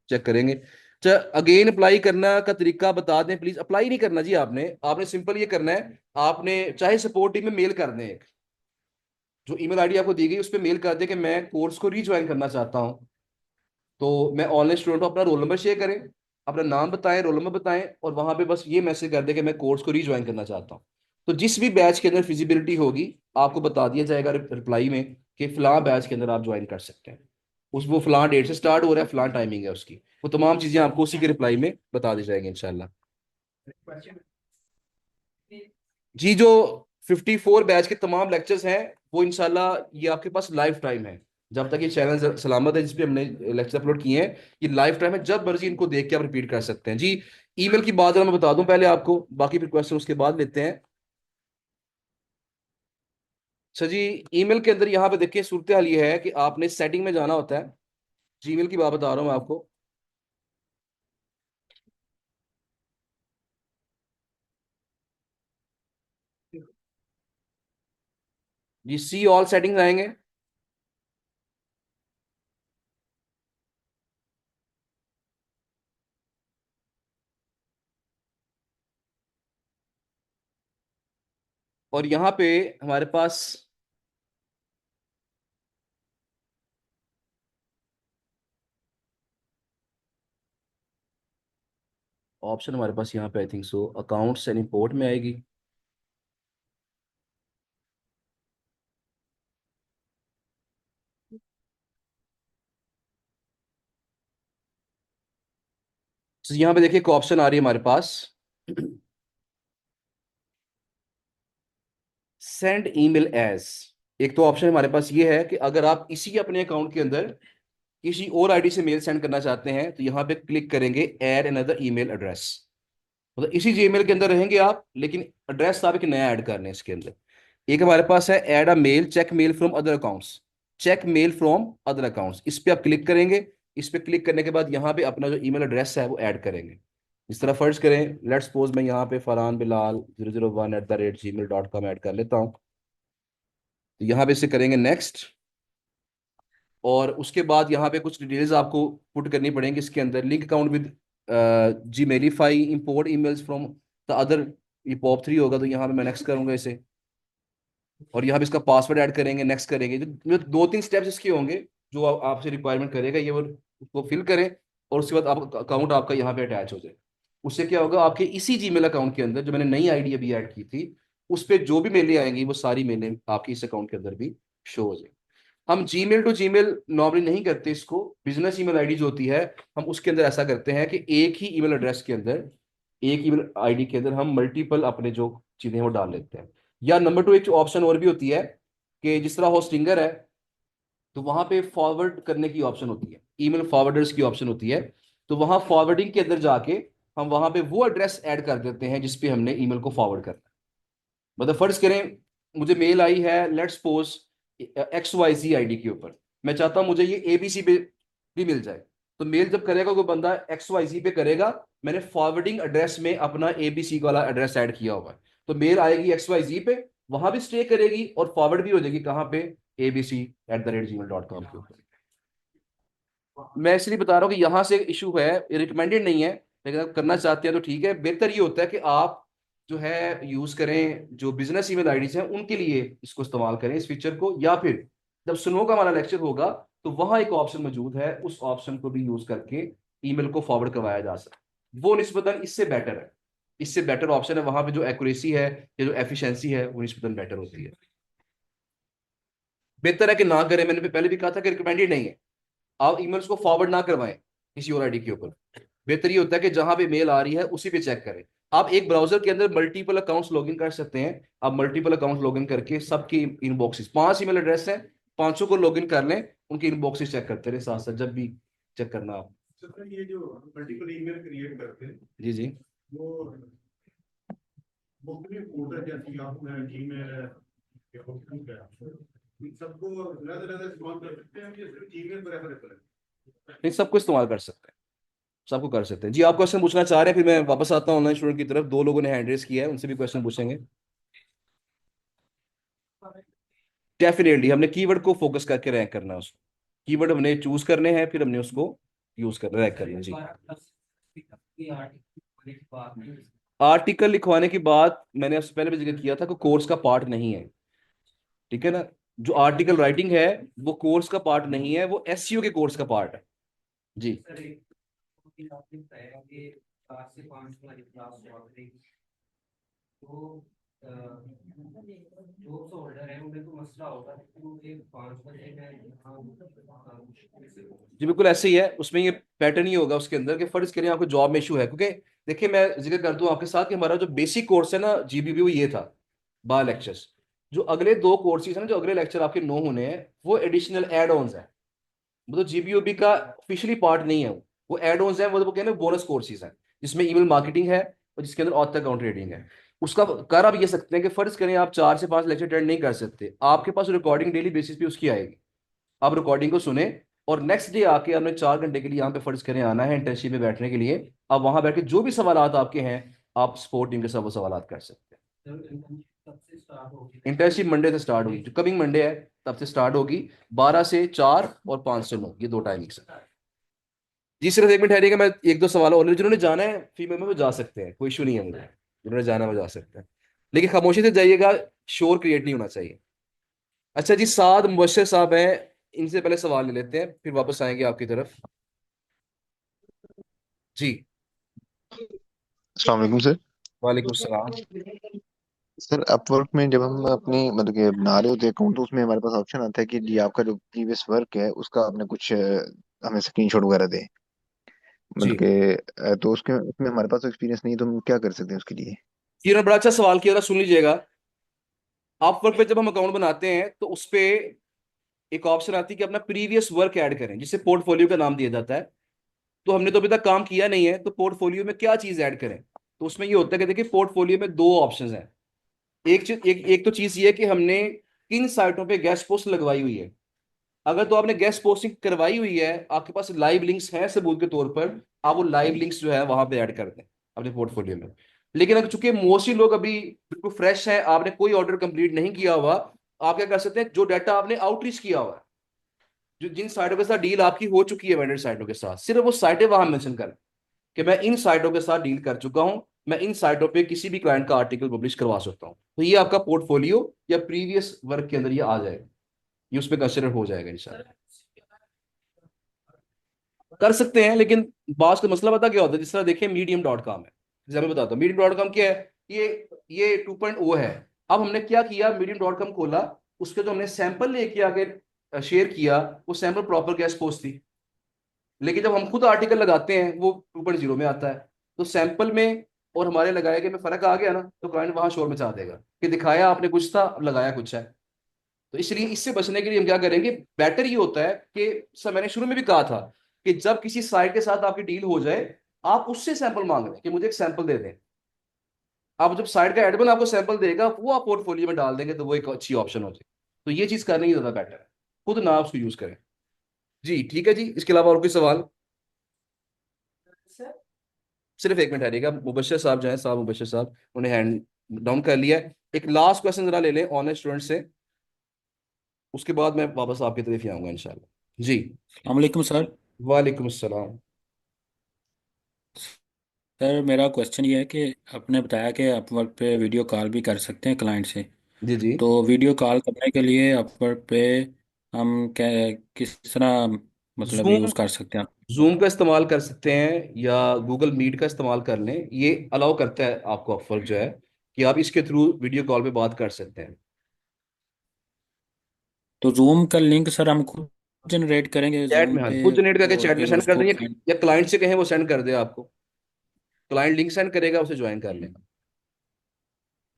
चेक करेंगे। अच्छा, अगेन अप्लाई करना का तरीका बता दें प्लीज। अप्लाई नहीं करना जी, आपने आपने सिंपल ये करना है, आपने चाहे सपोर्ट टीम में मेल कर दें, एक जो ईमेल आईडी आपको दी गई उस पर मेल कर दें कि मैं कोर्स को रीज्वाइन करना चाहता हूँ। तो मैं ऑनलाइन स्टूडेंट हूँ, अपना रोल नंबर शेयर करें, अपना नाम बताएं, रोल नंबर बताएं, और वहां पे बस ये मैसेज कर दें कि मैं कोर्स को रीज्वाइन करना चाहता हूँ। तो जिस भी बैच के अंदर फिजिबिलिटी होगी, आपको बता दिया जाएगा रिप्लाई में कि फलां बैच के अंदर आप ज्वाइन कर सकते हैं। उस वो फलां डेट से स्टार्ट हो रहा है, फलां टाइमिंग है उसकी, वो तमाम चीजें आपको उसी के रिप्लाई में बता दी जाएंगी इंशाल्लाह। जी, जो 54 बैच के तमाम लेक्चर्स हैं, वो इंशाल्लाह ये आपके पास लाइफ टाइम है। जब तक ये चैनल सलामत है जिसपे हमने लेक्चर अपलोड किए हैं, ये लाइफ टाइम है, जब मर्जी इनको देख के आप रिपीट कर सकते हैं जी। ईमेल की बात अगर मैं बता दूं पहले आपको, बाकी फिर क्वेश्चन उसके बाद लेते हैं। अच्छा जी, ईमेल के अंदर यहाँ पे देखिए सूरत हाल ये है कि आपने सेटिंग में जाना होता है। जीमेल की बात बता रहा हूँ मैं आपको। जी, सी ऑल सेटिंग्स आएंगे, और यहाँ पे हमारे पास ऑप्शन, हमारे पास यहाँ पे I think so accounts and import में आएगी। तो यहाँ पे देखिए एक ऑप्शन आ रही है हमारे पास, सेंड ईमेल एज। एक तो ऑप्शन हमारे पास ये है कि अगर आप इसी अपने अकाउंट के अंदर किसी और आईडी से मेल सेंड करना चाहते हैं, तो यहाँ पे क्लिक करेंगे ऐड अनदर ईमेल एड्रेस। मतलब इसी जीमेल के अंदर रहेंगे आप, लेकिन एड्रेस आप एक नया ऐड कर लें इसके अंदर। एक हमारे पास है add a mail, check mail from other accounts, check mail from other accounts, इस पे आप क्लिक करेंगे। इस पे क्लिक करने के बाद यहाँ पे अपना जो ईमेल एड्रेस है वो ऐड करेंगे। इस तरह फर्ज करें, लेट्स सपोज मैं यहाँ पे फरहान बिलाल 001@gmail.com ऐड कर लेता हूँ। तो यहाँ पे इसे करेंगे नेक्स्ट, और उसके बाद यहाँ पे कुछ डिटेल्स आपको पुट करनी पड़ेंगी इसके अंदर। Link account with Gmailify, import emails from the other, ये पॉप 3 होगा, तो यहाँ पे मैं नेक्स्ट करूंगा इसे, और यहाँ पे इसका पासवर्ड ऐड करेंगे, नेक्स्ट करेंगे। जो 2-3 स्टेप्स इसके होंगे जो आपसे रिक्वायरमेंट करेगा, ये वो उसको फिल करें, और उसके बाद आपका अकाउंट आपका यहाँ पे अटैच हो जाए। उससे क्या होगा, आपके इसी जीमेल अकाउंट के अंदर जो मैंने नई आईडी अभी ऐड की थी, उस पर जो भी मेलें आएंगी वो सारी मेलें आपके इस अकाउंट के अंदर भी शो हो जाएगी। हम जीमेल टू जीमेल नॉर्मली नहीं करते इसको, बिजनेस ईमेल आईडी जो होती है हम उसके अंदर ऐसा करते हैं कि एक ही ईमेल एड्रेस के अंदर, एक ईमेल आईडी के अंदर हम मल्टीपल अपने जो चीजें हैं वो डाल लेते हैं। या नंबर 2 एक ऑप्शन और भी होती है कि जिस तरह होस्टिंगर है तो वहां पे फॉरवर्ड करने की ऑप्शन होती है, ईमेल फॉरवर्डर्स की ऑप्शन होती है। तो वहां फॉरवर्डिंग के अंदर जाके हम वहां पे वो एड्रेस ऐड कर देते हैं जिस पे हमने ईमेल को फॉरवर्ड करना है। मतलब फर्ज करें मुझे मेल आई है लेट्स सपोज XYZ आईडी के ऊपर, मैं चाहता हूं मुझे ये ABC पे भी मिल जाए। तो मेल जब करेगा कोई बंदा XYZ पे करेगा, मैंने फॉरवर्डिंग एड्रेस में अपना ABC वाला एड्रेस ऐड किया हुआ है, तो मेल आएगी XYZ पे, वहां भी स्टे करेगी और फॉरवर्ड भी हो जाएगी कहाँ पे, abc@gmail.com के ऊपर। मैं इसलिए बता रहा हूँ कि यहाँ से इशू है, रिकमेंडेड नहीं है, लेकिन अगर करना चाहते हैं तो ठीक है। बेहतर ये होता है कि आप जो है यूज करें, जो बिजनेस ईमेल आईडीज हैं उनके लिए इसको इस्तेमाल करें इस फीचर को, या फिर जब सुनो का हमारा लेक्चर होगा तो वहां एक ऑप्शन मौजूद है, उस ऑप्शन को भी यूज करके ईमेल को फॉरवर्ड करवाया जा सकता है। वो निस्बतन इससे बेटर है, इससे बेटर ऑप्शन है, वहां पे जो एक्यूरेसी है या जो एफिशिएंसी है वो निस्बतन बेटर होती है। बेहतर है कि ना करें, मैंने पहले भी कहा था कि रिकमेंडेड नहीं है आप ईमेल्स को फॉरवर्ड ना करवाएं किसी और आईडी के ऊपर। बेहतर ये होता है कि जहां पे मेल आ रही है उसी पे चेक करें। आप एक ब्राउजर के अंदर मल्टीपल अकाउंट्स लॉगिन कर सकते हैं, आप मल्टीपल अकाउंट्स लॉगिन करके सबकी इनबॉक्सेस, 5 ईमेल एड्रेस हैं, पांचों को लॉगिन कर लें, उनकी इनबॉक्सेस चेक करते रहे साथ साथ जब भी चेक करना आप। सर ये जो मल्टीपल ईमेल क्रिएट करते हैं, जी जी। वो मुख्तलिफ फोल्डर जैसे आपको जीमेल है या आउटलुक है, इन सबको अलग-अलग इस्तेमाल कर सकते हैं, ये सिर्फ जीमेल पर रेफर करें। नहीं, सबको इस्तेमाल कर सकते हैं, सबको कर सकते हैं जी। आप क्वेश्चन पूछना चाह रहे हैं, फिर मैं वापस आता हूँ ऑनलाइन स्टूडेंट की तरफ। 2 लोगों ने हैंड रेस किया है, उनसे भी क्वेश्चन पूछेंगे। डेफिनेटली हमने कीवर्ड को फोकस करके रैंक करना है, उसको कीवर्ड हमने चूज करने हैं, फिर हमने उसको यूज कर रैंक करना है जी। आर्टिकल लिखवाने की बात मैंने आपसे पहले भी जिक्र किया था कि कोर्स का पार्ट नहीं है, ठीक है ना। जो आर्टिकल राइटिंग है वो कोर्स का पार्ट नहीं है, वो SEO के कोर्स का पार्ट है जी। जी बिल्कुल ऐसे ही है, उसमें ये पैटर्न ही होगा उसके अंदर कि फर्ज करें आपको जॉब में इशू है, क्योंकि देखिए मैं जिक्र कर दूं आपके साथ कि हमारा जो बेसिक कोर्स है ना GBB, वो ये था 12 लेक्चर्स। जो अगले 2 कोर्सेज है ना, जो अगले लेक्चर आपके 9 होने हैं, वो एडिशनल एड ऑन्स है, मतलब GBOB का ऑफिशियली पार्ट नहीं है वो एड ऑन्स है, वो कहते हैं बोनस कोर्सेज हैं, जिसमें ईमेल मार्केटिंग है और जिसके अंदर ऑथर अकाउंट ट्रेडिंग है। उसका कर आप ये सकते हैं कि फर्ज करें आप 4 से 5 लेक्चर अटेंड नहीं कर सकते, आपके पास रिकॉर्डिंग डेली बेसिस पे उसकी आएगी, आप रिकॉर्डिंग को सुने और नेक्स्ट डे आके आपने 4 घंटे के लिए यहाँ पे फर्ज करें आना है इंटर्नशिप में बैठने के लिए। आप वहां बैठ के जो भी सवाल आपके हैं आप सपोर्ट टीम के साथ वो सवाल कर सकते हैं। इंटर्नशिप मंडे से स्टार्ट होगी, जो कमिंग मंडे है तब से स्टार्ट होगी, 12 से 4 और 5 से 9, ये 2 टाइमिंग्स है जी। सिर्फ 1 मिनट ठहरिएगा, मैं 1-2 सवाल और, जिन्होंने जाना है फीमेल में वो जा सकते हैं, कोई इशू नहीं है मुझे, जिन्होंने जाना है वो जा सकते हैं, लेकिन खामोशी से जाइएगा, शोर क्रिएट नहीं होना चाहिए। अच्छा जी, साद मुबशर साहब हैं, इनसे पहले सवाल ले लेते हैं फिर वापस आएंगे आपकी तरफ जी। अस्सलाम वालेकुम सर। वालेकुम सलाम। सर अपवर्क में जब हम अपनी मतलब कि बना रहे होते हैं अकाउंट, तो उसमें हमारे पास ऑप्शन आता है कि जी आपका जो प्रीवियस वर्क है उसका आपने कुछ हमें स्क्रीनशॉट वगैरह दे, मतलब जी, कि तो उसके उसमें हमारे पास एक्सपीरियंस नहीं है, तो हम क्या कर सकते हैं उसके लिए? ये ना बड़ा अच्छा सवाल किया था, सुन लीजिएगा। अपवर्क पे जब हम अकाउंट बनाते हैं तो उस पे एक ऑप्शन आती है कि अपना प्रीवियस वर्क ऐड करें, जिसे पोर्टफोलियो का नाम दिया जाता है। तो हमने तो अभी तक काम किया नहीं है, तो पोर्टफोलियो में क्या चीज ऐड करें, तो उसमें ये होता है कि देखिए पोर्टफोलियो में 2 ऑप्शंस हैं। एक तो चीज ये है कि हमने किन साइटों पे गेस्ट पोस्ट लगवाई हुई है। अगर तो आपने गेस्ट पोस्टिंग करवाई हुई है, आपके पास लाइव लिंक्स हैं सबूत के तौर पर, आप वो लाइव लिंक्स जो है वहां पे ऐड कर दें अपने पोर्टफोलियो में। लेकिन अगर चूंकि मोस्टली लोग अभी बिल्कुल फ्रेश हैं, आपने कोई ऑर्डर कंप्लीट नहीं किया हुआ, आप क्या कर सकते हैं, जो डाटा आपने आउटरीच किया हुआ है, जो जिन साइटों के साथ डील आपकी हो चुकी है वेंडर साइटों के साथ, सिर्फ वो साइटें वहां मेंशन करें कि मैं इन साइटों के साथ डील कर चुका हूं, मैं इन साइटों पे किसी भी क्लाइंट का आर्टिकल पब्लिश करवा सकता हूं। तो ये आपका पोर्टफोलियो या प्रीवियस वर्क के अंदर ये आ जाएगा, ये उसमें कंसिडर हो जाएगा इंशाल्लाह। कर सकते हैं, लेकिन बात का मसला पता क्या होता है, जिस तरह देखिए medium.com है, जैसे मैं बताता हूँ medium.com क्या है, ये 2.0 है। अब हमने क्या किया, medium.com खोला, उसके जो हमने सैंपल लेके आगे शेयर किया, वो सैंपल प्रॉपर गेस्ट पोस्ट थी। लेकिन जब हम खुद आर्टिकल लगाते हैं वो 2.0 में आता है, तो सैंपल में और हमारे लगाए गए में फर्क आ गया ना, तो क्लाइंट वहां शोर मचा देगा कि दिखाया आपने कुछ था, अब लगाया कुछ है। तो इसलिए इससे बचने के लिए हम क्या करेंगे, बेटर ये होता है कि सर मैंने शुरू में भी कहा था कि जब किसी साइट के साथ आपकी डील हो जाए, आप उससे सैंपल मांग लें कि मुझे एक सैंपल दे दें। आप जब साइट का एडमिन आपको सैंपल देगा, वो आप पोर्टफोलियो में डाल देंगे, तो वो एक अच्छी ऑप्शन हो जाए। तो ये चीज करने की ज्यादा बेटर है, खुद ना उसको यूज करें। जी ठीक है जी, इसके अलावा और कोई सवाल? सर सिर्फ एक मिनट ठहरिएगा, मुबशर साहब जो है, साहब मुबशर साहब, उन्हें हैंड डाउन कर लिया है। एक लास्ट क्वेश्चन जरा ले लें ऑनलाइन स्टूडेंट से, उसके बाद मैं वापस आपकी तरफ ही आऊंगा इंशाल्लाह जी। अस्सलामुअलैकुम सर। वालेकुम अस्सलाम। सर मेरा क्वेश्चन ये है कि आपने बताया कि अपवर्क पे वीडियो कॉल भी कर सकते हैं क्लाइंट से। जी जी। तो वीडियो कॉल करने के लिए अपवर्क पे हम क्या किस तरह मतलब जूम यूज़ कर सकते हैं? जूम का इस्तेमाल कर सकते हैं या गूगल मीट का इस्तेमाल कर लें, ये अलाउ करता है आपको ऑफर जो है कि आप इसके थ्रू वीडियो कॉल पे बात कर सकते हैं। तो जूम का लिंक सर हम खुद जनरेट करेंगे चैट जूम में, हाँ, पे खुद जनरेट करके और चैट में फिर सेंड कर उसको देंगे, client- या क्लाइंट से कहें वो सेंड कर दे आपको, क्लाइंट लिंक सेंड करेगा, उसे ज्वाइन कर लेगा।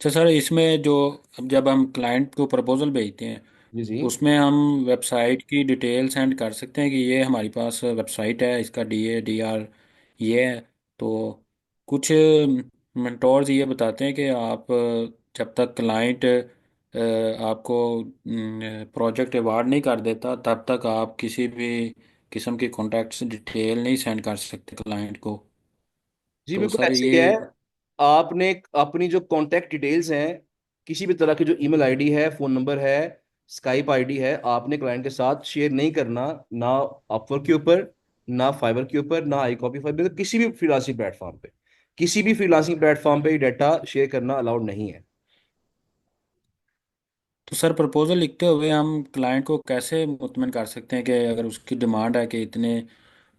अच्छा सर, इसमें जो अब जब हम क्लाइंट को प्रपोजल भेजते हैं जी जी। उसमें हम वेबसाइट की डिटेल सेंड कर सकते हैं कि ये हमारी पास वेबसाइट है, इसका DADR ये है। तो कुछ मेंटोर्स ये बताते हैं कि आप जब तक क्लाइंट आपको प्रोजेक्ट अवार्ड नहीं कर देता तब तक आप किसी भी किस्म की कॉन्टैक्ट्स डिटेल नहीं सेंड कर सकते क्लाइंट को। जी तो बिल्कुल सर ऐसे ये ही है। आपने अपनी जो कॉन्टैक्ट डिटेल्स हैं, किसी भी तरह की जो ईमेल आईडी है, फोन नंबर है, स्काइप आईडी है, आपने क्लाइंट के साथ शेयर नहीं करना, ना अपवर्क के ऊपर, ना फाइवर के ऊपर, ना आई कॉपी फाइवर, किसी भी फ्रीलांसिंग प्लेटफॉर्म पे, किसी भी फ्रीलांसिंग प्लेटफॉर्म पे डाटा शेयर करना अलाउड नहीं है। तो सर प्रपोजल लिखते हुए हम क्लाइंट को कैसे मुतमिन कर सकते हैं कि अगर उसकी डिमांड है कि इतने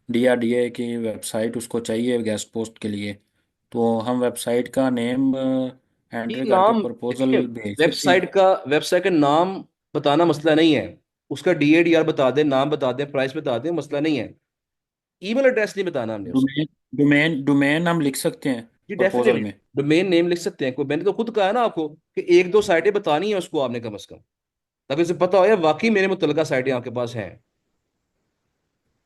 DRDA की वेबसाइट उसको चाहिए गेस्ट पोस्ट के लिए, तो हम वेबसाइट का नेम ये एंटर करके नाम देखिए, प्रपोजल भेज सकते हैं? वेबसाइट का नाम बताना मसला नहीं है, उसका DADR बता दें, नाम बता दें, प्राइस बता दें, मसला नहीं है। ईमेल एड्रेस नहीं बताना हमने उसका। डोमेन डोमेन डोमेन हम लिख सकते हैं जी प्रपोजल डेफिनेटली, में? डोमेन नेम लिख सकते हैं, कोई, मैंने तो खुद कहा है ना आपको कि एक दो साइटें बतानी है उसको आपने कम से कम, ताकि उसे पता हो यार वाकई मेरे मुतलका साइटें आपके पास हैं।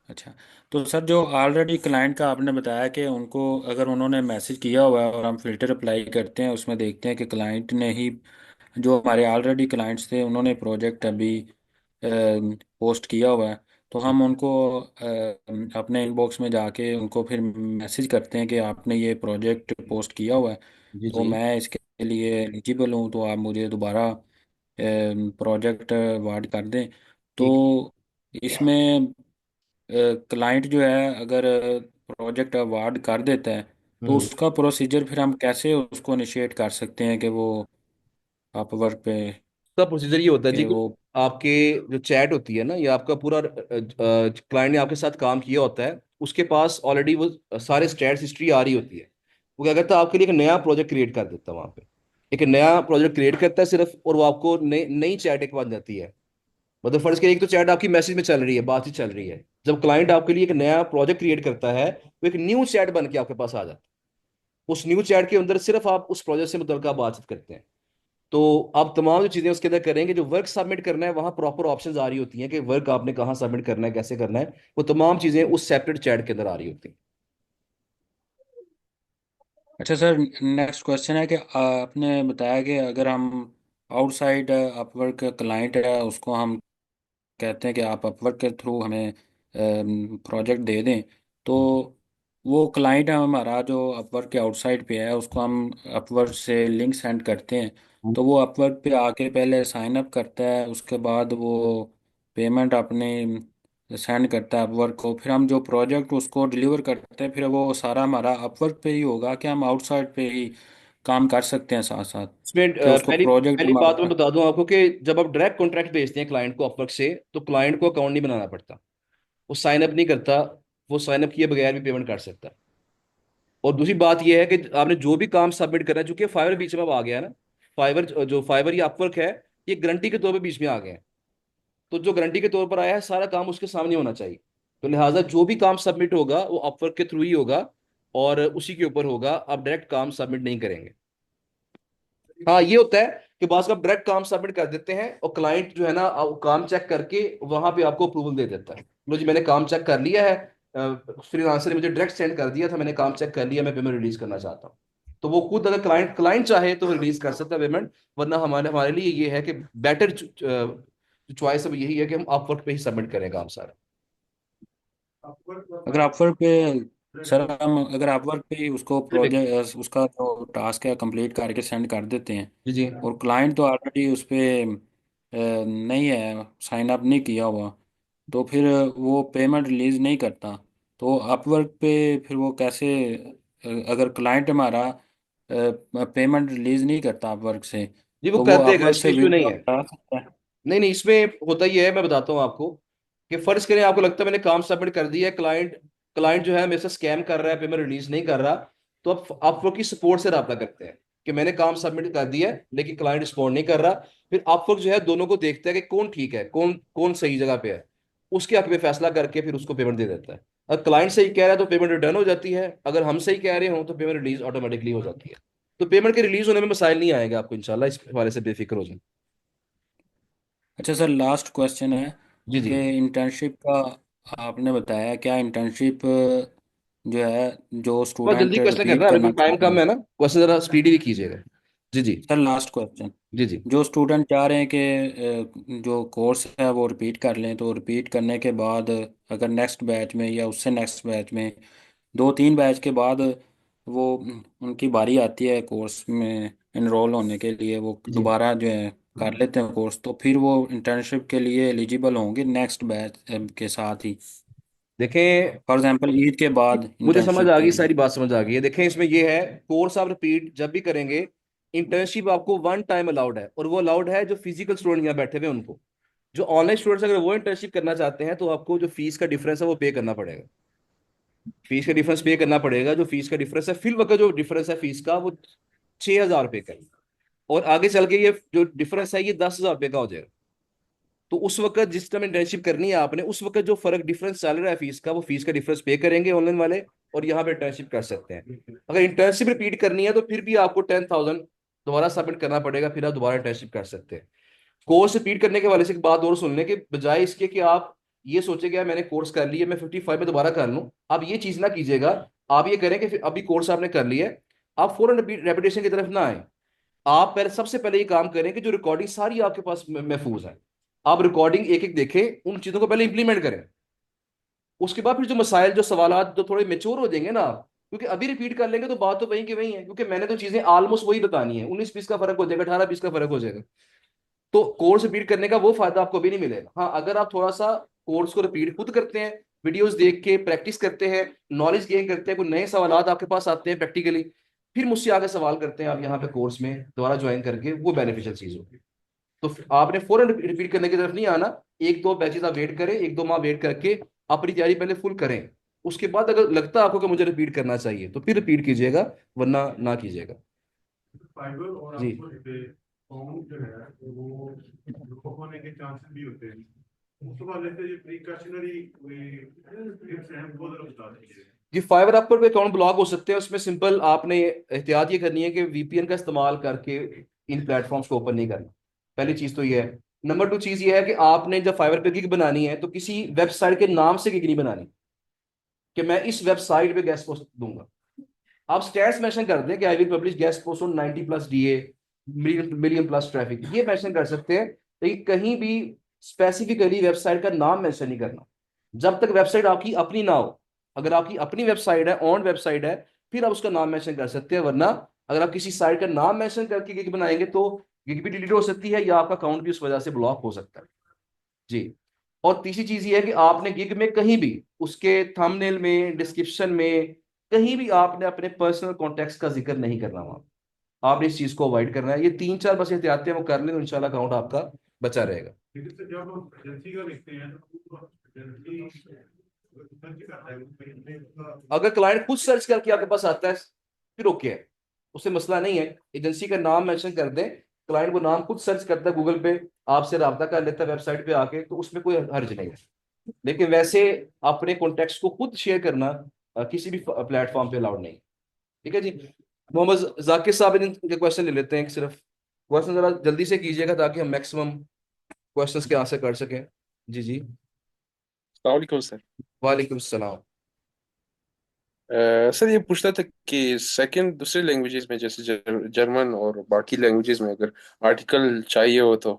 अच्छा, तो सर जो ऑलरेडी क्लाइंट का आपने बताया कि उनको अगर उन्होंने मैसेज किया हुआ है और हम फिल्टर अप्लाई करते हैं उसमें देखते हैं कि क्लाइंट ने ही, जो हमारे ऑलरेडी क्लाइंट्स थे उन्होंने प्रोजेक्ट अभी पोस्ट किया हुआ है, तो जी हम उनको अपने इनबॉक्स में जाके उनको फिर मैसेज करते हैं कि आपने ये प्रोजेक्ट पोस्ट किया हुआ है, जी तो जी। मैं इसके लिए एलिजिबल हूँ, तो आप मुझे दोबारा प्रोजेक्ट अवार्ड कर दें। तो ठीक। इसमें क्लाइंट जो है अगर प्रोजेक्ट अवार्ड कर देता है तो हम्म। उसका प्रोसीजर फिर हम कैसे उसको इनिशिएट कर सकते हैं कि वो अपवर्क पे उसका प्रोसीजर ये होता है जी कि कि वो। आपके जो चैट होती है ना, या आपका पूरा क्लाइंट ने आपके साथ काम किया होता है, उसके पास ऑलरेडी वो सारे स्टैट्स हिस्ट्री आ रही होती है। वो क्या करता है, आपके लिए एक नया प्रोजेक्ट क्रिएट कर देता है वहां पे, एक नया प्रोजेक्ट क्रिएट करता है सिर्फ, और वो आपको नई नई चैट एक बार जाती है। मतलब फर्ज करिए, एक तो चैट आपकी मैसेज में चल रही है, बातचीत चल रही है, जब क्लाइंट आपके लिए एक नया प्रोजेक्ट क्रिएट करता है, वो एक न्यू चैट बन के आपके पास आ जाता है। उस न्यू चैट के अंदर सिर्फ आप उस प्रोजेक्ट से मुतल्लिका बातचीत करते हैं। तो आप तमाम जो चीजें उसके अंदर करेंगे, जो वर्क सबमिट करना है, वहां प्रॉपर ऑप्शंस आ रही होती हैं कि वर्क आपने कहाँ सबमिट करना है, कैसे करना है, वो तमाम चीजें उस सेपरेट चैट के अंदर आ रही होती हैं। अच्छा सर, नेक्स्ट क्वेश्चन है कि आपने बताया कि अगर हम आउटसाइड अपवर्क क्लाइंट है उसको हम कहते हैं कि आप अपवर्क के थ्रू हमें प्रोजेक्ट दे दें, तो वो क्लाइंट है हमारा जो अपवर्क के आउटसाइड पे है, उसको हम अपवर्क से लिंक सेंड करते हैं। तो वो अपवर्क पे आके पहले साइन अप करता है, उसके बाद वो पेमेंट अपने सेंड करता है अपवर्क को, फिर हम जो प्रोजेक्ट उसको डिलीवर करते हैं, फिर वो सारा हमारा अपवर्क पे ही होगा कि हम आउटसाइड पे ही काम कर सकते हैं साथ साथ, इसमें कि उसको पहली प्रोजेक्ट पहली बात मैं हमारा। बता दूं आपको कि जब आप डायरेक्ट कॉन्ट्रैक्ट भेजते हैं क्लाइंट को अपवर्क से, तो क्लाइंट को अकाउंट नहीं बनाना पड़ता, वो साइन अप नहीं करता, वो साइन अप किए बगैर भी पेमेंट कर सकता है। और दूसरी बात यह है कि आपने जो भी काम सबमिट करना है, चूंकि फाइवर बीच में अब आ गया है ना, फाइवर जो फाइवर या अपवर्क है, ये गारंटी के तौर पर बीच में आ गए हैं। तो जो गारंटी के तौर पर आया है, सारा काम उसके सामने होना चाहिए। तो लिहाजा जो भी काम सबमिट होगा वो अपवर्क के थ्रू ही होगा, और उसी के ऊपर होगा, आप डायरेक्ट काम सबमिट नहीं करेंगे। हाँ, ये होता है कि बात आप डायरेक्ट काम सबमिट कर देते हैं और क्लाइंट जो है ना, वो काम चेक करके वहां पे आपको अप्रूवल दे देता है, लो जी मैंने काम चेक कर लिया है, फ्रीलांसर ने मुझे डायरेक्ट सेंड कर दिया था, मैंने काम चेक कर लिया, मैं पेमेंट रिलीज करना चाहता हूँ। तो वो खुद अगर क्लाइंट क्लाइंट चाहे तो रिलीज कर सकता है पेमेंट, वरना हमारे हमारे लिए ये है कि बेटर चॉइस अब यही है कि हम अपवर्क पे ही सबमिट करें काम सारा। अपवर्क और अगर फाइवर अपवर्क पे, सर प्रेफरेंस। हम अगर अपवर्क पे ही उसको प्रोजेक्ट उसका जो टास्क है कंप्लीट करके सेंड कर देते हैं, जी जी। और क्लाइंट तो ऑलरेडी उस पे नहीं है, साइन अप नहीं किया हुआ, तो फिर वो पेमेंट रिलीज नहीं करता। तो अपवर्क पे फिर वो कैसे, अगर क्लाइंट हमारा पेमेंट रिलीज नहीं करता अपवर्क से, जी वो तो वो कर देगा, अपवर्क इसमें से इश्यू नहीं विड्रॉ है। करा सकता है। नहीं नहीं, इसमें होता ही है, मैं बताता हूँ आपको कि फर्ज करें आपको लगता है मैंने काम सबमिट कर दिया है, क्लाइंट क्लाइंट जो है मेरे से स्कैम कर रहा है, पेमेंट रिलीज नहीं कर रहा, तो आप वो की सपोर्ट से रब्ता करते हैं कि मैंने काम सबमिट कर दिया है लेकिन क्लाइंट रिस्पॉन्ड नहीं कर रहा। फिर आप जो है दोनों को देखता है कि कौन ठीक है, कौन कौन सही जगह पे है, उसके हक में फैसला करके फिर उसको पेमेंट दे देता है। अगर क्लाइंट सही कह रहा है तो पेमेंट रिटर्न हो जाती है, अगर हम सही कह रहे हो तो पेमेंट रिलीज ऑटोमेटिकली हो जाती है। तो पेमेंट के रिलीज होने में मसाइल नहीं आएगा आपको इंशाल्लाह, इस हवाले से बेफिक्र हो जाए। अच्छा सर, लास्ट क्वेश्चन है जी जी। कि इंटर्नशिप का आपने बताया, क्या इंटर्नशिप जो है जो बहुत स्टूडेंट जल्दी क्वेश्चन रिपीट करना, अभी करना चाह टाइम रहे कम हैं। है ना, क्वेश्चन जरा स्पीडी भी कीजिएगा। जी जी। सर लास्ट क्वेश्चन, जी जी। जो स्टूडेंट चाह रहे हैं कि जो कोर्स है वो रिपीट कर लें, तो रिपीट करने के बाद अगर नेक्स्ट बैच में या उससे नेक्स्ट बैच में, दो तीन बैच के बाद वो उनकी बारी आती है कोर्स में इनरोल होने के लिए, वो जी दोबारा जो है कर लेते हैं कोर्स, तो फिर वो इंटर्नशिप के लिए एलिजिबल होंगे नेक्स्ट बैच के साथ ही, देखें, फॉर एग्जांपल ईद के बाद मुझे समझ इंटर्नशिप आ के गई, लिए। सारी बात समझ आ गई है। देखें, इसमें ये है, कोर्स आप रिपीट जब भी करेंगे, इंटर्नशिप आपको वन टाइम अलाउड है, और वो अलाउड है जो फिजिकल स्टूडेंट यहाँ बैठे हुए हैं उनको। जो ऑनलाइन स्टूडेंट्स अगर वो इंटर्नशिप करना चाहते हैं तो आपको जो फीस का डिफरेंस है वो पे करना पड़ेगा, फीस का डिफरेंस पे करना पड़ेगा। जो फीस का डिफरेंस है फिल वक्त, जो डिफरेंस है फीस का, वो 6,000 रुपये का है। और आगे चल के ये जो डिफरेंस है ये 10,000 रुपये का हो जाएगा। तो उस वक्त जिस टाइम इंटर्नशिप करनी है आपने, उस वक्त जो फर्क डिफरेंस चल रहा है फीस का, वो फीस का डिफरेंस पे करेंगे ऑनलाइन वाले, और यहाँ पे इंटर्नशिप कर सकते हैं। अगर इंटर्नशिप रिपीट करनी है तो फिर भी आपको 10,000 दोबारा सबमिट करना पड़ेगा, फिर आप दोबारा इंटर्नशिप कर सकते हैं। कोर्स रिपीट करने के वाले से एक बात और सुनने के बजाय इसके कि आप ये सोचे कि यार मैंने कोर्स कर लिया, मैं 55 में दोबारा कर लूँ, आप ये चीज ना कीजिएगा। आप ये करें कि फिर अभी कोर्स आपने कर लिया है, आप फौरन रेपिटेशन की तरफ ना आए। आप पहले सबसे पहले ये काम करें कि जो रिकॉर्डिंग सारी आपके पास महफूज है, आप रिकॉर्डिंग एक एक देखें, उन चीजों को पहले इंप्लीमेंट करें। उसके बाद फिर जो मसाइल जो सवालात जो थोड़े मेच्योर हो जाएंगे ना आप, क्योंकि अभी रिपीट कर लेंगे तो बात तो वही की वही है, क्योंकि मैंने तो चीजें ऑलमोस्ट वही बतानी है, 19-20 का फर्क हो जाएगा, 18-20 का फर्क हो जाएगा। तो कोर्स रिपीट करने का वो फायदा आपको भी नहीं मिलेगा। हाँ, अगर आप थोड़ा सा कोर्स को रिपीट खुद करते हैं, वीडियोस देख के प्रैक्टिस करते हैं, नॉलेज गेन करते हैं, कोई नए सवालात आपके पास आते हैं प्रैक्टिकली, फिर मुझसे आगे सवाल करते हैं आप यहाँ पे कोर्स में दोबारा ज्वाइन करके, वो बेनिफिशियल चीज होगी। तो आपने फौरन रिपीट करने की तरफ नहीं आना, एक दो बैचेस आप वेट करें, एक दो माह वेट करके अपनी तैयारी पहले फुल करें। उसके बाद अगर लगता है आपको कि मुझे रिपीट करना चाहिए तो फिर रिपीट कीजिएगा, वरना ना कीजिएगा। फाइबर और जी। अपवर्क पे अकाउंट जो है वो ब्लॉक होने के चांसेस भी होते हैं। उस वाले से जो प्रिकॉशनरी टिप्स हैं वो जरा बता दीजिए। जी, फाइवर ऐप पर भी अकाउंट ब्लॉक हो सकते हैं, उसमें सिंपल आपने एहतियात ये करनी है कि वीपीएन का इस्तेमाल करके इन प्लेटफॉर्म्स को ओपन नहीं करना। पहली चीज तो ये है। नंबर टू चीज ये है कि आपने जब फाइवर पे गिग बनानी है तो किसी वेबसाइट के नाम से गिग नहीं बनानी कि मैं इस वेबसाइट पे गेस्ट पोस्ट दूंगा। आप स्टैट्स मेंशन कर दें कि I will publish guest post on 90 plus DA, million plus traffic, ये मेंशन कर सकते हैं, लेकिन कहीं भी स्पेसिफिकली वेबसाइट का नाम मेंशन नहीं करना जब तक वेबसाइट आपकी अपनी ना हो। अगर आपकी अपनी वेबसाइट है, ऑन वेबसाइट है, फिर आप उसका नाम मेंशन कर सकते हैं, वरना अगर आप किसी साइट का नाम मेंशन करके गिग बनाएंगे तो गिग भी डिलीट हो सकती है या आपका अकाउंट भी उस वजह से ब्लॉक हो सकता है। जी। और तीसरी चीज ये है कि आपने गिग में कहीं भी उसके थंबनेल में, डिस्क्रिप्शन में, कहीं भी आपने अपने पर्सनल कॉन्टेक्ट का जिक्र नहीं करना वहां। आपने इस चीज को अवॉइड करना है। ये 3-4 बस एहतियातें वो कर लें तो इंशाल्लाह अकाउंट आपका बचा रहेगा। लेकिन सर जब हम एजेंसी का लिखते हैं तो एजेंसी सर्च करता है अगर क्लाइंट खुद सर्च करके आपके पास आता है फिर ओके है, उससे मसला नहीं है। एजेंसी का नाम मेंशन कर दें, क्लाइंट वो नाम खुद सर्च करता है गूगल पे, आपसे रब्ता कर लेता है वेबसाइट पे आके, तो उसमें कोई हर्ज नहीं है। लेकिन वैसे अपने कॉन्टेक्ट को खुद शेयर करना किसी भी प्लेटफॉर्म पे अलाउड नहीं। ठीक है जी। मोहम्मद जाकिर साहब इनके क्वेश्चन ले लेते हैं, सिर्फ क्वेश्चन जरा जल्दी से कीजिएगा ताकि हम मैक्सिमम क्वेश्चंस के आंसर कर सकें। जी जी। अस्सलाम सर। वालेकुम सलाम। सर ये पूछना था कि सेकंड दूसरे लैंग्वेजेस में जैसे जर्मन और बाकी लैंग्वेजेस में अगर आर्टिकल चाहिए हो तो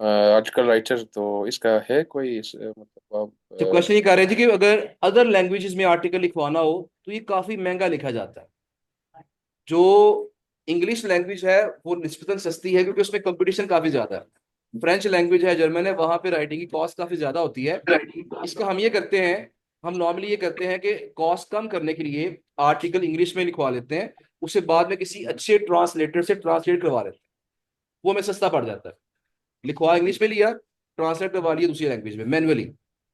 आर्टिकल राइटर तो इसका है कोई मतलब तो आप क्वेश्चन ये कर रहे थे कि अगर अदर लैंग्वेजेस में आर्टिकल लिखवाना हो तो ये काफी महंगा लिखा जाता है। जो इंग्लिश लैंग्वेज है वो निस्बतन सस्ती है क्योंकि उसमें कंपटीशन काफी ज्यादा है। फ्रेंच लैंग्वेज है, जर्मन है, वहां पे राइटिंग की कॉस्ट काफी ज्यादा होती है। इसका हम ये करते हैं, हम नॉर्मली ये करते हैं कि कॉस्ट कम करने के लिए आर्टिकल इंग्लिश में लिखवा लेते हैं, उसे बाद में किसी अच्छे ट्रांसलेटर से ट्रांसलेट करवा लेते हैं, वो हमें सस्ता पड़ जाता है। लिखवा इंग्लिश में लिया, ट्रांसलेट करवा लिया दूसरी लैंग्वेज में मैनुअली,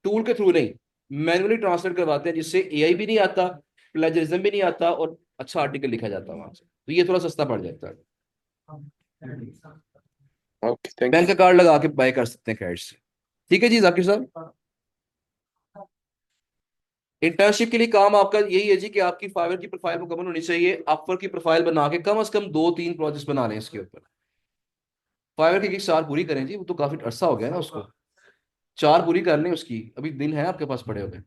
टूल के थ्रू नहीं, मैनुअली ट्रांसलेट करवाते हैं, जिससे एआई भी नहीं आता, प्लेजरिज्म भी नहीं आता, और अच्छा आर्टिकल लिखा जाता है वहां से, तो ये थोड़ा सस्ता पड़ जाता है। ओके थैंक बैंक का कार्ड लगा के बाय कर सकते हैं क्रेडिट से। ठीक है जी जाकिर साहब। इंटर्नशिप के लिए काम आपका यही है जी कि आपकी फाइवर की प्रोफाइल मुकम्मल होनी चाहिए। अपवर्क की प्रोफाइल बना के कम से कम 2-3 प्रोजेक्ट्स बना लें इसके ऊपर। फाइवर की 4 पूरी करें जी, वो तो काफी अरसा हो गया ना उसको। 4 पूरी कर लें उसकी, अभी दिन है आपके पास पड़े हुए।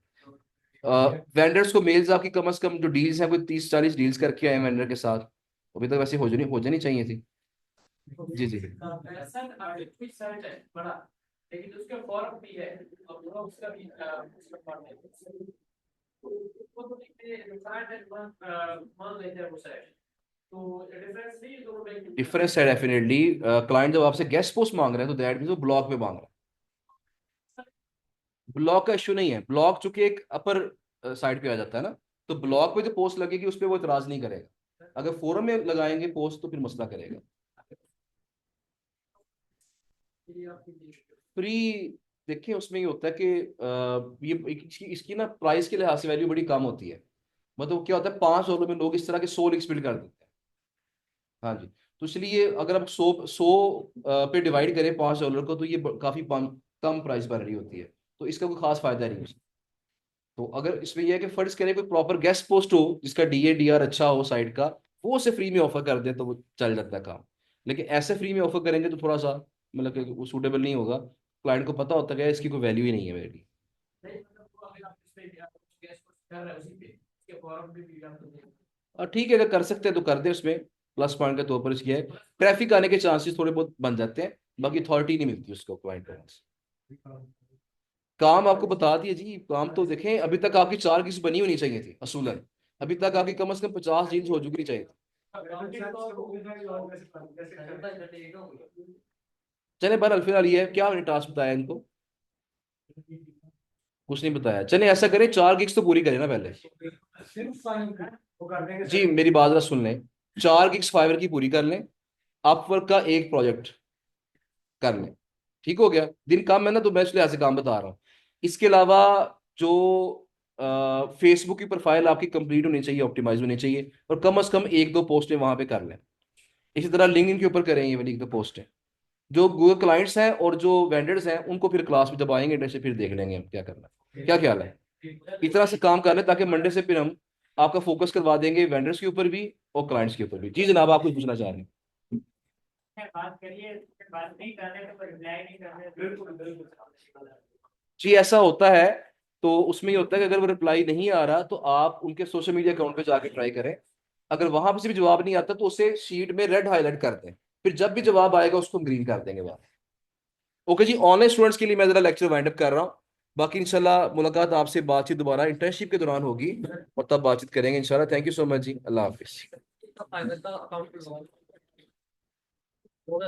वेंडर्स को मेल्स आपकी कम से कम जो डील्स हैं कोई 30-40 डील्स करके आए वेंडर के साथ, अभी तक वैसे हो जानी चाहिए थी। जी जी। सर कोई साइट है बड़ा, लेकिन उसका फॉर्म भी है और पूरा उसका भी उसका फॉर्म है। वो तो देखिए साइट है, मान लेते हैं वो साइट, तो डिफरेंस नहीं दोनों में। डिफरेंस है डेफिनेटली। क्लाइंट जब आपसे गेस्ट पोस्ट मांग रहे हैं तो दैट मीन वो ब्लॉक पे मांग रहे हैं। ब्लॉक का इश्यू नहीं है, ब्लॉक चूंकि एक अपर साइड पे आ जाता है ना, तो ब्लॉक पे जो पोस्ट लगेगी उस पर वो इतराज नहीं करेगा। अगर फोरम में लगाएंगे पोस्ट तो फिर मसला करेगा। फ्री, देखिए उसमें ये होता है कि ये इसकी ना प्राइस के लिहाज से वैल्यू बड़ी कम होती है। मतलब क्या होता है, $5 में लोग इस तरह के 100 लिंक्स बिल्ड कर देते हैं। हाँ जी। तो इसलिए अगर आप 100 पे डिवाइड करें $5 को, तो ये काफी कम प्राइस बन रही होती है, तो इसका कोई खास फायदा नहीं है। तो अगर इसमें यह है कि फर्ज करें कोई प्रॉपर गेस्ट पोस्ट हो जिसका डीए डीआर अच्छा हो साइट का, वो उसे फ्री में ऑफर कर दे तो वो चल जाता है काम। लेकिन ऐसे फ्री में ऑफर करेंगे तो थोड़ा सा मतलब कि वो सूटेबल नहीं होगा। क्लाइंट को पता होता है कि इसकी कोई वैल्यू ही नहीं है मेरी। नहीं मतलब वो अगर आप इसमें गैस को कर रहे हो उसी पे उसके फॉर्म भी आप तो दें। और ठीक है, अगर कर सकते हैं तो कर दे, उसमें प्लस पॉइंट के तौर पर इसकी है। ट्रैफिक आने के चांसेस थोड़े बहुत बन जाते हैं, बाकी अथॉरिटी नहीं मिलती उसको क्लाइंट को। काम आपको बता दिया जी, काम तो देखें, अभी तक आपकी 4 किस्त बनी होनी चाहिए थी असूलन। अभी तक आपकी कम से कम 50 डील्स हो चुकी चाहिए थी। चले बहरहाल फिलहाल ये है, क्या मैंने टास्क बताया इनको, कुछ नहीं बताया। चले ऐसा करें, 4 गिग्स तो पूरी करें ना पहले। जी मेरी बात जरा सुन लें, 4 गिग्स फाइवर की पूरी कर लें, अपवर्क का एक प्रोजेक्ट कर लें, ठीक हो गया। दिन कम है ना तो मैं इसलिए ऐसे काम बता रहा हूँ। इसके अलावा जो फेसबुक की प्रोफाइल आपकी कंप्लीट होनी चाहिए, ऑप्टिमाइज होनी चाहिए, और कम से कम 1-2 पोस्टें वहां पे कर लें। इसी तरह लिंक्डइन के ऊपर करें ये वाली 1-2 पोस्टें। जो गूगल क्लाइंट्स हैं और जो वेंडर्स हैं उनको फिर क्लास में जब आएंगे इंटर्नशिप फिर देख लेंगे हम क्या करना है। क्या ख्याल है? इस तरह से काम कर लें ताकि मंडे से फिर हम आपका फोकस करवा देंगे वेंडर्स के ऊपर भी और क्लाइंट्स के ऊपर भी। जी जनाब, आप कुछ पूछना चाह रहे हैं? बात करिए, बात नहीं कर रहे तो रिप्लाई नहीं कर रहे। बिल्कुल बिल्कुल। जी ऐसा होता है, तो उसमें ये होता है कि अगर वो रिप्लाई नहीं आ रहा तो आप उनके सोशल मीडिया अकाउंट पे जाके ट्राई करें, अगर वहां से भी जवाब नहीं आता तो उसे शीट में रेड हाईलाइट कर दें, फिर जब भी जवाब आएगा उसको हम ग्रीन कर देंगे बाहर। ओके जी, ऑनलाइन स्टूडेंट्स के लिए मैं जरा लेक्चर वाइंड अप कर रहा हूँ। बाकी इंशाल्लाह मुलाकात आपसे बातचीत दोबारा इंटर्नशिप के दौरान होगी, और तब बातचीत करेंगे इंशाल्लाह। थैंक यू सो मच जी, अल्लाह हाफिज। फाइनल का अकाउंट होगा